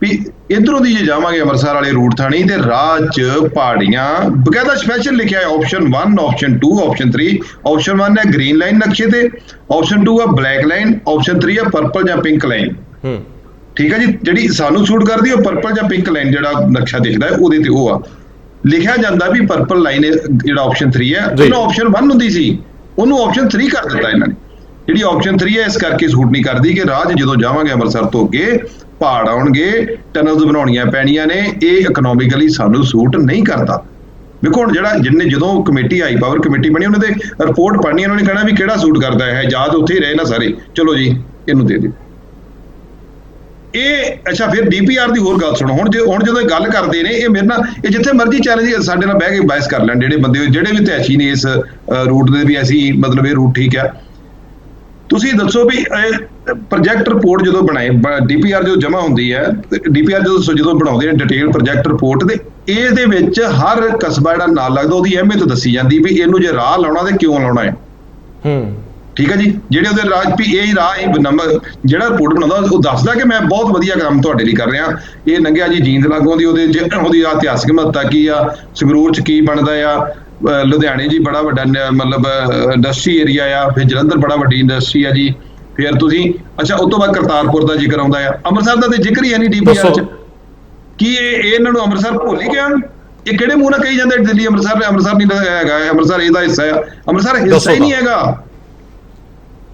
ਵੀ ਇਧਰੋਂ ਦੀ ਜੇ ਜਾਵਾਂਗੇ ਅੰਮ੍ਰਿਤਸਰ ਵਾਲੇ ਰੂਟ ਥਾਣੀ ਤੇ ਰਾਹ 'ਚ ਪਹਾੜੀਆਂ, ਬਕਾਇਦਾ ਸਪੈਸ਼ਲ ਲਿਖਿਆ ਹੈ ਆਪਸ਼ਨ 1, ਆਪਸ਼ਨ 2, ਆਪਸ਼ਨ 3। ਆਪਸ਼ਨ 1 ਹੈ ਗ੍ਰੀਨ ਲਾਈਨ ਨਕਸ਼ੇ ਤੇ, ਆਪਸ਼ਨ 2 ਹੈ ਬਲੈਕ ਲਾਈਨ, ਆਪਸ਼ਨ 3 ਹੈ ਪਰਪਲ ਜਾਂ ਪਿੰਕ ਲਾਈਨ। ਠੀਕ ਹੈ ਜੀ, ਜਿਹੜੀ ਸਾਨੂੰ ਸੂਟ ਕਰਦੀ ਉਹ ਪਰਪਲ ਜਾਂ ਪਿੰਕ ਲਾਈਨ ਜਿਹੜਾ ਨਕਸ਼ਾ ਦਿਖਦਾ ਹੈ ਉਹਦੇ ਤੇ ਉਹ ਆ ਲਿਖਿਆ ਜਾਂਦਾ ਵੀ ਪਰਪਲ ਲਾਈਨ ਜਿਹੜਾ ਆਪਸ਼ਨ 3 ਹੈ, ਉਹਨੂੰ ਆਪਸ਼ਨ 1 ਹੁੰਦੀ ਸੀ, ਉਹਨੂੰ ਆਪਸ਼ਨ 3 ਕਰ ਦਿੱਤਾ ਇਹਨਾਂ ਨੇ। ਜਿਹੜੀ ਆਪਸ਼ਨ 3 ਹੈ ਇਸ ਕਰਕੇ ਸੂਟ ਨਹੀਂ ਕਰਦੀ ਕਿ ਰਾਹ 'ਚ ਜਦੋਂ ਜਾਵਾਂਗੇ ਅੰਮ੍ਰਿਤਸਰ ਤੋਂ ਅੱਗੇ ਪਹਾੜ ਆਉਣਗੇ, ਟਨਲਸ ਬਣਾਉਣੀਆਂ ਪੈਣੀਆਂ ਨੇ, ਇਹ ਇਕਨੋਮਿਕਲੀ ਸਾਨੂੰ ਸੂਟ ਨਹੀਂ ਕਰਦਾ। ਵੇਖੋ ਹੁਣ ਜਦੋਂ ਕਮੇਟੀ ਆਈ, ਪਾਵਰ ਕਮੇਟੀ ਬਣੀ, ਉਹਨਾਂ ਦੇ ਰਿਪੋਰਟ ਪੜ੍ਹਨੀ, ਉਹਨਾਂ ਨੇ ਕਹਿਣਾ ਵੀ ਕਿਹੜਾ ਸੂਟ ਕਰਦਾ ਹੈ, ਆਜ਼ਾਦ ਉੱਥੇ ਹੀ ਰਹੇ ਨਾ ਸਾਰੇ, ਚਲੋ ਜੀ ਇਹਨੂੰ ਦੇ ਦਿਓ। ਇਹ ਅੱਛਾ ਫਿਰ ਡੀਪੀਆਰ ਦੀ ਹੋਰ ਗੱਲ ਸੁਣੋ। ਹੁਣ ਜਦੋਂ ਇਹ ਗੱਲ ਕਰਦੇ ਨੇ, ਇਹ ਮੇਰੇ ਨਾਲ ਇਹ ਜਿੱਥੇ ਮਰਜ਼ੀ ਚੈਲੰਜ ਸਾਡੇ ਨਾਲ ਬਹਿ ਕੇ ਬਹਿਸ ਕਰ ਲੈਣ, ਜਿਹੜੇ ਬੰਦੇ ਜਿਹੜੇ ਵੀ ਇਤਿਹਾਸੀ ਨੇ ਇਸ ਰੂਟ ਦੇ ਵੀ ਅਸੀਂ ਮਤਲਬ ਇਹ ਰੂਟ ਠੀਕ ਆ। ਤੁਸੀਂ ਦੱਸੋ ਵੀ ਪ੍ਰੋਜੈਕਟ ਰਿਪੋਰਟ ਜਦੋਂ ਬਣਾਏ, ਡੀਪੀਆਰ ਜਦੋਂ ਜਮ੍ਹਾਂ ਹੁੰਦੀ ਹੈ, ਡੀਪੀਆਰ ਜਦੋਂ ਬਣਾਉਂਦੇ ਨੇ ਡਿਟੇਲ ਪ੍ਰੋਜੈਕਟ ਰਿਪੋਰਟ ਦੇ, ਇਹਦੇ ਵਿੱਚ ਹਰ ਕਸਬਾ ਜਿਹੜਾ ਨਾਲ ਲੱਗਦਾ ਉਹਦੀ ਅਹਿਮੀਅਤ ਦੱਸੀ ਜਾਂਦੀ ਵੀ ਇਹਨੂੰ ਜੇ ਰਾਹ ਲਾਉਣਾ ਤੇ ਕਿਉਂ ਲਾਉਣਾ ਹੈ। ਠੀਕ ਹੈ ਜੀ। ਜਿਹੜੇ ਉਹਦੇ ਰਾਜ ਵੀ ਇਹ ਰਾਹ ਜਿਹੜਾ ਰਿਪੋਰਟ ਬਣਾਉਂਦਾ ਉਹ ਦੱਸਦਾ ਕਿ ਮੈਂ ਬਹੁਤ ਵਧੀਆ ਕੰਮ ਤੁਹਾਡੇ ਲਈ ਕਰ ਰਿਹਾ। ਇਹ ਲੰਘਿਆ ਜੀ ਜੀਂਦ ਲਾਗੋਂ ਦੀ, ਉਹਦੀ ਇਤਿਹਾਸਕ ਮਹੱਤਤਾ ਕੀ ਆ, ਸੰਗਰੂਰ ਚ ਕੀ ਬਣਦਾ ਆ, ਲੁਧਿਆਣੇ ਜੀ ਬੜਾ ਵੱਡਾ ਮਤਲਬ ਇੰਡਸਟਰੀ ਏਰੀਆ ਆ, ਫਿਰ ਜਲੰਧਰ ਬੜਾ ਵੱਡੀ ਇੰਡਸਟਰੀ ਆ ਜੀ। ਫਿਰ ਤੁਸੀਂ ਅੱਛਾ ਉਸ ਤੋਂ ਬਾਅਦ ਕਰਤਾਰਪੁਰ ਦਾ ਜ਼ਿਕਰ ਆਉਂਦਾ ਆ, ਅੰਮ੍ਰਿਤਸਰ ਦਾ ਤੇ ਜ਼ਿਕਰ ਹੀ ਹੈ ਨਹੀਂ ਡੀਪੀਆਰ ਚ। ਕੀ ਇਹ ਇਹਨਾਂ ਨੂੰ ਅੰਮ੍ਰਿਤਸਰ ਭੁੱਲ ਹੀ ਗਿਆ? ਇਹ ਕਿਹੜੇ ਮੂੰਹ ਨਾਲ ਕਹੀ ਜਾਂਦੇ ਦਿੱਲੀ ਅੰਮ੍ਰਿਤਸਰ ਨਹੀਂ ਹੈਗਾ, ਅੰਮ੍ਰਿਤਸਰ ਇਹਦਾ ਹਿੱਸਾ ਆ? ਅੰਮ੍ਰਿਤਸਰ ਹਿੱਸਾ ਹੀ ਨਹੀਂ ਹੈਗਾ।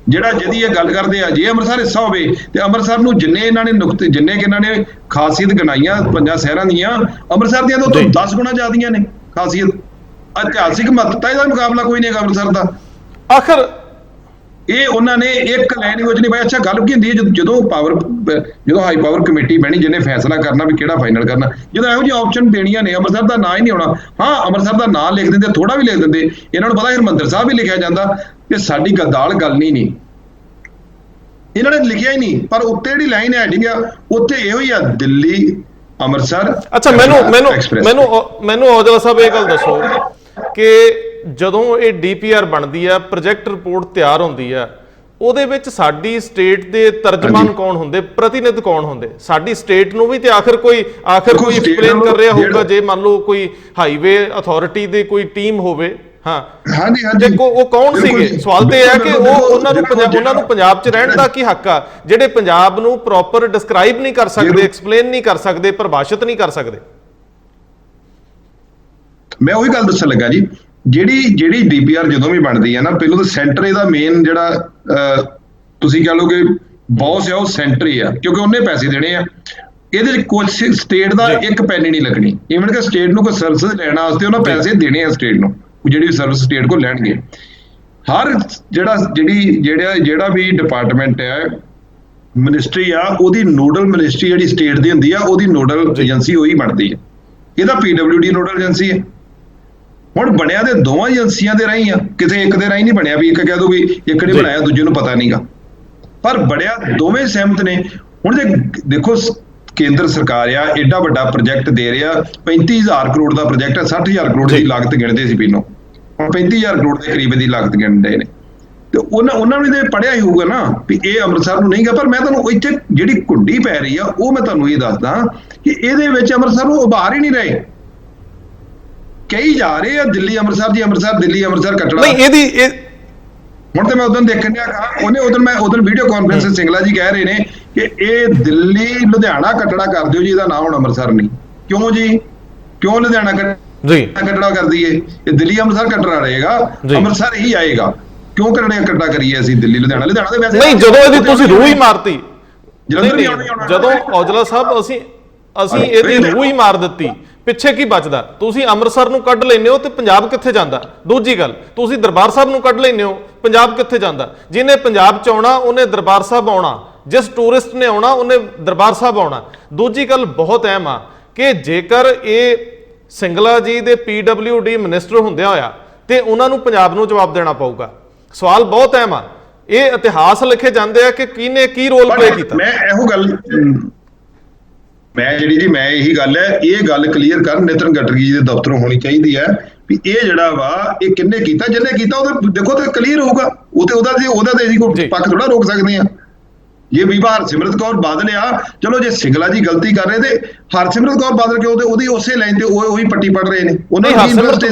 ਜਿਹੜਾ ਜਿਹਦੀ ਇਹ ਗੱਲ ਕਰਦੇ ਆ, ਜੇ ਅੰਮ੍ਰਿਤਸਰ ਹਿੱਸਾ ਹੋਵੇ ਤੇ ਅੰਮ੍ਰਿਤਸਰ ਨੂੰ ਜਿੰਨੇ ਇਹਨਾਂ ਨੇ ਨੁਕਤੇ, ਜਿੰਨੇ ਕਿ ਇਹਨਾਂ ਨੇ ਖਾਸੀਅਤ ਗਣਾਈਆਂ ਪੰਜਾਂ ਸ਼ਹਿਰਾਂ ਦੀਆਂ, ਅੰਮ੍ਰਿਤਸਰ ਦੀਆਂ ਤਾਂ 10 ਗੁਣਾ ਜ਼ਿਆਦੀਆਂ ਨੇ ਖਾਸੀਅਤ। ਇਤਿਹਾਸਿਕ ਮਹੱਤਤਾ ਇਹਦਾ ਮੁਕਾਬਲਾ ਕੋਈ ਨਹੀਂ ਹੈਗਾ ਅੰਮ੍ਰਿਤਸਰ ਦਾ। ਆਖਰ ਇਹ ਉਹਨਾਂ ਨੇ ਇੱਕ ਲੈਂਗੁਏਜ ਨਹੀਂ ਪਾਈ। ਅੱਛਾ ਗੱਲ ਕੀ ਹੁੰਦੀ ਹੈ ਜਦੋਂ ਹਾਈ ਪਾਵਰ ਕਮੇਟੀ ਬਹਿਣੀ, ਜਿਹਨੇ ਫੈਸਲਾ ਕਰਨਾ ਵੀ ਕਿਹੜਾ ਫਾਈਨਲ ਕਰਨਾ, ਜਦੋਂ ਇਹੋ ਜਿਹੀ ਆਪਸ਼ਨ ਦੇਣੀਆਂ ਨੇ, ਅੰਮ੍ਰਿਤਸਰ ਦਾ ਨਾਂ ਹੀ ਨਹੀਂ ਆਉਣਾ। ਹਾਂ ਅੰਮ੍ਰਿਤਸਰ ਦਾ ਨਾਂ ਲਿਖ ਦਿੰਦੇ, ਥੋੜਾ ਵੀ ਲਿਖ ਦਿੰਦੇ, ਇਹਨਾਂ ਨੂੰ ਪਤਾ ਹਰਿਮੰਦਰ ਸਾਹਿਬ ਵੀ ਲਿਖਿਆ ਜਾਂਦਾ ਤੇ ਸਾਡੀ ਗਦਾਲ ਗੱਲ ਨਹੀਂ ਇਹਨਾਂ ਨੇ ਲਿਖਿਆ ਹੀ ਨਹੀਂ। ਪਰ ਉੱਤੇ ਜਿਹੜੀ ਲਾਈਨ ਹੈਡਿੰਗ ਆ ਉੱਥੇ ਇਹੋ ਹੀ ਆ, ਦਿੱਲੀ ਅੰਮ੍ਰਿਤਸਰ। ਅੱਛਾ ਮੈਨੂੰ ਔਜਲਾ ਸਾਹਿਬ ਇਹ ਗੱਲ ਦੱਸੋ ਕਿ ਜਦੋਂ ਇਹ ਡੀਪੀਆਰ ਬਣਦੀ ਆ, ਪ੍ਰੋਜੈਕਟ ਰਿਪੋਰਟ ਤਿਆਰ ਹੁੰਦੀ ਆ, ਉਹਦੇ ਵਿੱਚ ਸਾਡੀ ਸਟੇਟ ਦੇ ਤਰਜਮਾਨ ਕੌਣ ਹੁੰਦੇ, ਪ੍ਰਤੀਨਿਧ ਕੌਣ ਹੁੰਦੇ? ਸਾਡੀ ਸਟੇਟ ਨੂੰ ਵੀ ਤੇ ਆਖਰ ਕੋਈ ਐਕਸਪਲੇਨ ਕਰ ਰਿਹਾ ਹੋਊਗਾ। ਜੇ ਮੰਨ ਲਓ ਕੋਈ ਹਾਈਵੇ ਅਥਾਰਟੀ ਦੀ ਕੋਈ ਟੀਮ ਹੋਵੇ, ਹਾਂਜੀ ਦੇਖੋ ਉਹ ਕੌਣ ਸੀਗੇ? ਸਵਾਲ ਤੇ ਇਹ ਹੈ ਕਿ ਉਹਨਾਂ ਨੂੰ ਪੰਜਾਬ 'ਚ ਰਹਿਣ ਦਾ ਕੀ ਹੱਕ ਆ, ਜਿਹੜੇ ਪੰਜਾਬ ਨੂੰ ਪ੍ਰੋਪਰ ਡਿਸਕ੍ਰਾਈਬ ਨਹੀਂ ਕਰ ਸਕਦੇ, ਐਕਸਪਲੇਨ ਨਹੀਂ ਕਰ ਸਕਦੇ, ਪਰਿਭਾਸ਼ਿਤ ਨਹੀਂ ਕਰ ਸਕਦੇ। ਮੈਂ ਉਹੀ ਗੱਲ ਦੱਸਣ ਲੱਗਾ ਜੀ, ਜਿਹੜੀ ਡੀਪੀਆਰ ਜਦੋਂ ਵੀ ਬਣਦੀ ਹੈ ਨਾ, ਪਹਿਲਾਂ ਤਾਂ ਸੈਂਟਰ ਇਹਦਾ ਮੇਨ ਜਿਹੜਾ ਤੁਸੀਂ ਕਹ ਲਓ ਕਿ ਬੌਸ ਆ, ਉਹ ਸੈਂਟਰ ਹੀ ਆ, ਕਿਉਂਕਿ ਉਹਨੇ ਪੈਸੇ ਦੇਣੇ ਆ। ਇਹਦੇ ਵਿੱਚ ਕੁਝ ਸਟੇਟ ਦਾ ਇੱਕ ਪੈਨੀ ਨਹੀਂ ਲੱਗਣੀ। ਇਵਨ ਕਿ ਸਟੇਟ ਨੂੰ ਕੋਈ ਸਰਵਿਸ ਲੈਣ ਵਾਸਤੇ ਉਹਨਾਂ ਪੈਸੇ ਦੇਣੇ ਆ ਸਟੇਟ ਨੂੰ, ਜਿਹੜੀ ਸਰਵਿਸ ਸਟੇਟ ਕੋਲ ਲੈਣਗੇ। ਹਰ ਜਿਹੜਾ ਵੀ ਡਿਪਾਰਟਮੈਂਟ ਹੈ, ਮਿਨਿਸਟਰੀ ਆ, ਉਹਦੀ ਨੋਡਲ ਮਿਨਿਸਟਰੀ ਜਿਹੜੀ ਸਟੇਟ ਦੀ ਹੁੰਦੀ ਆ, ਉਹਦੀ ਨੋਡਲ ਏਜੰਸੀ ਉਹੀ ਬਣਦੀ ਹੈ। ਇਹਦਾ PWD ਨੋਡਲ ਏਜੰਸੀ ਹੈ। ਹੁਣ ਬਣਿਆ ਤੇ ਦੋਵਾਂ ਏਜੰਸੀਆਂ ਦੇ ਰਾਹੀਂ ਆ, ਕਿਤੇ ਇੱਕ ਦੇ ਰਾਹੀਂ ਨਹੀਂ ਬਣਿਆ ਵੀ ਇੱਕ ਕਹਿ ਦੋ ਵੀ ਇੱਕ ਨੇ ਬਣਾਇਆ ਦੂਜੇ ਨੂੰ ਪਤਾ ਨਹੀਂਗਾ, ਪਰ ਬਣਿਆ ਦੋਵੇਂ ਸਹਿਮਤ ਨੇ। ਹੁਣ ਜੇ ਦੇਖੋ ਕੇਂਦਰ ਸਰਕਾਰ ਆ ਐਡਾ ਵੱਡਾ ਪ੍ਰੋਜੈਕਟ ਦੇ ਰਿਹਾ, 35,000 ਕਰੋੜ ਦਾ ਪ੍ਰੋਜੈਕਟ ਹੈ, 60,000 ਕਰੋੜ ਦੀ ਲਾਗਤ ਗਿਣਦੇ ਸੀ ਪਹਿਲਾਂ, ਹੁਣ 35,000 ਕਰੋੜ ਦੇ ਕਰੀਬ ਦੀ ਲਾਗਤ ਗਿਣਦੇ ਨੇ। ਤੇ ਉਹਨਾਂ ਨੂੰ ਤੇ ਪੜਿਆ ਹੀ ਹੋਊਗਾ ਨਾ ਵੀ ਇਹ ਅੰਮ੍ਰਿਤਸਰ ਨੂੰ ਨਹੀਂਗਾ। ਪਰ ਮੈਂ ਤੁਹਾਨੂੰ ਇੱਥੇ ਜਿਹੜੀ ਕੁੰਡੀ ਪੈ ਰਹੀ ਆ ਉਹ ਮੈਂ ਤੁਹਾਨੂੰ ਇਹ ਦੱਸਦਾ ਕਿ ਇਹਦੇ ਵਿੱਚ ਅੰਮ੍ਰਿਤਸਰ ਨੂੰ ਉਭਾਰ ਹੀ ਨਹੀਂ ਰਹੇ, ਕਈ ਜਾ ਰਹੇ ਆ ਦਿੱਲੀ ਅੰਮ੍ਰਿਤਸਰ ਜੀ, ਅੰਮ੍ਰਿਤਸਰ ਦਿੱਲੀ ਅੰਮ੍ਰਿਤਸਰ ਕੱਟਣਾ। ਹੁਣ ਤੇ ਮੈਂ ਉਦੋਂ ਦੇਖਣ ਡਿਆ ਮੈਂ ਉਦੋਂ ਵੀਡੀਓ ਕਾਨਫਰੰਸ ਤੇ ਸਿੰਗਲਾ ਜੀ ਕਹਿ ਰਹੇ ਨੇ ਕਿ ਇਹ ਦਿੱਲੀ ਲੁਧਿਆਣਾ ਕੱਟੜਾ ਕਰ ਦਿਓ ਜੀ, ਇਹਦਾ ਨਾਂ ਹੁਣ ਅੰਮ੍ਰਿਤਸਰ ਨਹੀਂ। ਕਿਉਂ ਜੀ? ਕਿਉਂ ਲੁਧਿਆਣਾ ਕੱਟੜਾ ਕਰ ਦਈਏ? ਇਹ ਦਿੱਲੀ ਅੰਮ੍ਰਿਤਸਰ ਕੱਟੜਾ ਰਹੇਗਾ, ਅੰਮ੍ਰਿਤਸਰ ਹੀ ਆਏਗਾ। ਕਿਉਂ ਕੱਟੜਾ ਕਰੀਏ ਅਸੀਂ ਦਿੱਲੀ ਲੁਧਿਆਣਾ ਦੇ ਵੈਸੇ ਨਹੀਂ। ਜਦੋਂ ਇਹਦੀ ਤੁਸੀਂ ਰੂਹ ਹੀ ਮਾਰਤੀ, ਜਦੋਂ ਔਜਲਾ ਸਾਹਿਬ ਅਸੀਂ ਇਹਦੀ ਰੂਹ ਹੀ ਮਾਰ ਦਿੱਤੀ, ਪਿੱਛੇ ਕੀ ਬਚਦਾ? ਤੁਸੀਂ ਅੰਮ੍ਰਿਤਸਰ ਨੂੰ ਕੱਢ ਲੈਂਦੇ ਹੋ ਤੇ ਪੰਜਾਬ ਕਿੱਥੇ ਜਾਂਦਾ? ਦੂਜੀ ਗੱਲ, ਤੁਸੀਂ ਦਰਬਾਰ ਸਾਹਿਬ ਨੂੰ ਕੱਢ ਲੈਂਦੇ ਹੋ, ਪੰਜਾਬ ਕਿੱਥੇ ਜਾਂਦਾ? ਜਿਹਨੇ ਪੰਜਾਬ 'ਚ ਆਉਣਾ ਉਹਨੇ ਦਰਬਾਰ ਸਾਹਿਬ ਆਉਣਾ, ਜਿਸ ਟੂਰਿਸਟ ਨੇ ਆਉਣਾ ਉਹਨੇ ਦਰਬਾਰ ਸਾਹਿਬ ਆਉਣਾ। ਦੂਜੀ ਗੱਲ ਬਹੁਤ ਅਹਿਮ ਆ ਕਿ ਜੇਕਰ ਇਹ ਸਿੰਗਲਾ ਜੀ ਦੇ PWD ਮਿਨਿਸਟਰ ਹੁੰਦਿਆਂ ਹੋਇਆ ਤੇ ਉਹਨਾਂ ਨੂੰ ਪੰਜਾਬ ਨੂੰ ਜਵਾਬ ਦੇਣਾ ਪਊਗਾ। ਸਵਾਲ ਬਹੁਤ ਅਹਿਮ ਆ। ਇਹ ਇਤਿਹਾਸ ਲਿਖੇ ਜਾਂਦੇ ਆ ਕਿ ਕਿਹਨੇ ਕੀ ਰੋਲ ਪਲੇ ਕੀਤਾ। ਮੈਂ ਇਹੀ ਗੱਲ ਹੈ, ਇਹ ਗੱਲ ਕਲੀਅਰ ਕਰ ਨਿਤਨ ਗਡਕਰੀ ਜੀ ਦੇ ਦਫ਼ਤਰੋਂ ਹੋਣੀ ਚਾਹੀਦੀ ਹੈ ਵੀ ਇਹ ਜਿਹੜਾ ਵਾ ਇਹ ਕਿੰਨੇ ਕੀਤਾ, ਜਿਹਨੇ ਕੀਤਾ ਉਹਦੇ ਦੇਖੋ ਤੇ ਕਲੀਅਰ ਹੋਊਗਾ। ਉਹਦਾ ਤੇ ਅਸੀਂ ਕੋਈ ਪੱਖ ਥੋੜਾ ਰੋਕ ਸਕਦੇ ਆ। ਜੇ ਬੀਬਾ ਹਰਸਿਮਰਤ ਕੌਰ ਬਾਦਲ ਆ, ਚਲੋ ਜੇ ਸਿੰਗਲਾ ਜੀ ਗਲਤੀ ਕਰ ਰਹੇ ਤੇ ਹਰਸਿਮਰਤ ਕੌਰ ਬਾਦਲ ਕਿਉਂ ਉਹਦੀ ਉਸੇ ਲਾਈਨ ਤੇ ਉਹੀ ਪੱਟੀ ਪੜ ਰਹੇ ਨੇ। ਹਰਸਿਮਰਤ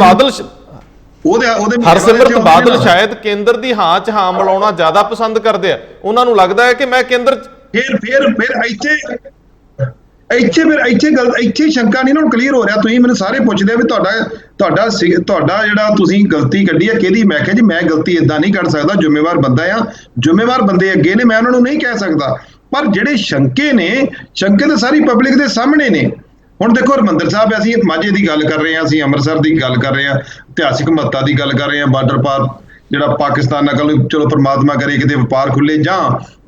ਬਾਦਲ ਸ਼ਾਇਦ ਕੇਂਦਰ ਦੀ ਹਾਂ 'ਚ ਹਾਂ ਮਿਲਾਉਣਾ ਜ਼ਿਆਦਾ ਪਸੰਦ ਕਰਦੇ ਆ। ਉਹਨਾਂ ਨੂੰ ਲੱਗਦਾ ਹੈ ਕਿ ਮੈਂ ਕੇਂਦਰ ਇੱਥੇ ਸ਼ੰਕਾ ਨਹੀਂ ਨਾ ਹੁਣ ਕਲੀਅਰ ਹੋ ਰਿਹਾ। ਤੁਸੀਂ ਮੈਨੂੰ ਸਾਰੇ ਪੁੱਛਦੇ ਆ ਵੀ ਤੁਹਾਡਾ ਜਿਹੜਾ ਤੁਸੀਂ ਗਲਤੀ ਕੱਢੀ ਹੈ ਕਿਹਦੀ? ਮੈਂ ਕਿਹਾ ਜੀ ਮੈਂ ਗਲਤੀ ਏਦਾਂ ਨਹੀਂ ਕੱਢ ਸਕਦਾ, ਜ਼ਿੰਮੇਵਾਰ ਬੰਦਾ ਆ, ਜ਼ਿੰਮੇਵਾਰ ਬੰਦੇ ਅੱਗੇ ਨੇ, ਮੈਂ ਉਹਨਾਂ ਨੂੰ ਨਹੀਂ ਕਹਿ ਸਕਦਾ। ਪਰ ਜਿਹੜੇ ਸ਼ੰਕੇ ਨੇ, ਸ਼ੰਕੇ ਤਾਂ ਸਾਰੀ ਪਬਲਿਕ ਦੇ ਸਾਹਮਣੇ ਨੇ। ਹੁਣ ਦੇਖੋ ਹਰਿਮੰਦਰ ਸਾਹਿਬ, ਅਸੀਂ ਮਾਝੇ ਦੀ ਗੱਲ ਕਰ ਰਹੇ ਹਾਂ, ਅਸੀਂ ਅੰਮ੍ਰਿਤਸਰ ਦੀ ਗੱਲ ਕਰ ਰਹੇ ਹਾਂ, ਇਤਿਹਾਸਿਕ ਮਹੱਤਤਾ ਦੀ ਗੱਲ ਕਰ ਰਹੇ ਹਾਂ, ਬਾਰਡਰ ਪਾਰ ਜਿਹੜਾ ਪਾਕਿਸਤਾਨ ਨਾਲ ਕੱਲ ਚਲੋ ਪ੍ਰਮਾਤਮਾ ਕਰੇ ਕਿਤੇ ਵਪਾਰ ਖੁੱਲੇ, ਜਾਂ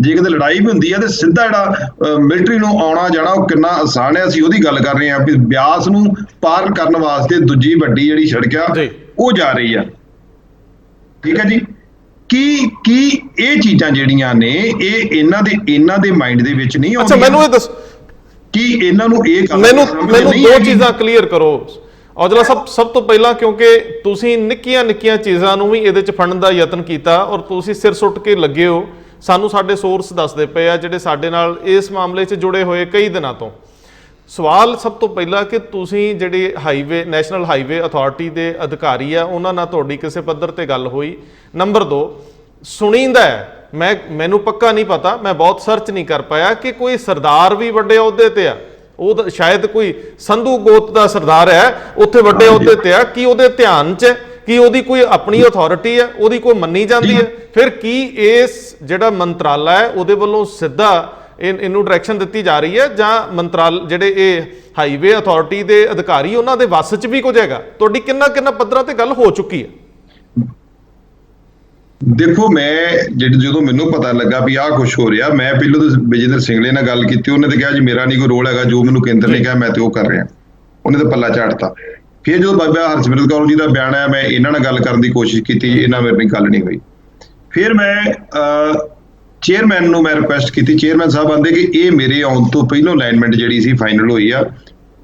ਜੇ ਕਿਤੇ ਲੜਾਈ ਵੀ ਹੁੰਦੀ ਹੈ ਤੇ ਸਿੱਧਾ ਜਿਹੜਾ ਮਿਲਟਰੀ ਨੂੰ ਆਉਣਾ ਜਾਣਾ ਉਹ ਕਿੰਨਾ ਆਸਾਨ ਹੈ। ਅਸੀਂ ਉਹਦੀ ਗੱਲ ਕਰ ਰਹੇ ਹਾਂ ਵੀ ਬਿਆਸ ਨੂੰ ਪਾਰ ਕਰਨ ਵਾਸਤੇ ਦੂਜੀ ਵੱਡੀ ਜਿਹੜੀ ਸੜਕ ਆ ਉਹ ਜਾ ਰਹੀ ਆ। ਠੀਕ ਹੈ ਜੀ। ਕੀ ਇਹ ਚੀਜ਼ਾਂ ਜਿਹੜੀਆਂ ਨੇ ਇਹ ਇਹਨਾਂ ਦੇ ਮਾਈਂਡ ਦੇ ਵਿੱਚ ਨਹੀਂ ਆਉਂਦੀਆਂ? ਅੱਛਾ, ਮੈਨੂੰ ਇਹ ਦੱਸ ਕਿ ਇਹਨਾਂ ਨੂੰ ਇਹ ਗੱਲ ਮੈਨੂੰ ਦੋ ਚੀਜ਼ਾਂ ਕਲੀਅਰ ਕਰੋ ਔਜਲਾ ਸਾਹਿਬ। ਸਭ ਤੋਂ ਪਹਿਲਾਂ, ਕਿਉਂਕਿ ਤੁਸੀਂ ਨਿੱਕੀਆਂ ਚੀਜ਼ਾਂ ਨੂੰ ਵੀ ਇਹਦੇ ਚ ਫੜਨ ਦਾ ਯਤਨ ਕੀਤਾ ਔਰ ਤੁਸੀਂ ਸਿਰ ਸੁੱਟ ਕੇ ਲੱਗੇ ਹੋ, ਸਾਨੂੰ ਸਾਡੇ ਸੋਰਸ ਦੱਸਦੇ ਪਏ ਆ ਜਿਹੜੇ ਸਾਡੇ ਨਾਲ ਇਸ ਮਾਮਲੇ 'ਚ ਜੁੜੇ ਹੋਏ ਕਈ ਦਿਨਾਂ ਤੋਂ। ਸਵਾਲ ਸਭ ਤੋਂ ਪਹਿਲਾਂ ਕਿ ਤੁਸੀਂ ਜਿਹੜੇ ਨੈਸ਼ਨਲ ਹਾਈਵੇ ਅਥਾਰਟੀ ਦੇ ਅਧਿਕਾਰੀ ਆ ਉਹਨਾਂ ਨਾਲ ਤੁਹਾਡੀ ਕਿਸੇ ਪੱਧਰ ਤੇ ਗੱਲ ਹੋਈ? ਨੰਬਰ 2, ਸੁਣੀਂਦਾ ਮੈਨੂੰ ਪੱਕਾ ਨਹੀਂ ਪਤਾ, ਮੈਂ ਬਹੁਤ ਸਰਚ ਨਹੀਂ ਕਰ ਪਾਇਆ ਕਿ ਕੋਈ ਸਰਦਾਰ ਵੀ ਵੱਡੇ ਅਹੁਦੇ ਤੇ ਆ, ਉਹ ਸ਼ਾਇਦ ਕੋਈ ਸੰਧੂ ਗੋਤ ਦਾ ਸਰਦਾਰ ਹੈ ਉੱਥੇ ਵੱਡੇ ਅਹੁਦੇ ਤੇ ਆ, ਕੀ ਉਹਦੇ ਧਿਆਨ 'ਚ ਕੀ ਉਹਦੀ ਕੋਈ ਆਪਣੀ ਅਥਾਰਟੀ ਹੈ, ਉਹਦੀ ਕੋਈ ਮੰਨੀ ਜਾਂਦੀ ਹੈ? ਫਿਰ ਕੀ ਇਸ ਜਿਹੜਾ ਮੰਤਰਾਲਾ ਹੈ ਉਹਦੇ ਵੱਲੋਂ ਸਿੱਧਾ ਇਹਨੂੰ ਡਾਇਰੈਕਸ਼ਨ ਦਿੱਤੀ ਜਾ ਰਹੀ ਹੈ, ਜਾਂ ਜਿਹੜੇ ਇਹ ਹਾਈਵੇ ਅਥਾਰਟੀ ਦੇ ਅਧਿਕਾਰੀ ਉਹਨਾਂ ਦੇ ਵੱਸ 'ਚ ਵੀ ਕੁਝ ਹੈਗਾ? ਤੁਹਾਡੀ ਕਿੰਨਾ ਪੱਧਰਾਂ ਤੇ ਗੱਲ ਹੋ ਚੁੱਕੀ ਹੈ? ਦੇਖੋ, ਮੈਂ ਜਦੋਂ ਮੈਨੂੰ ਪਤਾ ਲੱਗਾ ਵੀ ਆਹ ਕੁਛ ਹੋ ਰਿਹਾ, ਮੈਂ ਪਹਿਲਾਂ ਤਾਂ ਵਿਜੇਂਦਰ ਸਿੰਗਲੇ ਨਾਲ ਗੱਲ ਕੀਤੀ। ਉਹਨੇ ਤਾਂ ਕਿਹਾ ਜੀ ਮੇਰਾ ਨਹੀਂ ਕੋਈ ਰੋਲ ਹੈਗਾ, ਜੋ ਮੈਨੂੰ ਕੇਂਦਰ ਨੇ ਕਿਹਾ ਮੈਂ ਤੇ ਉਹ ਕਰ ਰਿਹਾ। ਉਹਨੇ ਤਾਂ ਪੱਲਾ ਝਾੜਤਾ। ਫਿਰ ਜਦੋਂ ਬਾਬਾ ਹਰਸਿਮਰਤ ਕੌਰ ਜੀ ਦਾ ਬਿਆਨ ਆਇਆ, ਮੈਂ ਇਹਨਾਂ ਨਾਲ ਗੱਲ ਕਰਨ ਦੀ ਕੋਸ਼ਿਸ਼ ਕੀਤੀ, ਇਹਨਾਂ ਮੇਰੇ ਨਾਲ ਗੱਲ ਨਹੀਂ ਹੋਈ। ਫਿਰ ਮੈਂ ਚੇਅਰਮੈਨ ਨੂੰ ਰਿਕੁਐਸਟ ਕੀਤੀ। ਚੇਅਰਮੈਨ ਸਾਹਿਬ ਆਂਦੇ ਕਿ ਇਹ ਮੇਰੇ ਆਉਣ ਤੋਂ ਪਹਿਲਾਂ ਅਲਾਈਨਮੈਂਟ ਜਿਹੜੀ ਸੀ ਫਾਈਨਲ ਹੋਈ ਆ,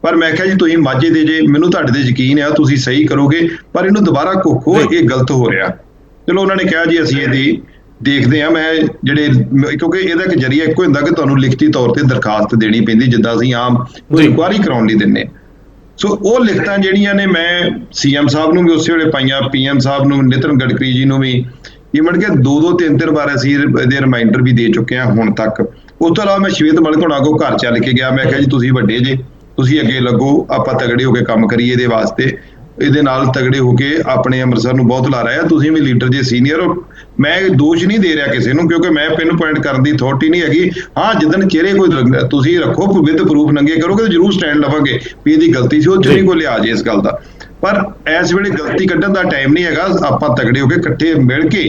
ਪਰ ਮੈਂ ਕਿਹਾ ਜੀ ਤੁਸੀਂ ਮਾਝੇ ਦੇ ਜੇ, ਮੈਨੂੰ ਤੁਹਾਡੇ ਤੇ ਯਕੀਨ ਆ ਤੁਸੀਂ ਸਹੀ ਕਰੋਗੇ, ਪਰ ਇਹਨੂੰ ਦੁਬਾਰਾ ਘੋਖੋ, ਇਹ ਗਲਤ ਹੋ ਰਿਹਾ। ਚਲੋ ਉਹਨਾਂ ਨੇ ਕਿਹਾ ਜੀ ਅਸੀਂ ਇਹਦੀ ਦੇਖਦੇ ਹਾਂ। ਮੈਂ ਕਿਉਂਕਿ ਇਹਦਾ ਇੱਕ ਜਰੀਆ ਇੱਕੋ ਹੁੰਦਾ ਕਿ ਤੁਹਾਨੂੰ ਲਿਖਤੀ ਤੌਰ ਤੇ ਦਰਖਾਸਤ ਦੇਣੀ ਪੈਂਦੀ, ਜਿੱਦਾਂ ਅਸੀਂ ਆਮ ਕੋਈ ਇਨਕੁਆਇਰੀ ਕਰਾਉਣ ਲਈ ਦਿੰਦੇ। ਸੋ ਉਹ ਲਿਖਤਾਂ ਜਿਹੜੀਆਂ ਨੇ ਮੈਂ ਸੀਐਮ ਸਾਹਿਬ ਨੂੰ ਵੀ ਉਸੇ ਵੇਲੇ ਪਾਈਆਂ, ਪੀਐਮ ਸਾਹਿਬ ਨੂੰ, ਨਿਤਨ ਗਡਕਰੀ ਜੀ ਨੂੰ ਵੀ, ਈਵਨ ਕਿ 2-3 ਵਾਰ ਅਸੀਂ ਇਹਦੇ ਰਿਮਾਈਂਡਰ ਵੀ ਦੇ ਚੁੱਕੇ ਹਾਂ ਹੁਣ ਤੱਕ। ਉਸ ਤੋਂ ਇਲਾਵਾ ਮੈਂ ਸ਼ਵੇਤ ਮਲਿਕ ਹੋਣਾ ਕੋਲ ਘਰ ਚੱਲ ਕੇ ਗਿਆ। ਮੈਂ ਕਿਹਾ ਜੀ ਤੁਸੀਂ ਵੱਡੇ ਜੇ, ਤੁਸੀਂ ਅੱਗੇ ਲੱਗੋ, ਆਪਾਂ ਤਗੜੇ ਹੋ ਕੇ ਕੰਮ ਕਰੀਏ ਇਹਦੇ ਵਾਸਤੇ, ਇਹਦੇ ਨਾਲ ਤਗੜੇ ਹੋ ਕੇ ਆਪਣੇ ਅੰਮ੍ਰਿਤਸਰ ਨੂੰ ਬਹੁਤ ਲਾ ਰਿਹਾ। ਤੁਸੀਂ ਵੀ ਲੀਡਰ ਜੇ, ਸੀਨੀਅਰ ਹੋ। ਮੈਂ ਦੋਸ਼ ਨਹੀਂ ਦੇ ਰਿਹਾ ਕਿਸੇ ਨੂੰ, ਕਿਉਂਕਿ ਮੈਂ ਪਿੰਨ ਪੁਆਇੰਟ ਕਰਨ ਦੀ ਅਥਾਰਟੀ ਨਹੀਂ ਹੈਗੀ। ਹਾਂ, ਜਿੱਦਣ ਚਿਹਰੇ ਕੋਈ ਤੁਸੀਂ ਰੱਖੋ ਵਿਦ ਪ੍ਰੂਫ ਨੰਗੇ ਕਰੋਗੇ ਤਾਂ ਜ਼ਰੂਰ ਸਟੈਂਡ ਲਵਾਂਗੇ ਵੀ ਇਹਦੀ ਗਲਤੀ ਸੀ, ਉਹ ਚ ਨਹੀਂ ਕੋਈ ਲਿਹਾਜ਼ ਇਸ ਗੱਲ ਦਾ। ਪਰ ਇਸ ਵੇਲੇ ਗਲਤੀ ਕੱਢਣ ਦਾ ਟਾਈਮ ਨਹੀਂ ਹੈਗਾ। ਆਪਾਂ ਤਗੜੇ ਹੋ ਕੇ ਇਕੱਠੇ ਮਿਲ ਕੇ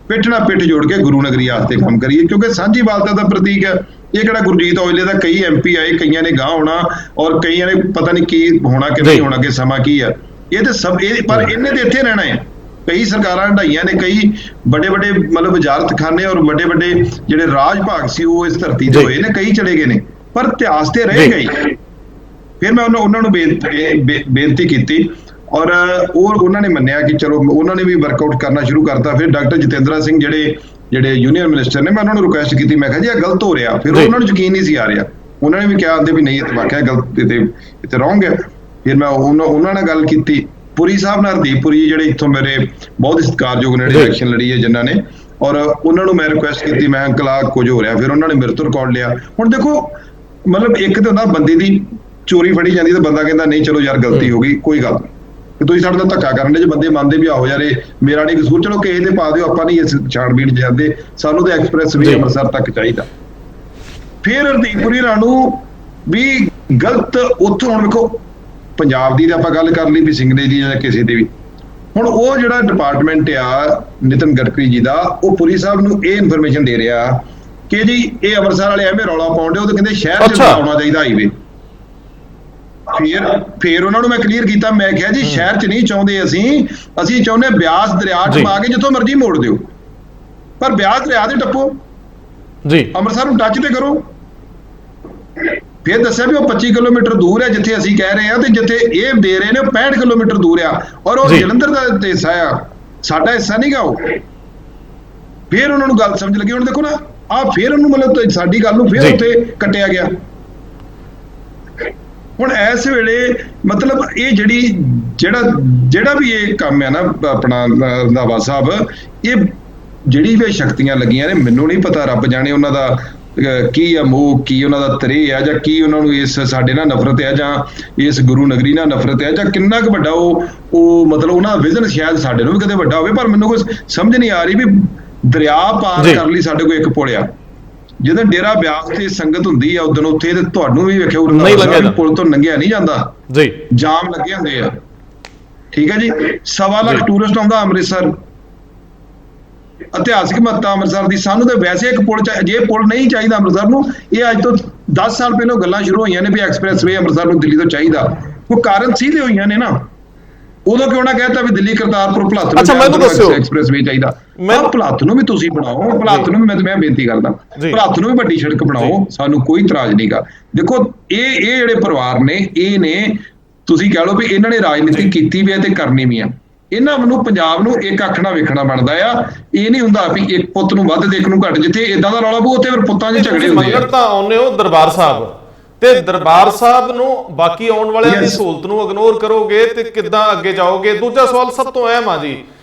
ਪਿੱਠ ਨਾਲ ਪਿੱਠ ਜੋੜ ਕੇ ਗੁਰੂ ਨਗਰੀ ਵਾਸਤੇ ਕੰਮ ਕਰੀਏ, ਕਿਉਂਕਿ ਸਾਂਝੀਵਾਲਤਾ ਦਾ ਪ੍ਰਤੀਕ ਹੈ ਇਹ। ਕਿਹੜਾ ਗੁਰਜੀਤ ਔਜਲੇ ਦਾ ਕਈ MP ਆਏ, ਕਈਆਂ ਨੇ ਗਾਂਹ ਹੋਣਾ ਔਰ ਕਈਆਂ ਨੇ ਪਤਾ ਨਹੀਂ ਕੀ ਹੋਣਾ ਕਿ ਨਹੀਂ ਹੋਣਾ, ਕਿ ਸਮਾਂ ਕੀ ਆ। ਇਹ ਤੇ ਸਭ ਪਰ ਇਹਨੇ ਤੇ ਇੱਥੇ ਰਹਿਣਾ ਹੈ। ਕਈ ਸਰਕਾਰਾਂ ਢਾਈਆਂ ਨੇ, ਕਈ ਵੱਡੇ ਮਤਲਬ ਵਜ਼ਾਰਤਖਾਨੇ ਔਰ ਵੱਡੇ ਜਿਹੜੇ ਰਾਜ ਭਾਗ ਸੀ ਉਹ ਇਸ ਧਰਤੀ ਤੇ ਹੋਏ ਨੇ, ਕਈ ਚਲੇ ਗਏ ਨੇ, ਪਰ ਇਤਿਹਾਸ ਤੇ ਰਹੇਗਾ ਹੀ। ਫਿਰ ਮੈਂ ਉਹਨਾਂ ਨੂੰ ਬੇਨਤੀ ਕੀਤੀ ਔਰ ਉਹਨਾਂ ਨੇ ਮੰਨਿਆ ਕਿ ਚਲੋ ਉਹਨਾਂ ਨੇ ਵੀ ਵਰਕਆਊਟ ਕਰਨਾ ਸ਼ੁਰੂ ਕਰਤਾ। ਫਿਰ ਡਾਕਟਰ ਜਤਿੰਦਰਾ ਸਿੰਘ ਜਿਹੜੇ ਯੂਨੀਅਨ ਮਿਨਿਸਟਰ ਨੇ, ਮੈਂ ਉਹਨਾਂ ਨੂੰ ਰਿਕੁਐਸਟ ਕੀਤੀ, ਮੈਂ ਕਿਹਾ ਜੀ ਇਹ ਗਲਤ ਹੋ ਰਿਹਾ। ਫਿਰ ਉਹਨਾਂ ਨੂੰ ਯਕੀਨ ਨਹੀਂ ਸੀ ਆ ਰਿਹਾ। ਉਹਨਾਂ ਨੇ ਵੀ ਕਿਹਾ ਆਂਦੇ ਵੀ ਨਹੀਂ, ਇਹ ਵਾਕਿਆ ਗਲਤ, ਇੱਥੇ ਰੋਂਗ ਹੈ। ਫਿਰ ਮੈਂ ਉਹਨਾਂ ਨਾਲ ਗੱਲ ਕੀਤੀ, ਪੁਰੀ ਸਾਹਿਬ ਨਾਲ, ਹਰਦੀਪ ਪੁਰੀ ਜਿਹੜੇ ਇੱਥੋਂ ਮੇਰੇ ਬਹੁਤ ਹੀ ਸਤਿਕਾਰਯੋਗ ਨੇ, ਇਲੈਕਸ਼ਨ ਲੜੀ ਹੈ ਜਿਨ੍ਹਾਂ ਨੇ, ਔਰ ਉਹਨਾਂ ਨੂੰ ਮੈਂ ਰਿਕੁਐਸਟ ਕੀਤੀ, ਮੈਂ ਅੰਕਲ ਆ ਕੁਝ ਹੋ ਰਿਹਾ। ਫਿਰ ਉਹਨਾਂ ਨੇ ਮੇਰੇ ਤੋਂ ਰਿਕਾਰਡ ਲਿਆ। ਹੁਣ ਦੇਖੋ, ਮਤਲਬ ਇੱਕ ਤਾਂ ਹੁੰਦਾ ਬੰਦੇ ਦੀ ਚੋਰੀ ਫੜੀ ਜਾਂਦੀ ਤਾਂ ਬੰਦਾ ਕਹਿੰਦਾ ਨਹੀਂ ਚਲੋ ਯਾਰ ਗਲਤੀ ਹੋ ਗਈ, ਕੋਈ ਗੱਲ ਨਹੀਂ, ਤੁਸੀਂ ਸਾਡੇ ਨਾਲ ਧੱਕਾ ਕਰਨ ਦੇ ਜੇ ਬੰਦੇ ਮੰਨਦੇ ਵੀ ਆਹੋ ਯਾਰ ਇਹ ਮੇਰਾ ਨਹੀਂ ਕਸੂਰ, ਚਲੋ ਕਿਸੇ ਦੇ ਪਾ ਦਿਓ, ਆਪਾਂ ਨਹੀਂ ਇਸ ਛਾਣਬੀਣ ਜਾਂਦੇ, ਸਾਨੂੰ ਤਾਂ ਐਕਸਪ੍ਰੈਸ ਵੀ ਅੰਮ੍ਰਿਤਸਰ ਤੱਕ ਚਾਹੀਦਾ। ਫਿਰ ਹਰਦੀਪ ਪੁਰੀ ਨੂੰ ਵੀ ਗਲਤ ਉੱਥੋਂ, ਹੁਣ ਵੇਖੋ ਪੰਜਾਬ ਦੀ ਤਾਂ ਆਪਾਂ ਗੱਲ ਕਰ ਲਈ ਵੀ ਸਿੰਗਲੇ ਦੀ ਜਾਂ ਕਿਸੇ ਦੀ ਵੀ, ਹੁਣ ਉਹ ਜਿਹੜਾ ਡਿਪਾਰਟਮੈਂਟ ਆ ਨਿਤਨ ਗਡਕਰੀ ਜੀ ਦਾ, ਉਹ ਪੁਰੀ ਸਾਹਿਬ ਨੂੰ ਇਹ ਇਨਫੋਰਮੇਸ਼ਨ ਦੇ ਰਿਹਾ ਕਿ ਜੀ ਇਹ ਅੰਮ੍ਰਿਤਸਰ ਵਾਲੇ ਐਵੇਂ ਰੌਲਾ ਪਾਉਂਦੇ, ਉਹ ਤਾਂ ਕਹਿੰਦੇ ਸ਼ਹਿਰ 'ਚ ਆਉਣਾ ਚਾਹੀਦਾ ਹਾਈਵੇ। ਫਿਰ ਉਹਨਾਂ ਨੂੰ ਮੈਂ ਕਲੀਅਰ ਕੀਤਾ, ਮੈਂ ਕਿਹਾ ਜੀ ਸ਼ਹਿਰ 'ਚ ਨਹੀਂ ਚਾਹੁੰਦੇ ਅਸੀਂ ਚਾਹੁੰਦੇ ਬਿਆਸ ਦਰਿਆ 'ਚ ਪਾ ਕੇ ਜਿੱਥੋਂ ਮਰਜ਼ੀ ਮੋੜ ਦਿਓ, ਪਰ ਬਿਆਸ ਦਰਿਆ ਦੇ ਟੱਪੋ ਜੀ, ਅੰਮ੍ਰਿਤਸਰ ਨੂੰ ਟੱਚ ਤੇ ਕਰੋ। ਫਿਰ ਦੱਸਿਆ ਵੀ ਉਹ 25 ਕਿਲੋਮੀਟਰ ਦੂਰ ਹੈ ਜਿੱਥੇ ਅਸੀਂ ਕਹਿ ਰਹੇ ਹਾਂ, ਤੇ ਜਿੱਥੇ ਇਹ ਦੇ ਰਹੇ ਨੇ ਉਹ 65 ਕਿਲੋਮੀਟਰ ਦੂਰ ਆ, ਔਰ ਉਹ ਜਲੰਧਰ ਦਾ ਹਿੱਸਾ ਆ, ਸਾਡਾ ਹਿੱਸਾ ਨਹੀਂ ਗਾ ਉਹ। ਫਿਰ ਉਹਨਾਂ ਨੂੰ ਗੱਲ ਸਮਝ ਲੱਗੀ। ਹੁਣ ਦੇਖੋ ਨਾ, ਫਿਰ ਉਹਨੂੰ ਮਤਲਬ ਸਾਡੀ ਗੱਲ ਨੂੰ ਫਿਰ ਉੱਥੇ ਕੱਟਿਆ ਗਿਆ। ਹੁਣ ਇਸ ਵੇਲੇ ਮਤਲਬ ਇਹ ਜਿਹੜਾ ਵੀ ਇਹ ਕੰਮ ਹੈ ਨਾ ਆਪਣਾ ਰੰਧਾਵਾ ਸਾਹਿਬ, ਇਹ ਜਿਹੜੀ ਵੀ ਸ਼ਕਤੀਆਂ ਲੱਗੀਆਂ ਨੇ, ਮੈਨੂੰ ਨਹੀਂ ਪਤਾ, ਰੱਬ ਜਾਣੇ ਉਹਨਾਂ ਦਾ ਕੀ ਆ ਮੋਹ, ਕੀ ਉਹਨਾਂ ਦਾ ਤਰੇ ਆ, ਜਾਂ ਕੀ ਉਹਨਾਂ ਨੂੰ ਇਸ ਸਾਡੇ ਨਾਲ ਨਫ਼ਰਤ ਹੈ, ਜਾਂ ਇਸ ਗੁਰੂ ਨਗਰੀ ਨਾਲ ਨਫ਼ਰਤ ਹੈ, ਜਾਂ ਕਿੰਨਾ ਕੁ ਵੱਡਾ ਉਹ ਮਤਲਬ ਉਹਨਾਂ ਦਾ ਵਿਜ਼ਨ ਸ਼ਾਇਦ ਸਾਡੇ ਨੂੰ ਵੀ ਕਦੇ ਵੱਡਾ ਹੋਵੇ, ਪਰ ਮੈਨੂੰ ਕੋਈ ਸਮਝ ਨਹੀਂ ਆ ਰਹੀ ਵੀ ਦਰਿਆ ਪਾਰ ਕਰਨ ਲਈ ਸਾਡੇ ਕੋਲ ਇੱਕ ਪੁਲ ਆ। ਜਦੋਂ ਡੇਰਾ ਬਿਆਸ ਤੇ ਸੰਗਤ ਹੁੰਦੀ ਆ ਉਦੋਂ ਉੱਥੇ, ਤੇ ਤੁਹਾਨੂੰ ਵੀ ਵੇਖਿਆ ਪੁਲ ਤੋਂ ਲੰਘਿਆ ਨਹੀਂ ਜਾਂਦਾ ਜੀ, ਜਾਮ ਲੱਗੇ ਹੁੰਦੇ ਆ। ਠੀਕ ਹੈ ਜੀ, 1.25 ਲੱਖ ਟੂਰਿਸਟ ਆਉਂਦਾ ਅੰਮ੍ਰਿਤਸਰ, ਇਤਿਹਾਸਿਕ ਮਹੱਤਤਾ ਅੰਮ੍ਰਿਤਸਰ ਦੀ, ਸਾਨੂੰ ਤਾਂ ਵੈਸੇ ਇੱਕ ਪੁਲ ਜੇ ਪੁਲ ਨਹੀਂ ਚਾਹੀਦਾ ਅੰਮ੍ਰਿਤਸਰ ਨੂੰ, ਇਹ ਅੱਜ ਤੋਂ 10 ਸਾਲ ਪਹਿਲਾਂ ਗੱਲਾਂ ਸ਼ੁਰੂ ਹੋਈਆਂ ਨੇ ਵੀ ਐਕਸਪ੍ਰੈਸਵੇ ਅੰਮ੍ਰਿਤਸਰ ਨੂੰ ਦਿੱਲੀ ਤੋਂ ਚਾਹੀਦਾ, ਉਹ ਕਾਰਨ ਸਿੱਧੇ ਹੋਈਆਂ ਨੇ ਨਾ। ਉਦੋਂ ਕਿਉਂ ਨਾ ਕਹਿਤਾ ਵੀ ਦਿੱਲੀ ਕਰਤਾਰਪੁਰ ਭਲੱਥ ਨੂੰ ਐਕਸਪ੍ਰੈਸਵੇ ਚਾਹੀਦਾ, ਭਲੱਥ ਨੂੰ ਵੀ ਤੁਸੀਂ ਬਣਾਓ, ਭਲੱਥ ਨੂੰ ਵੀ ਮੈਂ ਬੇਨਤੀ ਕਰਦਾ, ਭਲੱਥ ਨੂੰ ਵੀ ਵੱਡੀ ਸੜਕ ਬਣਾਓ, ਸਾਨੂੰ ਕੋਈ ਇਤਰਾਜ਼ ਨਹੀਂਗਾ। ਦੇਖੋ ਇਹ ਜਿਹੜੇ ਪਰਿਵਾਰ ਨੇ, ਇਹ ਨੇ ਤੁਸੀਂ ਕਹਿ ਲਓ ਵੀ ਇਹਨਾਂ ਨੇ ਰਾਜਨੀਤੀ ਕੀਤੀ ਵੀ ਹੈ ਤੇ ਕਰਨੀ ਵੀ ਆ। ਇਹਨਾਂ ਨੂੰ ਪੰਜਾਬ ਨੂੰ ਇੱਕ ਅੱਖ ਨਾਲ ਵੇਖਣਾ ਬਣਦਾ ਆ। ਇਹ ਨਹੀਂ ਹੁੰਦਾ ਵੀ ਇੱਕ ਪੁੱਤ ਨੂੰ ਵੱਧ ਤੇ ਇੱਕ ਨੂੰ ਘੱਟ, ਜਿੱਥੇ ਇਦਾਂ ਦਾ ਰੌਲਾ ਪਊ ਉੱਥੇ ਫਿਰ ਪੁੱਤਾਂ ਦੇ ਝਗੜੇ ਹੁੰਦੇ ਆ। ਤਾਂ ਆਉਂਦੇ ਹੋ ਦਰਬਾਰ ਸਾਹਿਬ, ਤੇ ਦਰਬਾਰ ਸਾਹਿਬ ਨੂੰ ਬਾਕੀ ਆਉਣ ਵਾਲਿਆਂ ਦੀ ਸਹੂਲਤ ਨੂੰ ਇਗਨੋਰ ਕਰੋਗੇ ਤੇ ਕਿੱਦਾਂ ਅੱਗੇ ਜਾਓਗੇ? ਦੂਜਾ ਸਵਾਲ ਸਭ ਤੋਂ ਅਹਿਮ ਆ ਜੀ,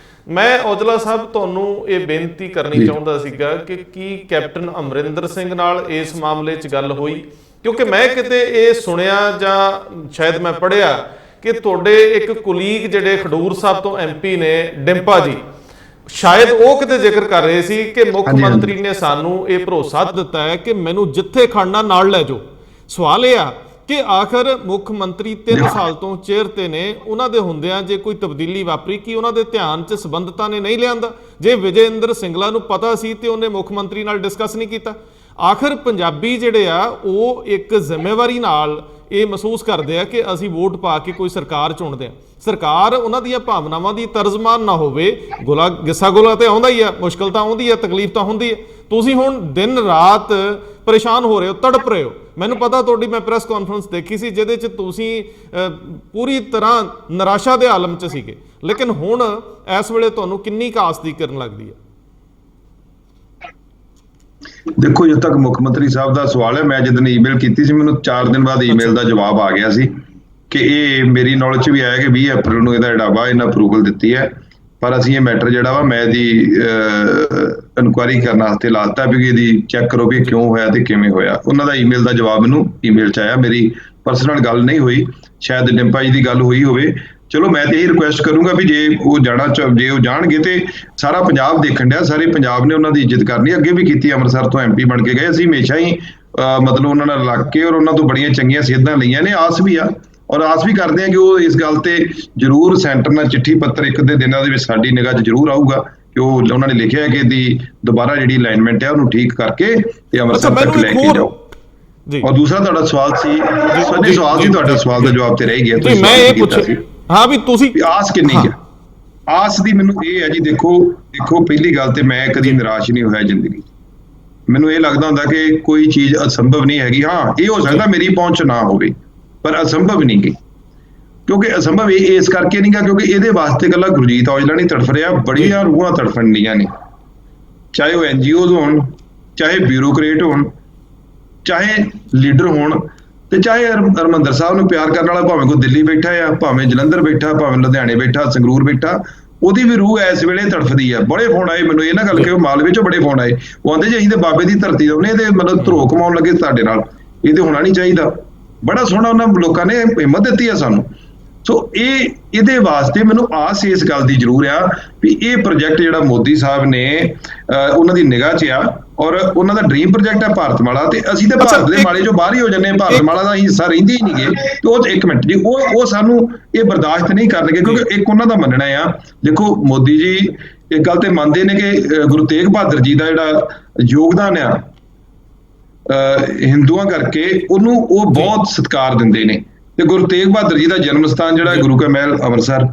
ਮੈਂ ਔਜਲਾ ਸਾਹਿਬ ਤੁਹਾਨੂੰ ਇਹ ਬੇਨਤੀ ਕਰਨੀ ਚਾਹੁੰਦਾ ਸੀਗਾ ਕਿ ਕੀ ਕੈਪਟਨ ਅਮਰਿੰਦਰ ਸਿੰਘ ਨਾਲ ਇਸ ਮਾਮਲੇ 'ਚ ਗੱਲ ਹੋਈ? ਕਿਉਂਕਿ ਮੈਂ ਕਿਤੇ ਇਹ ਸੁਣਿਆ ਜਾਂ ਸ਼ਾਇਦ ਮੈਂ ਪੜ੍ਹਿਆ ਕਿ ਤੁਹਾਡੇ ਇੱਕ ਕੁਲੀਗ ਜਿਹੜੇ ਖਡੂਰ ਸਾਹਿਬ ਤੋਂ MP ਨੇ, ਡਿੰਪਾ ਜੀ, ਸ਼ਾਇਦ ਉਹ ਕਿਤੇ ਜ਼ਿਕਰ ਕਰ ਰਹੇ ਸੀ ਕਿ ਮੁੱਖ ਮੰਤਰੀ ਨੇ ਸਾਨੂੰ ਇਹ ਭਰੋਸਾ ਦਿੱਤਾ ਹੈ ਕਿ ਮੈਨੂੰ ਜਿੱਥੇ ਖੜਨਾ ਨਾਲ ਲੈ ਜਾਓ। ਸਵਾਲ ਇਹ ਆ ਕਿ ਆਖਰ ਮੁੱਖ ਮੰਤਰੀ 3 ਸਾਲ ਤੋਂ ਚੇਅਰ ਤੇ ਨੇ, ਉਹਨਾਂ ਦੇ ਹੁੰਦਿਆਂ ਜੇ ਕੋਈ ਤਬਦੀਲੀ ਵਾਪਰੀ, ਕੀ ਉਹਨਾਂ ਦੇ ਧਿਆਨ 'ਚ ਸੰਬੰਧਤਾ ਨੇ ਨਹੀਂ ਲਿਆਂਦਾ? ਜੇ ਵਿਜੇ ਇੰਦਰ ਸਿੰਗਲਾ ਨੂੰ ਪਤਾ ਸੀ ਤੇ ਉਹਨੇ ਮੁੱਖ ਮੰਤਰੀ ਨਾਲ ਡਿਸਕਸ ਨਹੀਂ ਕੀਤਾ? ਆਖਰ ਪੰਜਾਬੀ ਜਿਹੜੇ ਆ ਉਹ ਇੱਕ ਜ਼ਿੰਮੇਵਾਰੀ ਨਾਲ ਇਹ ਮਹਿਸੂਸ ਕਰਦੇ ਆ ਕਿ ਅਸੀਂ ਵੋਟ ਪਾ ਕੇ ਕੋਈ ਸਰਕਾਰ ਚੁਣਦੇ ਆ, ਸਰਕਾਰ ਉਹਨਾਂ ਦੀਆਂ ਭਾਵਨਾਵਾਂ ਦੀ ਤਰਜਮਾਨ ਨਾ ਹੋਵੇ। ਗੁੱਸਾ ਗੁਲਾ ਤੇ ਆਉਂਦਾ ਹੀ ਆ, ਮੁਸ਼ਕਲ ਤਾਂ ਆਉਂਦੀ ਆ, ਤਕਲੀਫ ਤਾਂ ਹੁੰਦੀ ਹੈ। ਤੁਸੀਂ ਹੁਣ ਦਿਨ ਰਾਤ ਪਰੇਸ਼ਾਨ ਹੋ ਰਹੇ ਹੋ, ਤੜਪ ਰਹੇ ਹੋ। ਮੈਨੂੰ ਪਤਾ ਤੁਹਾਡੀ ਮੈਂ ਪ੍ਰੈਸ ਕਾਨਫਰੰਸ ਦੇਖੀ ਸੀ ਜਿਹਦੇ 'ਚ ਤੁਸੀਂ ਪੂਰੀ ਤਰ੍ਹਾਂ ਨਿਰਾਸ਼ਾ ਦੇ ਆਲਮ 'ਚ ਸੀਗੇ, ਲੇਕਿਨ ਹੁਣ ਇਸ ਵੇਲੇ ਤੁਹਾਨੂੰ ਕਿੰਨੀ ਕੁ ਆਸ ਦੀ ਕਿਰਨ ਲੱਗਦੀ ਹੈ? ਦੇਖੋ, ਜਦ ਤੱਕ ਮੁੱਖ ਮੰਤਰੀ ਸਾਹਿਬ ਦਾ ਸਵਾਲ ਹੈ, ਮੈਂ ਜਦੋਂ ਈਮੇਲ ਕੀਤੀ ਸੀ ਮੈਨੂੰ 4 ਦਿਨ ਬਾਅਦ ਈਮੇਲ ਦਾ ਜਵਾਬ ਆ ਗਿਆ ਸੀ ਕਿ ਇਹ ਮੇਰੀ ਨੌਲੇਜ 'ਚ ਵੀ ਆਇਆ ਕਿ 20 ਅਪ੍ਰੈਲ ਨੂੰ ਇਹਦਾ ਜਿਹੜਾ ਵਾ ਇਹਨਾਂ ਅਪਰੂਵਲ ਦਿੱਤੀ ਹੈ, ਪਰ ਅਸੀਂ ਇਹ ਮੈਟਰ ਜਿਹੜਾ ਵਾ ਮੈਂ ਇਹਦੀ ਇਨਕੁਆਇਰੀ ਕਰਨ ਵਾਸਤੇ ਲਾਤਾ ਵੀ ਇਹਦੀ ਚੈੱਕ ਕਰੋ ਵੀ ਕਿਉਂ ਹੋਇਆ ਤੇ ਕਿਵੇਂ ਹੋਇਆ। ਉਹਨਾਂ ਦਾ ਈਮੇਲ ਦਾ ਜਵਾਬ ਮੈਨੂੰ ਈਮੇਲ 'ਚ ਆਇਆ। ਮੇਰੀ ਪਰਸਨਲ ਗੱਲ ਨਹੀਂ ਹੋਈ, ਸ਼ਾਇਦ ਡਿੰਪਾ ਜੀ ਦੀ ਗੱਲ ਹੋਈ ਹੋਵੇ। ਚਲੋ ਮੈਂ ਤੇ ਇਹ ਰਿਕੁਐਸਟ ਕਰੂੰਗਾ ਵੀ ਜੇ ਉਹ ਜਾਣਗੇ ਤੇ ਸਾਰਾ ਪੰਜਾਬ ਦੇਖਣ ਡਿਆ, ਸਾਰੇ ਪੰਜਾਬ ਨੇ ਉਹਨਾਂ ਦੀ ਇੱਜ਼ਤ ਕਰਨੀ, ਅੱਗੇ ਵੀ ਕੀਤੀ, ਅੰਮ੍ਰਿਤਸਰ ਤੋਂ MP ਬਣ ਕੇ ਗਏ। ਅਸੀਂ ਹਮੇਸ਼ਾ ਹੀ ਮਤਲਬ ਉਹਨਾਂ ਨਾਲ ਲੱਗ ਕੇ ਔਰ ਉਹਨਾਂ ਤੋਂ ਬੜੀਆਂ ਚੰਗੀਆਂ ਸਿਹਤਾਂ ਲਈਆਂ ਨੇ। ਆਸ ਵੀ ਆ ਔਰ ਆਸ ਵੀ ਕਰਦੇ ਆ ਕਿ ਉਹ ਇਸ ਗੱਲ ਤੇ ਜ਼ਰੂਰ ਸੈਂਟਰ ਨਾਲ ਚਿੱਠੀ ਪੱਤਰ ਇੱਕ ਦੇ ਦਿਨਾਂ ਦੇ ਵਿੱਚ ਸਾਡੀ ਨਿਗਾਹ 'ਚ ਜ਼ਰੂਰ ਆਊਗਾ ਕਿ ਉਹ ਉਹਨਾਂ ਨੇ ਲਿਖਿਆ ਕਿ ਇਹਦੀ ਦੁਬਾਰਾ ਜਿਹੜੀ ਅਲਾਈਨਮੈਂਟ ਹੈ ਉਹਨੂੰ ਠੀਕ ਕਰਕੇ ਤੇ ਅੰਮ੍ਰਿਤਸਰ ਤੱਕ ਲੈ ਕੇ ਜਾਓ। ਔਰ ਦੂਸਰਾ ਤੁਹਾਡਾ ਸਵਾਲ ਸੀ, ਤੁਹਾਡਾ ਸਵਾਲ ਦਾ ਜਵਾਬ ਤੇ ਰਹਿ ਗਿਆ। ਤੁਸੀਂ ਮੈਂ ਇਹ ਪੁੱਛਿਆ ਹਾਂ ਵੀ ਤੁਸੀਂ ਆਸ ਕਿੰਨੀ ਹੈ? ਆਸ ਦੀ ਮੈਨੂੰ ਇਹ ਹੈ ਜੀ, ਦੇਖੋ ਪਹਿਲੀ ਗੱਲ ਤੇ ਮੈਂ ਕਦੀ ਨਿਰਾਸ਼ ਨਹੀਂ ਹੋਇਆ ਜ਼ਿੰਦਗੀ। ਮੈਨੂੰ ਇਹ ਲੱਗਦਾ ਹੁੰਦਾ ਕਿ ਕੋਈ ਚੀਜ਼ ਅਸੰਭਵ ਨਹੀਂ ਹੈਗੀ। ਹਾਂ, ਇਹ ਹੋ ਸਕਦਾ ਮੇਰੀ ਪਹੁੰਚ ਨਾ ਹੋਵੇ, ਪਰ ਅਸੰਭਵ ਨਹੀਂ ਗੀ। ਕਿਉਂਕਿ ਅਸੰਭਵ ਇਸ ਕਰਕੇ ਨਹੀਂ ਗਾ ਕਿਉਂਕਿ ਇਹਦੇ ਵਾਸਤੇ ਇਕੱਲਾ ਗੁਰਜੀਤ ਔਜਲਾ ਨਹੀਂ ਤੜਫ ਰਿਹਾ, ਬੜੀਆਂ ਰੂਹਾਂ ਤੜਫਣ ਡੀਆਂ ਨੇ, ਚਾਹੇ ਉਹ NGOs ਹੋਣ, ਚਾਹੇ ਬਿਊਰੋਕਰੇਟ ਹੋਣ, ਚਾਹੇ ਲੀਡਰ ਹੋਣ, ਤੇ ਚਾਹੇ ਹਰਮੰਦਰ ਸਾਹਿਬ ਨੂੰ ਪਿਆਰ ਕਰਨ ਵਾਲਾ ਭਾਵੇਂ ਕੋਈ ਦਿੱਲੀ ਬੈਠਾ ਆ, ਭਾਵੇਂ ਜਲੰਧਰ ਬੈਠਾ, ਭਾਵੇਂ ਲੁਧਿਆਣੇ ਬੈਠਾ, ਸੰਗਰੂਰ ਬੈਠਾ, ਉਹਦੀ ਵੀ ਰੂਹ ਇਸ ਵੇਲੇ ਤੜਫਦੀ ਆ। ਬੜੇ ਫੋਨ ਆਏ ਮੈਨੂੰ, ਇਹ ਨਾ ਗੱਲ ਕਿ ਮਾਲਵੇ ਚੋਂ ਬੜੇ ਫੋਨ ਆਏ, ਉਹ ਆਂਦੇ ਜੀ ਅਸੀਂ ਤੇ ਬਾਬੇ ਦੀ ਧਰਤੀ ਤੋਂ ਨੇ ਤੇ ਮਤਲਬ ਧਰੋ ਕਮਾਉਣ ਲੱਗੇ ਤੁਹਾਡੇ ਨਾਲ, ਇਹ ਤੇ ਹੋਣਾ ਨਹੀਂ ਚਾਹੀਦਾ। ਬੜਾ ਸੋਹਣਾ ਉਹਨਾਂ ਲੋਕਾਂ ਨੇ ਹਿੰਮਤ ਦਿੱਤੀ ਆ ਸਾਨੂੰ। ਸੋ ਇਹਦੇ ਵਾਸਤੇ ਮੈਨੂੰ ਆਸ ਇਸ ਗੱਲ ਦੀ ਜ਼ਰੂਰ ਆ ਵੀ ਇਹ ਪ੍ਰੋਜੈਕਟ ਜਿਹੜਾ ਮੋਦੀ ਸਾਹਿਬ ਨੇ ਉਹਨਾਂ ਦੀ ਨਿਗਾਹ 'ਚ ਆ ਔਰ ਉਹਨਾਂ ਦਾ ਡ੍ਰੀਮ ਪ੍ਰੋਜੈਕਟ ਹੈ ਭਾਰਤਮਾਲਾ, ਤੇ ਅਸੀਂ ਤਾਂ ਭਾਰਤ ਦੇ ਮਾਲੇ ਚੋਂ ਬਾਹਰ ਹੀ ਹੋ ਜਾਂਦੇ ਹਾਂ, ਭਾਰਤਮਾਲਾ ਦਾ ਹਿੱਸਾ ਰਹਿੰਦੇ ਹੀ ਨਹੀਂਗੇ। ਤੇ ਉਹ ਇੱਕ ਮਿੰਟ ਜੀ, ਉਹ ਸਾਨੂੰ ਇਹ ਬਰਦਾਸ਼ਤ ਨਹੀਂ ਕਰਨਗੇ ਕਿਉਂਕਿ ਇੱਕ ਉਹਨਾਂ ਦਾ ਮੰਨਣਾ ਆ, ਦੇਖੋ ਮੋਦੀ ਜੀ ਇੱਕ ਗੱਲ ਤੇ ਮੰਨਦੇ ਨੇ ਕਿ ਗੁਰੂ ਤੇਗ ਬਹਾਦਰ ਜੀ ਦਾ ਜਿਹੜਾ ਯੋਗਦਾਨ ਆ ਹਿੰਦੂਆਂ ਕਰਕੇ ਉਹਨੂੰ ਉਹ ਬਹੁਤ ਸਤਿਕਾਰ ਦਿੰਦੇ ਨੇ। ਤੇ ਗੁਰੂ ਤੇਗ ਬਹਾਦਰ ਜੀ ਦਾ ਜਨਮ ਸਥਾਨ ਜਿਹੜਾ ਗੁਰੂ ਕਾ ਮਹਿਲ ਅੰਮ੍ਰਿਤਸਰ,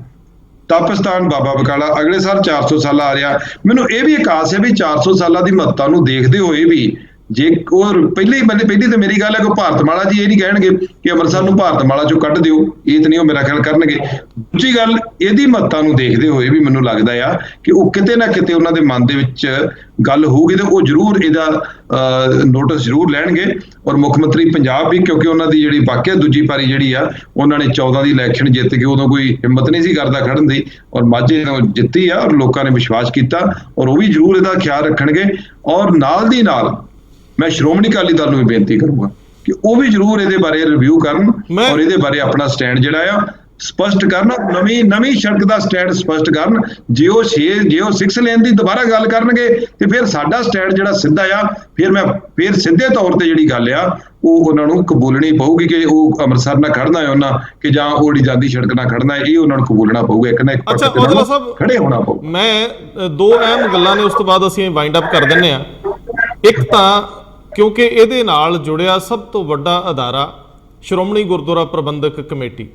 ਤਪ ਸਥਾਨ ਬਾਬਾ ਬਕਾਲਾ, ਅਗਲੇ ਸਾਲ 400 ਸਾਲਾ ਆ ਰਿਹਾ। ਮੈਨੂੰ ਇਹ ਵੀ ਇੱਕ ਆਸ ਹੈ ਵੀ 400 ਸਾਲਾਂ ਦੀ ਮਹੱਤਤਾ ਨੂੰ ਦੇਖਦੇ ਹੋਏ ਵੀ ਜੇ ਉਹ ਪਹਿਲੀ ਤੇ ਮੇਰੀ ਗੱਲ ਹੈ ਕਿ ਭਾਰਤਮਾਲਾ ਜੀ ਇਹ ਨਹੀਂ ਕਹਿਣਗੇ ਕਿ ਅੰਮ੍ਰਿਤਸਰ ਨੂੰ ਭਾਰਤਮਾਲਾ ਚੋਂ ਕੱਢ ਦਿਓ, ਇਹ ਤਾਂ ਨਹੀਂ ਉਹ ਮੇਰਾ ਖਿਆਲ ਕਰਨਗੇ। ਦੂਜੀ ਗੱਲ, ਇਹਦੀ ਮਹੱਤਤਾ ਨੂੰ ਦੇਖਦੇ ਹੋਏ ਵੀ ਮੈਨੂੰ ਲੱਗਦਾ ਆ ਕਿ ਉਹ ਕਿਤੇ ਨਾ ਕਿਤੇ ਉਹਨਾਂ ਦੇ ਮਨ ਦੇ ਵਿੱਚ ਗੱਲ ਹੋਊਗੀ ਤੇ ਉਹ ਜ਼ਰੂਰ ਇਹਦਾ ਨੋਟਿਸ ਜ਼ਰੂਰ ਲੈਣਗੇ। ਔਰ ਮੁੱਖ ਮੰਤਰੀ ਪੰਜਾਬ ਵੀ, ਕਿਉਂਕਿ ਉਹਨਾਂ ਦੀ ਜਿਹੜੀ ਵਾਕਿਆ ਦੂਜੀ ਪਾਰੀ ਜਿਹੜੀ ਆ ਉਹਨਾਂ ਨੇ 14 ਦੀ ਇਲੈਕਸ਼ਨ ਜਿੱਤ ਕੇ ਉਦੋਂ ਕੋਈ ਹਿੰਮਤ ਨਹੀਂ ਸੀ ਕਰਦਾ ਖੜਨ ਦੀ, ਔਰ ਮਾਝੇ ਤੋਂ ਜਿੱਤੀ ਆ ਔਰ ਲੋਕਾਂ ਨੇ ਵਿਸ਼ਵਾਸ ਕੀਤਾ ਔਰ ਉਹ ਵੀ ਜ਼ਰੂਰ ਇਹਦਾ ਖਿਆਲ ਰੱਖਣਗੇ। ਔਰ ਨਾਲ ਦੀ ਨਾਲ ਮੈਂ ਸ਼੍ਰੋਮਣੀ ਅਕਾਲੀ ਦਲ ਨੂੰ ਵੀ ਬੇਨਤੀ ਕਰੂੰਗਾ ਕਿ ਉਹ ਵੀ ਜ਼ਰੂਰ ਇਹਦੇ ਬਾਰੇ ਰਿਵਿਊ ਕਰਨ ਔਰ ਇਹਦੇ ਬਾਰੇ ਆਪਣਾ ਸਟੈਂਡ ਜਿਹੜਾ ਆ ਸਪਸ਼ਟ ਕਰਨ, ਨਵੀਂ ਸੜਕ ਦਾ ਸਟੈਂਡ ਸਪਸ਼ਟ ਕਰਨ। ਜੇ ਉਹ 6 ਲੇਨ ਦੀ ਦੁਬਾਰਾ ਗੱਲ ਕਰਨਗੇ ਤੇ ਫਿਰ ਸਾਡਾ ਸਟੈਂਡ ਜਿਹੜਾ ਸਿੱਧਾ ਆ, ਫਿਰ ਸਿੱਧੇ ਤੌਰ ਤੇ ਜਿਹੜੀ ਗੱਲ ਆ ਉਹ ਉਹਨਾਂ ਨੂੰ ਕਬੂਲਣੀ ਪਊਗੀ ਕਿ ਉਹ ਅੰਮ੍ਰਿਤਸਰ ਨਾਲ ਖੜਨਾ ਹੈ ਉਹਨਾਂ, ਕਿ ਜਾਂ ਉਹੜੀ ਜਾਂਦੀ ਸੜਕ ਨਾਲ ਖੜਨਾ ਹੈ, ਇਹ ਉਹਨਾਂ ਨੂੰ ਕਬੂਲਣਾ ਪਊਗਾ। ਇੱਕ ਨਾ ਇੱਕ ਅੱਛਾ ਔਜਲਾ ਸਾਹਿਬ, ਖੜੇ ਹੋਣਾ ਪਊ। ਮੈਂ ਦੋ ਅਹਿਮ ਗੱਲਾਂ ਨੇ, ਉਸ ਤੋਂ ਬਾਅਦ ਅਸੀਂ ਵਾਈਂਡ ਅਪ ਕਰ ਦਿੰਨੇ ਆ। ਇੱਕ ਤਾਂ ਕਿਉਂਕਿ ਇਹਦੇ ਨਾਲ ਜੁੜਿਆ ਸਭ ਤੋਂ ਵੱਡਾ ਅਦਾਰਾ ਸ਼੍ਰੋਮਣੀ ਗੁਰਦੁਆਰਾ ਪ੍ਰਬੰਧਕ ਕਮੇਟੀ,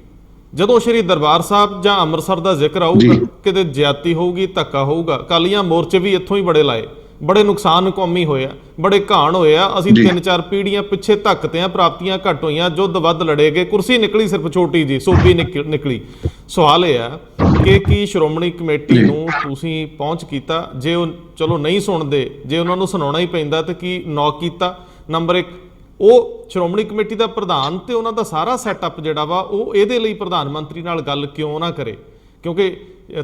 ਜਦੋਂ ਸ਼੍ਰੀ ਦਰਬਾਰ ਸਾਹਿਬ ਜਾਂ ਅੰਮ੍ਰਿਤਸਰ ਦਾ ਜ਼ਿਕਰ ਆਊਗਾ, ਕਿਤੇ ਜ਼ਿਆਦਤੀ ਹੋਊਗੀ, ਧੱਕਾ ਹੋਊਗਾ, ਅਕਾਲੀਆਂ ਮੋਰਚੇ ਵੀ ਇੱਥੋਂ ਹੀ ਬੜੇ ਲਾਏ, ਬੜੇ ਨੁਕਸਾਨ ਕੌਮੀ ਹੋਇਆ, ਬੜੇ ਘਾਣ ਹੋਇਆ। ਅਸੀਂ 3-4 ਪੀੜ੍ਹੀਆਂ ਪਿੱਛੇ ਧੱਕਤੇ ਆ, ਪ੍ਰਾਪਤੀਆਂ ਘੱਟ ਹੋਈਆਂ, ਯੁੱਧ ਵੱਧ ਲੜੇ ਗਏ, ਕੁਰਸੀ ਨਿਕਲੀ ਸਿਰਫ ਛੋਟੀ ਜੀ, ਸੋਭੀ ਨਿਕਲੀ। ਸਵਾਲ ਇਹ ਆ ਕਿ ਕੀ ਸ਼੍ਰੋਮਣੀ ਕਮੇਟੀ ਨੂੰ ਤੁਸੀਂ ਪਹੁੰਚ ਕੀਤਾ? ਜੇ ਉਹ ਚਲੋ ਨਹੀਂ ਸੁਣਦੇ, ਜੇ ਉਹਨਾਂ ਨੂੰ ਸੁਣਾਉਣਾ ਹੀ ਪੈਂਦਾ ਤਾਂ ਕੀ ਨੌਕ ਕੀਤਾ? ਨੰਬਰ 1, ਉਹ ਸ਼੍ਰੋਮਣੀ ਕਮੇਟੀ ਦਾ ਪ੍ਰਧਾਨ ਤੇ ਉਹਨਾਂ ਦਾ ਸਾਰਾ ਸੈਟਅਪ ਜਿਹੜਾ ਵਾ ਉਹ ਇਹਦੇ ਲਈ ਪ੍ਰਧਾਨ ਮੰਤਰੀ ਨਾਲ ਗੱਲ ਕਿਉਂ ਨਾ ਕਰੇ? ਕਿਉਂਕਿ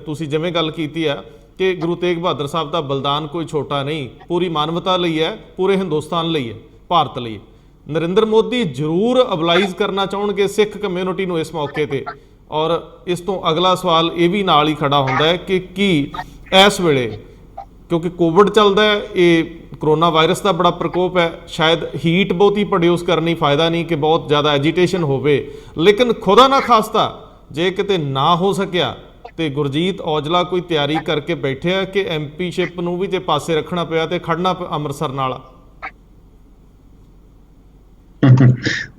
ਤੁਸੀਂ ਜਿਵੇਂ ਗੱਲ ਕੀਤੀ ਆ ਕਿ ਗੁਰੂ ਤੇਗ ਬਹਾਦਰ ਸਾਹਿਬ ਦਾ ਬਲਿਦਾਨ ਕੋਈ ਛੋਟਾ ਨਹੀਂ, ਪੂਰੀ ਮਾਨਵਤਾ ਲਈ ਹੈ, ਪੂਰੇ ਹਿੰਦੁਸਤਾਨ ਲਈ ਹੈ, ਭਾਰਤ ਲਈ। ਨਰਿੰਦਰ ਮੋਦੀ ਜ਼ਰੂਰ ਅਬਲਾਈਜ਼ ਕਰਨਾ ਚਾਹਣਗੇ ਸਿੱਖ ਕਮਿਊਨਿਟੀ ਨੂੰ ਇਸ ਮੌਕੇ ਤੇ। ਔਰ ਇਸ ਤੋਂ ਅਗਲਾ ਸਵਾਲ ਇਹ ਵੀ ਨਾਲ ਹੀ ਖੜਾ ਹੁੰਦਾ ਹੈ ਕਿ ਕੀ ਇਸ ਵੇਲੇ, ਕਿਉਂਕਿ ਕੋਵਿਡ ਚੱਲਦਾ ਹੈ, ਇਹ ਕਰੋਨਾ ਵਾਇਰਸ ਦਾ ਬੜਾ ਪ੍ਰਕੋਪ ਹੈ, ਸ਼ਾਇਦ ਹੀਟ ਬਹੁਤੀ ਪ੍ਰੋਡਿਊਸ ਕਰਨੀ ਫਾਇਦਾ ਨਹੀਂ ਕਿ ਬਹੁਤ ਜ਼ਿਆਦਾ ਐਜੀਟੇਸ਼ਨ ਹੋਵੇ, ਲੇਕਿਨ ਖੁਦਾ ਨਾ ਖਾਸਤਾ ਜੇ ਕਿਤੇ ਨਾ ਹੋ ਸਕਿਆ ਤੇ ਗੁਰਜੀਤ ਔਜਲਾ ਕੋਈ ਤਿਆਰੀ ਕਰਕੇ ਬੈਠੇ ਆ ਕਿ ਐਮਪੀਸ਼ਿਪ ਨੂੰ ਵੀ ਜੇ ਪਾਸੇ ਰੱਖਣਾ ਪਿਆ ਤੇ ਖੜਨਾ ਅੰਮ੍ਰਿਤਸਰ ਨਾਲ?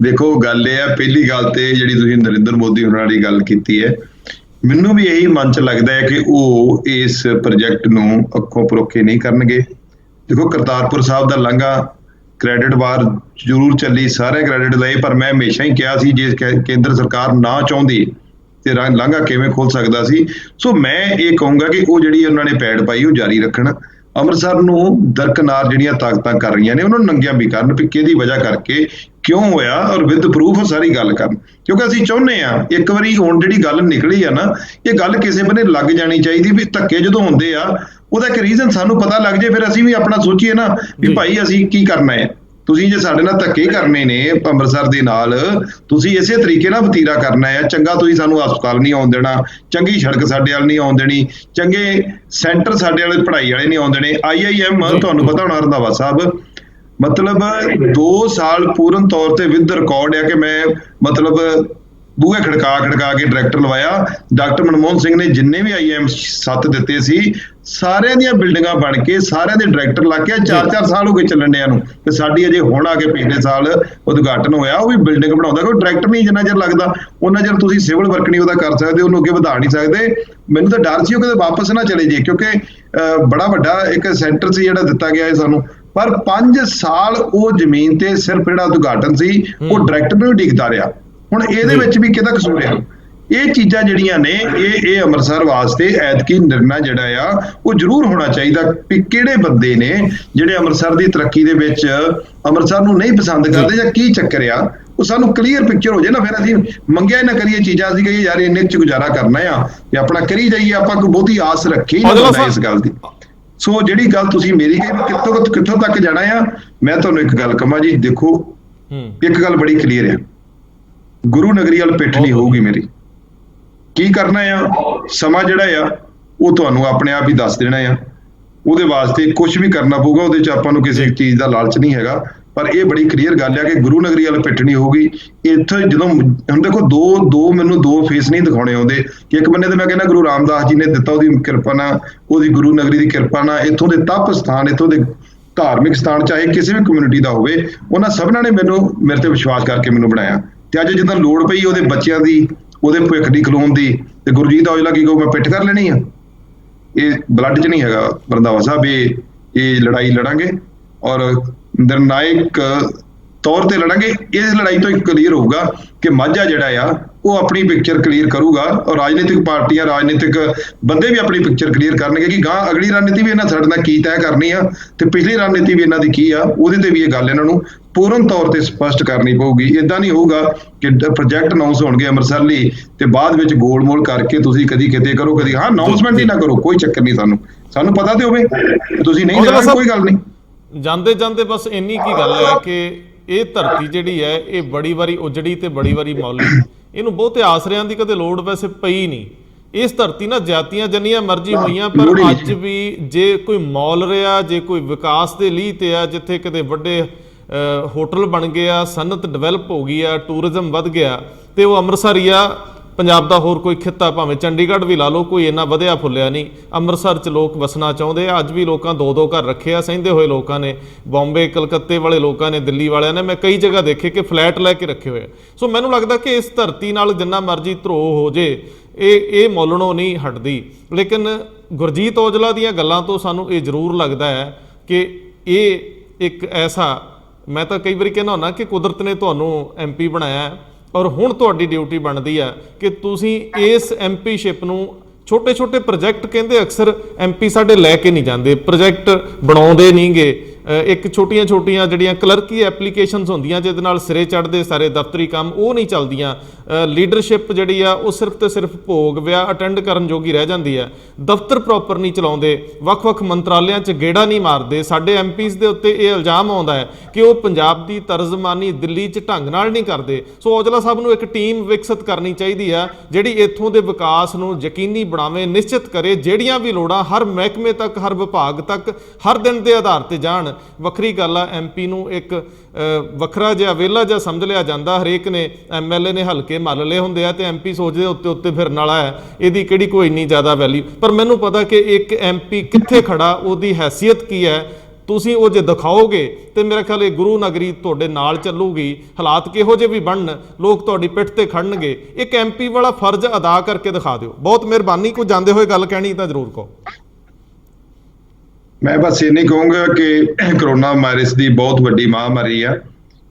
ਦੇਖੋ ਗੱਲ ਇਹ ਆ, ਪਹਿਲੀ ਗੱਲ ਤੇ ਜਿਹੜੀ ਤੁਸੀਂ ਨਰਿੰਦਰ ਮੋਦੀ ਹੋਰਾਂ ਵਾਲੀ ਗੱਲ ਕੀਤੀ ਹੈ, ਮੈਨੂੰ ਵੀ ਇਹੀ ਮਨ 'ਚ ਲੱਗਦਾ ਹੈ ਕਿ ਉਹ ਇਸ ਪ੍ਰੋਜੈਕਟ ਨੂੰ ਅੱਖੋਂ ਪਰੋਖੇ ਨਹੀਂ ਕਰਨਗੇ। ਦੇਖੋ ਕਰਤਾਰਪੁਰ ਸਾਹਿਬ ਦਾ ਲਾਂਘਾ ਕ੍ਰੈਡਿਟ ਵਾਰ ਜ਼ਰੂਰ ਚੱਲੀ, ਸਾਰੇ ਕ੍ਰੈਡਿਟ ਲਏ, ਪਰ ਮੈਂ ਹਮੇਸ਼ਾ ਹੀ ਕਿਹਾ ਸੀ ਜੇ ਕੇਂਦਰ ਸਰਕਾਰ ਨਾ ਚਾਹੁੰਦੀ ਤੇ ਲਾਂਘਾ ਕਿਵੇਂ ਖੁੱਲ ਸਕਦਾ ਸੀ। ਸੋ ਮੈਂ ਇਹ ਕਹੂੰਗਾ ਕਿ ਉਹ ਜਿਹੜੀ ਉਹਨਾਂ ਨੇ ਪੈੜ ਪਾਈ ਉਹ ਜਾਰੀ ਰੱਖਣ। ਅੰਮ੍ਰਿਤਸਰ ਨੂੰ ਦਰਕਨਾਰ ਜਿਹੜੀਆਂ ਤਾਕਤਾਂ ਕਰ ਰਹੀਆਂ ਨੇ ਉਹਨਾਂ ਨੂੰ ਨੰਗੀਆਂ ਵੀ ਕਰਨ ਵੀ ਕਿਹਦੀ ਵਜ੍ਹਾ ਕਰਕੇ ਕਿਉਂ ਹੋਇਆ, ਔਰ ਵਿਦ ਪ੍ਰੂਫ ਸਾਰੀ ਗੱਲ ਕਰਨ। ਕਿਉਂਕਿ ਅਸੀਂ ਚਾਹੁੰਦੇ ਆ ਇੱਕ ਵਾਰੀ ਹੁਣ ਜਿਹੜੀ ਗੱਲ ਨਿਕਲੀ ਆ ਨਾ, ਇਹ ਗੱਲ ਕਿਸੇ ਬੰਨੇ ਲੱਗ ਜਾਣੀ ਚਾਹੀਦੀ ਵੀ ਧੱਕੇ ਜਦੋਂ ਹੁੰਦੇ ਆ ਉਹਦਾ ਇੱਕ ਰੀਜ਼ਨ ਸਾਨੂੰ ਪਤਾ ਲੱਗ ਜੇ, ਫਿਰ ਅਸੀਂ ਵੀ ਆਪਣਾ ਸੋਚੀਏ ਨਾ ਵੀ ਭਾਈ ਅਸੀਂ ਕੀ ਕਰਨਾ ਹੈ। ਤੁਸੀਂ ਜੇ ਸਾਡੇ ਨਾਲ ਧੱਕੇ ਕਰਨੇ ਨੇ ਅੰਮ੍ਰਿਤਸਰ ਦੇ ਨਾਲ, ਤੁਸੀਂ ਇਸੇ ਤਰੀਕੇ ਨਾਲ ਵਤੀਰਾ ਕਰਨਾ ਹੈ। ਚੰਗਾ ਤੁਸੀਂ ਸਾਨੂੰ ਹਸਪਤਾਲ ਨਹੀਂ ਆਉਣ ਦੇਣਾ, ਚੰਗੀ ਸੜਕ ਸਾਡੇ ਵੱਲ ਨਹੀਂ ਆਉਣ ਦੇਣੀ, ਚੰਗੇ ਸੈਂਟਰ ਸਾਡੇ ਵਾਲੇ ਪੜ੍ਹਾਈ ਵਾਲੇ ਨਹੀਂ ਆਉਣ ਦੇਣੇ। IIM ਤੁਹਾਨੂੰ ਪਤਾ ਹੋਣਾ ਰੰਧਾਵਾ ਸਾਹਿਬ, ਮਤਲਬ 2 ਸਾਲ ਪੂਰਨ ਤੌਰ ਤੇ ਵਿਦ ਰਿਕਾਰਡ ਹੈ ਕਿ ਮੈਂ ਮਤਲਬ ਬੂਹੇ ਖੜਕਾ ਕੇ ਡਾਇਰੈਕਟਰ ਲਵਾਇਆ। ਡਾਕਟਰ ਮਨਮੋਹਨ ਸਿੰਘ ਨੇ ਜਿੰਨੇ ਵੀ IIM 7 ਦਿੱਤੇ ਸੀ, ਸਾਰਿਆਂ ਦੀਆਂ ਬਿਲਡਿੰਗਾਂ ਬਣ ਕੇ ਸਾਰਿਆਂ ਦੇ ਡਾਇਰੈਕਟਰ ਲੱਗ ਕੇ 4-4 ਸਾਲ ਹੋ ਗਏ ਚੱਲਣ ਡਿਆਂ ਨੂੰ, ਤੇ ਸਾਡੀ ਅਜੇ ਹੁਣ ਆ ਕੇ ਪਿਛਲੇ ਸਾਲ ਉਦਘਾਟਨ ਹੋਇਆ। ਉਹ ਵੀ ਬਿਲਡਿੰਗ ਬਣਾਉਂਦਾ ਕੋਈ ਡਾਇਰੈਕਟਰ ਨਹੀਂ, ਜਿੰਨਾ ਚਿਰ ਲੱਗਦਾ ਉਹਨਾਂ ਚਿਰ ਤੁਸੀਂ ਸਿਵਲ ਵਰਕ ਨਹੀਂ ਉਹਦਾ ਕਰ ਸਕਦੇ, ਉਹਨੂੰ ਅੱਗੇ ਵਧਾ ਨਹੀਂ ਸਕਦੇ। ਮੈਨੂੰ ਤਾਂ ਡਰ ਸੀ ਉਹ ਕਿਤੇ ਵਾਪਸ ਨਾ ਚਲੇ ਜੇ, ਕਿਉਂਕਿ ਬੜਾ ਵੱਡਾ ਇੱਕ ਸੈਂਟਰ ਸੀ ਜਿਹੜਾ ਦਿੱਤਾ ਗਿਆ ਹੈ ਸਾਨੂੰ, ਪਰ 5 ਸਾਲ ਉਹ ਜ਼ਮੀਨ ਤੇ ਸਿਰਫ ਜਿਹੜਾ ਉਦਘਾਟਨ ਸੀ ਉਹ ਡਾਇਰੈਕਟਰ ਨੂੰ ਡਿੱਗਦਾ ਰਿਹਾ। ਹੁਣ ਇਹਦੇ ਵਿੱਚ ਵੀ ਕਿਹਦਾ ਕਸੂਰ ਆ? ਇਹ ਚੀਜ਼ਾਂ ਜਿਹੜੀਆਂ ਨੇ ਇਹ ਅੰਮ੍ਰਿਤਸਰ ਵਾਸਤੇ ਐਤਕੀ ਨਿਰਣਾ ਜਿਹੜਾ ਆ ਉਹ ਜ਼ਰੂਰ ਹੋਣਾ ਚਾਹੀਦਾ ਵੀ ਕਿਹੜੇ ਬੰਦੇ ਨੇ ਜਿਹੜੇ ਅੰਮ੍ਰਿਤਸਰ ਦੀ ਤਰੱਕੀ ਦੇ ਵਿੱਚ ਅੰਮ੍ਰਿਤਸਰ ਨੂੰ ਨਹੀਂ ਪਸੰਦ ਕਰਦੇ ਜਾਂ ਕੀ ਚੱਕਰ ਆ, ਉਹ ਸਾਨੂੰ ਕਲੀਅਰ ਪਿਕਚਰ ਹੋ ਜਾਏ ਨਾ, ਫਿਰ ਅਸੀਂ ਮੰਗਿਆ ਨਾ ਕਰੀਏ ਚੀਜ਼ਾਂ, ਅਸੀਂ ਕਹੀਏ ਯਾਰ ਇੰਨੇ 'ਚ ਗੁਜ਼ਾਰਾ ਕਰਨਾ ਆ ਤੇ ਆਪਣਾ ਕਰੀ ਜਾਈਏ, ਆਪਾਂ ਕੋਈ ਬਹੁਤੀ ਆਸ ਰੱਖੀ ਨਹੀਂ ਇਸ ਗੱਲ ਦੀ। ਸੋ ਜਿਹੜੀ ਗੱਲ ਤੁਸੀਂ ਮੇਰੀ ਕਹੀ ਕਿੱਥੋਂ ਤੱਕ ਜਾਣਾ ਆ, ਮੈਂ ਤੁਹਾਨੂੰ ਇੱਕ ਗੱਲ ਕਹਾਂ ਜੀ, ਦੇਖੋ ਇੱਕ ਗੱਲ ਬੜੀ ਕਲੀਅਰ ਆ, ਗੁਰੂ ਨਗਰੀ ਵੱਲ ਪਿੱਠ ਨਹੀਂ ਹੋਊਗੀ ਮੇਰੀ। ਕੀ ਕਰਨਾ ਆ, ਸਮਾਂ ਜਿਹੜਾ ਆ ਉਹ ਤੁਹਾਨੂੰ ਆਪਣੇ ਆਪ ਹੀ ਦੱਸ ਦੇਣਾ ਆ। ਉਹਦੇ ਵਾਸਤੇ ਕੁਝ ਵੀ ਕਰਨਾ ਪਊਗਾ, ਉਹਦੇ 'ਚ ਆਪਾਂ ਨੂੰ ਕਿਸੇ ਚੀਜ਼ ਦਾ ਲਾਲਚ ਨਹੀਂ ਹੈਗਾ, ਪਰ ਇਹ ਬੜੀ ਕਲੀਅਰ ਗੱਲ ਆ ਕਿ ਗੁਰੂ ਨਗਰੀ ਵੱਲ ਪਿੱਠ ਨਹੀਂ ਹੋਊਗੀ। ਇੱਥੇ ਜਦੋਂ ਹੁਣ ਦੇਖੋ ਮੈਨੂੰ ਦੋ ਫੇਸ ਨਹੀਂ ਦਿਖਾਉਣੇ ਆਉਂਦੇ ਕਿ ਇੱਕ ਬੰਨੇ ਤੇ ਮੈਂ ਕਹਿੰਦਾ ਗੁਰੂ ਰਾਮਦਾਸ ਜੀ ਨੇ ਦਿੱਤਾ, ਉਹਦੀ ਕਿਰਪਾ ਨਾਲ, ਉਹਦੀ ਗੁਰੂ ਨਗਰੀ ਦੀ ਕਿਰਪਾ ਨਾਲ ਇੱਥੋਂ ਦੇ ਤਪ ਸਥਾਨ, ਇੱਥੋਂ ਦੇ ਧਾਰਮਿਕ ਸਥਾਨ ਚਾਹੇ ਕਿਸੇ ਵੀ ਕਮਿਊਨਿਟੀ ਦਾ ਹੋਵੇ, ਉਹਨਾਂ ਸਭਨਾਂ ਨੇ ਮੇਰੇ ਤੇ ਵਿਸ਼ਵਾਸ ਕਰਕੇ ਮੈਨੂੰ ਬਣਾਇਆ। ਤੇ ਅੱਜ ਜਦੋਂ ਲੋੜ ਪਈ ਉਹਦੇ ਬੱਚਿਆਂ ਦੀ, ਉਹਦੇ ਭਵਿੱਖ ਦੀ ਖਲੋਣ ਦੀ, ਤੇ ਗੁਰਜੀਤ ਔਜਲਾ ਕੀ ਕਹੂ ਮੈਂ ਪਿੱਠ ਕਰ ਲੈਣੀ ਆ? ਇਹ ਬਲੱਡ 'ਚ ਨਹੀਂ ਹੈਗਾ ਰੰਧਾਵਾ ਸਾਹਿਬ, ਇਹ ਲੜਾਈ ਲੜਾਂਗੇ ਔਰ ਨਿਰਣਾਇਕ ਤੌਰ ਤੇ ਲੜਾਂਗੇ। ਇਸ ਲੜਾਈ ਤੋਂ ਇੱਕ ਕਲੀਅਰ ਹੋਊਗਾ ਕਿ ਮਾਝਾ ਜਿਹੜਾ ਆ ਉਹ ਆਪਣੀ ਪਿਕਚਰ ਕਲੀਅਰ ਕਰੂਗਾ, ਔਰ ਰਾਜਨੀਤਿਕ ਪਾਰਟੀਆਂ, ਰਾਜਨੀਤਿਕ ਬੰਦੇ ਵੀ ਆਪਣੀ ਪਿਕਚਰ ਕਲੀਅਰ ਕਰਨਗੇ ਕਿ ਗਾਂ ਅਗਲੀ ਰਣਨੀਤੀ ਵੀ ਇਹਨਾਂ ਸਾਡੇ ਨਾਲ ਕੀ ਤੈਅ ਕਰਨੀ ਆ ਤੇ ਪਿਛਲੀ ਰਣਨੀਤੀ ਵੀ ਇਹਨਾਂ ਦੀ ਕੀ ਆ, ਉਹਦੇ ਤੇ ਵੀ ਇਹ ਗੱਲ ਇਹਨਾਂ ਨੂੰ ਪੂਰਨ ਤੌਰ ਤੇ ਸਪਸ਼ਟ ਕਰਨੀ ਪਊਗੀ। ਇਦਾਂ ਨਹੀਂ ਹੋਊਗਾ ਕਿ ਪ੍ਰੋਜੈਕਟ ਅਨਾਉਂਸ ਹੋਣਗੇ ਅੰਮ੍ਰਿਤਸਰ ਲਈ ਤੇ ਬਾਅਦ ਵਿੱਚ ਗੋਲ-ਮੋਲ ਕਰਕੇ ਤੁਸੀਂ ਕਦੀ ਕਿਤੇ ਕਰੋ, ਕਦੀ ਹਾਂ ਅਨਾਉਂਸਮੈਂਟ ਹੀ ਨਾ ਕਰੋ, ਕੋਈ ਚੱਕਰ ਨਹੀਂ। ਸਾਨੂੰ ਪਤਾ ਤੇ ਹੋਵੇ ਤੁਸੀਂ ਨਹੀਂ ਜਾਣਾ, ਕੋਈ ਗੱਲ ਨਹੀਂ। ਜਾਂਦੇ ਬਸ ਇੰਨੀ ਕੀ ਗੱਲ ਹੈ ਕਿ ਇਹ ਧਰਤੀ ਜਿਹੜੀ ਹੈ ਇਹ ਬੜੀ ਵਾਰੀ ਉਜੜੀ ਤੇ ਬੜੀ ਵਾਰੀ ਮੌਲੀ, ਇਹਨੂੰ ਬਹੁਤੇ ਆਸਰਿਆਂ ਦੀ ਕਦੇ ਲੋੜ ਵੈਸੇ ਪਈ ਨਹੀਂ। ਇਸ ਧਰਤੀ ਨਾਲ ਜਾਤੀਆਂ ਜਿੰਨੀਆਂ ਮਰਜ਼ੀ ਹੋਈਆਂ, ਪਰ ਅੱਜ ਵੀ ਜੇ ਕੋਈ ਮੌਲ ਰਿਹਾ, ਜੇ ਕੋਈ ਵਿਕਾਸ ਦੇ ਲੀਹ ਤੇ ਆ, ਜਿੱਥੇ ਕਿਤੇ ਵੱਡੇ ਹੋਟਲ ਬਣ ਗਏ ਆ, ਸਨਅਤ ਡਿਵੈਲਪ ਹੋ ਗਈ ਆ, ਟੂਰਿਜ਼ਮ ਵੱਧ ਗਿਆ, ਤੇ ਉਹ ਅੰਮ੍ਰਿਤਸਰ ਹੀ ਆ। ਪੰਜਾਬ ਦਾ ਹੋਰ ਕੋਈ ਖਿੱਤਾ ਭਾਵੇਂ ਚੰਡੀਗੜ੍ਹ ਵੀ ਲਾ ਲਓ, ਕੋਈ ਇੰਨਾ ਵਧਿਆ ਫੁੱਲਿਆ ਨਹੀਂ। ਅੰਮ੍ਰਿਤਸਰ 'ਚ ਲੋਕ ਵਸਣਾ ਚਾਹੁੰਦੇ ਆ, ਅੱਜ ਵੀ ਲੋਕਾਂ 2-2 ਘਰ ਰੱਖੇ ਆ, ਸਹਿੰਦੇ ਹੋਏ ਲੋਕਾਂ ਨੇ। ਬੰਬੇ ਕਲਕੱਤੇ ਵਾਲੇ ਲੋਕਾਂ ਨੇ, ਦਿੱਲੀ ਵਾਲਿਆਂ ਨੇ, ਮੈਂ ਕਈ ਜਗ੍ਹਾ ਦੇਖੇ ਕਿ ਫਲੈਟ ਲੈ ਕੇ ਰੱਖੇ ਹੋਏ। ਸੋ ਮੈਨੂੰ ਲੱਗਦਾ ਕਿ ਇਸ ਧਰਤੀ ਨਾਲ ਜਿੰਨਾ ਮਰਜ਼ੀ ਧਰੋ ਹੋ ਜੇ, ਇਹ ਮੌਲਣੋਂ ਨਹੀਂ ਹਟਦੀ। ਲੇਕਿਨ ਗੁਰਜੀਤ ਔਜਲਾ ਦੀਆਂ ਗੱਲਾਂ ਤੋਂ ਸਾਨੂੰ ਇਹ ਜ਼ਰੂਰ ਲੱਗਦਾ ਹੈ ਕਿ ਇਹ ਇੱਕ ਐਸਾ, ਮੈਂ ਤਾਂ ਕਈ ਵਾਰੀ ਕਹਿੰਦਾ ਹੁੰਦਾ ਕਿ ਕੁਦਰਤ ਨੇ ਤੁਹਾਨੂੰ MP ਬਣਾਇਆ, ਔਰ ਹੁਣ ਤੁਹਾਡੀ ਡਿਊਟੀ ਬਣਦੀ ਹੈ ਕਿ ਤੁਸੀਂ ਇਸ MPਸ਼ਿਪ ਨੂੰ ਛੋਟੇ-ਛੋਟੇ ਪ੍ਰੋਜੈਕਟ, ਕਹਿੰਦੇ ਅਕਸਰ MP ਸਾਡੇ ਲੈ ਕੇ ਨਹੀਂ ਜਾਂਦੇ, ਪ੍ਰੋਜੈਕਟ ਬਣਾਉਂਦੇ ਨਹੀਂਗੇ। ਇੱਕ ਛੋਟੀਆਂ-ਛੋਟੀਆਂ ਜਿਹੜੀਆਂ ਕਲਰਕੀ ਐਪਲੀਕੇਸ਼ਨਸ ਹੁੰਦੀਆਂ ਜਿਹਦੇ ਨਾਲ ਸਿਰੇ ਚੜ੍ਹਦੇ ਸਾਰੇ ਦਫ਼ਤਰੀ ਕੰਮ, ਉਹ ਨਹੀਂ ਚੱਲਦੀਆਂ। ਲੀਡਰਸ਼ਿਪ ਜਿਹੜੀ ਆ ਉਹ ਸਿਰਫ ਤੇ ਸਿਰਫ ਭੋਗ ਵਿਆਹ ਅਟੈਂਡ ਕਰਨ ਜੋਗੀ ਰਹਿ ਜਾਂਦੀ ਹੈ। ਦਫ਼ਤਰ ਪ੍ਰੋਪਰ ਨਹੀਂ ਚਲਾਉਂਦੇ, ਵੱਖ-ਵੱਖ ਮੰਤਰਾਲਿਆਂ 'ਚ ਗੇੜਾ ਨਹੀਂ ਮਾਰਦੇ। ਸਾਡੇ MPs ਦੇ ਉੱਤੇ ਇਹ ਇਲਜ਼ਾਮ ਆਉਂਦਾ ਹੈ ਕਿ ਉਹ ਪੰਜਾਬ ਦੀ ਤਰਜ਼ਮਾਨੀ ਦਿੱਲੀ 'ਚ ਢੰਗ ਨਾਲ ਨਹੀਂ ਕਰਦੇ। ਸੋ ਔਜਲਾ ਸਾਹਿਬ ਨੂੰ ਇੱਕ ਟੀਮ ਵਿਕਸਿਤ ਕਰਨੀ ਚਾਹੀਦੀ ਆ ਜਿਹੜੀ ਇੱਥੋਂ ਦੇ ਵਿਕਾਸ ਨੂੰ ਯਕੀਨੀ ਬਣਾਵੇ, ਨਿਸ਼ਚਿਤ ਕਰੇ ਜਿਹੜੀਆਂ ਵੀ ਲੋੜਾਂ ਹਰ ਮਹਿਕਮੇ ਤੱਕ, ਹਰ ਵਿਭਾਗ ਤੱਕ ਹਰ ਦਿਨ ਦੇ ਆਧਾਰ ਤੇ ਜਾਣ। ਵੱਖਰੀ ਗੱਲ ਆ, MP ਨੂੰ ਇੱਕ ਵੱਖਰਾ ਜਿਹਾ ਵਿਹਲਾ ਜਿਹਾ ਸਮਝ ਲਿਆ ਜਾਂਦਾ। ਹਰੇਕ ਨੇ MLA ਨੇ ਹਲਕੇ ਮੱਲ ਲਏ ਹੁੰਦੇ ਆ ਤੇ MP ਸੋਚਦੇ ਉੱਤੇ ਫਿਰਨ ਵਾਲਾ ਹੈ, ਇਹਦੀ ਕਿਹੜੀ ਕੋਈ ਇੰਨੀ ਜ਼ਿਆਦਾ ਵੈਲਿਊ। ਪਰ ਮੈਨੂੰ ਪਤਾ ਕਿ ਇੱਕ MP ਕਿੱਥੇ ਖੜਾ, ਉਹਦੀ ਹੈਸੀਅਤ ਕੀ ਹੈ, ਤੁਸੀਂ ਉਹ ਜੇ ਦਿਖਾਓਗੇ ਤੇ ਮੇਰਾ ਖਿਆਲ ਇਹ ਗੁਰੂ ਨਗਰੀ ਤੁਹਾਡੇ ਨਾਲ ਚੱਲੂਗੀ। ਹਾਲਾਤ ਕਿਹੋ ਜਿਹੇ ਵੀ ਬਣਨ, ਲੋਕ ਤੁਹਾਡੀ ਪਿੱਠ ਤੇ ਖੜਨਗੇ। ਇੱਕ MP ਵਾਲਾ ਫਰਜ਼ ਅਦਾ ਕਰਕੇ ਦਿਖਾ ਦਿਓ। ਬਹੁਤ ਮਿਹਰਬਾਨੀ। ਕੋਈ ਜਾਂਦੇ ਹੋਏ ਗੱਲ ਕਹਿਣੀ ਤਾਂ ਜ਼ਰੂਰ ਕਹੋ। ਮੈਂ ਬਸ ਇਹ ਨਹੀਂ ਕਹੂੰਗਾ ਕਿ ਕਰੋਨਾ ਵਾਇਰਸ ਦੀ ਬਹੁਤ ਵੱਡੀ ਮਹਾਮਾਰੀ ਆ,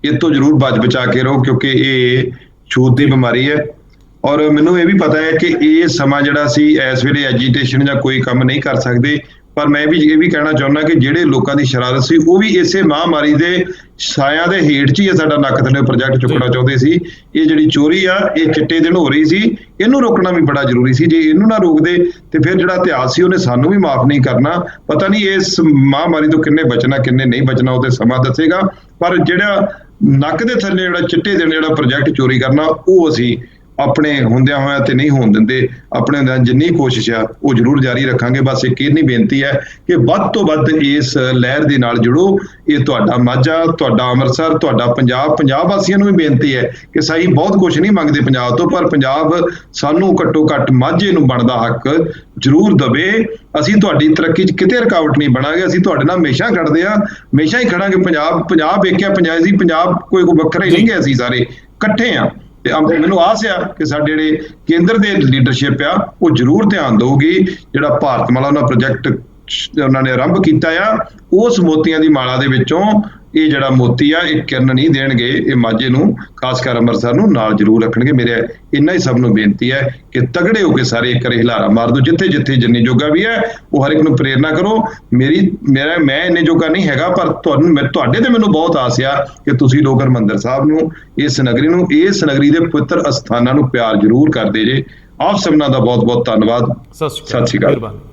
ਇਹ ਤੋਂ ਜ਼ਰੂਰ ਬਚ ਬਚਾ ਕੇ ਰਹੋ ਕਿਉਂਕਿ ਇਹ ਛੂਤ ਦੀ ਬਿਮਾਰੀ ਹੈ। ਔਰ ਮੈਨੂੰ ਇਹ ਵੀ ਪਤਾ ਹੈ ਕਿ ਇਹ ਸਮਾਂ ਜਿਹੜਾ ਸੀ, ਇਸ ਵੇਲੇ ਐਜੀਟੇਸ਼ਨ ਜਾਂ ਕੋਈ ਕੰਮ ਨਹੀਂ ਕਰ ਸਕਦੇ, ਪਰ ਮੈਂ ਵੀ ਇਹ ਵੀ ਕਹਿਣਾ ਚਾਹੁੰਦਾ ਕਿ ਜਿਹੜੇ ਲੋਕਾਂ ਦੀ ਸ਼ਰਾਰਤ ਸੀ ਉਹ ਵੀ ਇਸੇ ਮਹਾਮਾਰੀ ਦੇ ਸਾਇਆਂ ਦੇ ਹੇਠ 'ਚ ਹੀ ਸਾਡਾ ਨੱਕ ਥੱਲੇ ਪ੍ਰੋਜੈਕਟ ਚੁੱਕਣਾ ਚਾਹੁੰਦੇ ਸੀ। ਇਹ ਜਿਹੜੀ ਚੋਰੀ ਆ ਇਹ ਚਿੱਟੇ ਦਿਨ ਹੋ ਰਹੀ ਸੀ, ਇਹਨੂੰ ਰੋਕਣਾ ਵੀ ਬੜਾ ਜ਼ਰੂਰੀ ਸੀ। ਜੇ ਇਹਨੂੰ ਨਾ ਰੋਕਦੇ ਤੇ ਫਿਰ ਜਿਹੜਾ ਇਤਿਹਾਸ ਸੀ ਉਹਨੇ ਸਾਨੂੰ ਵੀ ਮਾਫ ਨਹੀਂ ਕਰਨਾ। ਪਤਾ ਨਹੀਂ ਇਸ ਮਹਾਮਾਰੀ ਤੋਂ ਕਿੰਨੇ ਬਚਣਾ ਕਿੰਨੇ ਨਹੀਂ ਬਚਣਾ, ਉਹ ਤੇ ਸਮਾਂ ਦੱਸੇਗਾ। ਪਰ ਜਿਹੜਾ ਨੱਕ ਦੇ ਥੱਲੇ ਜਿਹੜਾ ਚਿੱਟੇ ਦਿਨ ਜਿਹੜਾ ਪ੍ਰੋਜੈਕਟ ਚੋਰੀ ਕਰਨਾ, ਉਹ ਅਸੀਂ ਆਪਣੇ ਹੁੰਦਿਆਂ ਹੋਇਆਂ ਤੇ ਨਹੀਂ ਹੋਣ ਦਿੰਦੇ। ਆਪਣੇ ਹੁੰਦਿਆਂ ਜਿੰਨੀ ਕੋਸ਼ਿਸ਼ ਆ ਉਹ ਜ਼ਰੂਰ ਜਾਰੀ ਰੱਖਾਂਗੇ। ਬਸ ਇੱਕ ਇੰਨੀ ਬੇਨਤੀ ਹੈ ਕਿ ਵੱਧ ਤੋਂ ਵੱਧ ਇਸ ਲਹਿਰ ਦੇ ਨਾਲ ਜੁੜੋ। ਇਹ ਤੁਹਾਡਾ ਮਾਝਾ, ਤੁਹਾਡਾ ਅੰਮ੍ਰਿਤਸਰ, ਤੁਹਾਡਾ ਪੰਜਾਬ ਵਾਸੀਆਂ ਨੂੰ ਵੀ ਬੇਨਤੀ ਹੈ ਕਿ ਸਹੀ ਬਹੁਤ ਕੁਝ ਨਹੀਂ ਮੰਗਦੇ ਪੰਜਾਬ ਤੋਂ, ਪਰ ਪੰਜਾਬ ਸਾਨੂੰ ਘੱਟੋ ਘੱਟ ਮਾਝੇ ਨੂੰ ਬਣਦਾ ਹੱਕ ਜ਼ਰੂਰ ਦਵੇ। ਅਸੀਂ ਤੁਹਾਡੀ ਤਰੱਕੀ 'ਚ ਕਿਤੇ ਰੁਕਾਵਟ ਨਹੀਂ ਬਣਾਂਗੇ। ਅਸੀਂ ਤੁਹਾਡੇ ਨਾਲ ਹਮੇਸ਼ਾ ਖੜਦੇ ਆ, ਹਮੇਸ਼ਾ ਹੀ ਖੜਾਂਗੇ। ਪੰਜਾਬ ਵੇਖਿਆ ਪੰਜਾਬ ਕੋਈ ਵੱਖਰਾ ਹੀ ਨਹੀਂ ਗਿਆ, ਅਸੀਂ ਸਾਰੇ ਇਕੱਠੇ ਆ। ਤੇ ਮੈਨੂੰ ਆਸ ਆ ਕਿ ਸਾਡੇ ਜਿਹੜੇ ਕੇਂਦਰ ਦੇ ਲੀਡਰਸ਼ਿਪ ਆ ਉਹ ਜ਼ਰੂਰ ਧਿਆਨ ਦਊਗੀ। ਜਿਹੜਾ ਭਾਰਤਮਾਲਾ ਉਹਨਾਂ ਪ੍ਰੋਜੈਕਟ ਉਹਨਾਂ ਨੇ ਆਰੰਭ ਕੀਤਾ ਆ, ਉਸ ਮੋਤੀਆਂ ਦੀ ਮਾਲਾ ਦੇ ਵਿੱਚੋਂ ਇਹ ਜਿਹੜਾ ਮੋਤੀ ਆ ਇਹ ਕਿਰਨ ਨਹੀਂ ਦੇਣਗੇ। ਇਹ ਮਾਝੇ ਨੂੰ, ਖਾਸ ਕਰ ਅੰਮ੍ਰਿਤਸਰ ਨੂੰ ਨਾਲ ਜ਼ਰੂਰ ਰੱਖਣਗੇ। ਮੇਰੇ ਇੰਨਾ ਹੀ ਸਭ ਨੂੰ ਬੇਨਤੀ ਹੈ ਕਿ ਤਗੜੇ ਹੋ ਕੇ ਸਾਰੇ ਇੱਕ ਹਿਲਾਰਾ ਮਾਰ ਦਿਓ। ਜਿੱਥੇ ਜਿੱਥੇ ਜਿੰਨੀ ਜੋਗਾ ਵੀ ਹੈ ਉਹ ਹਰ ਇੱਕ ਨੂੰ ਪ੍ਰੇਰਨਾ ਕਰੋ। ਮੈਂ ਇੰਨੇ ਜੋਗਾ ਨਹੀਂ ਹੈਗਾ, ਪਰ ਤੁਹਾਡੇ ਤੇ ਮੈਨੂੰ ਬਹੁਤ ਆਸ ਆ ਕਿ ਤੁਸੀਂ ਲੋਕ ਹਰਿਮੰਦਰ ਸਾਹਿਬ ਨੂੰ, ਇਸ ਨਗਰੀ ਦੇ ਪਵਿੱਤਰ ਅਸਥਾਨਾਂ ਨੂੰ ਪਿਆਰ ਜ਼ਰੂਰ ਕਰਦੇ ਜੇ। ਆਪ ਸਭਨਾਂ ਦਾ ਬਹੁਤ ਬਹੁਤ ਧੰਨਵਾਦ। ਸਤਿ ਸ਼੍ਰੀ ਅਕਾਲ।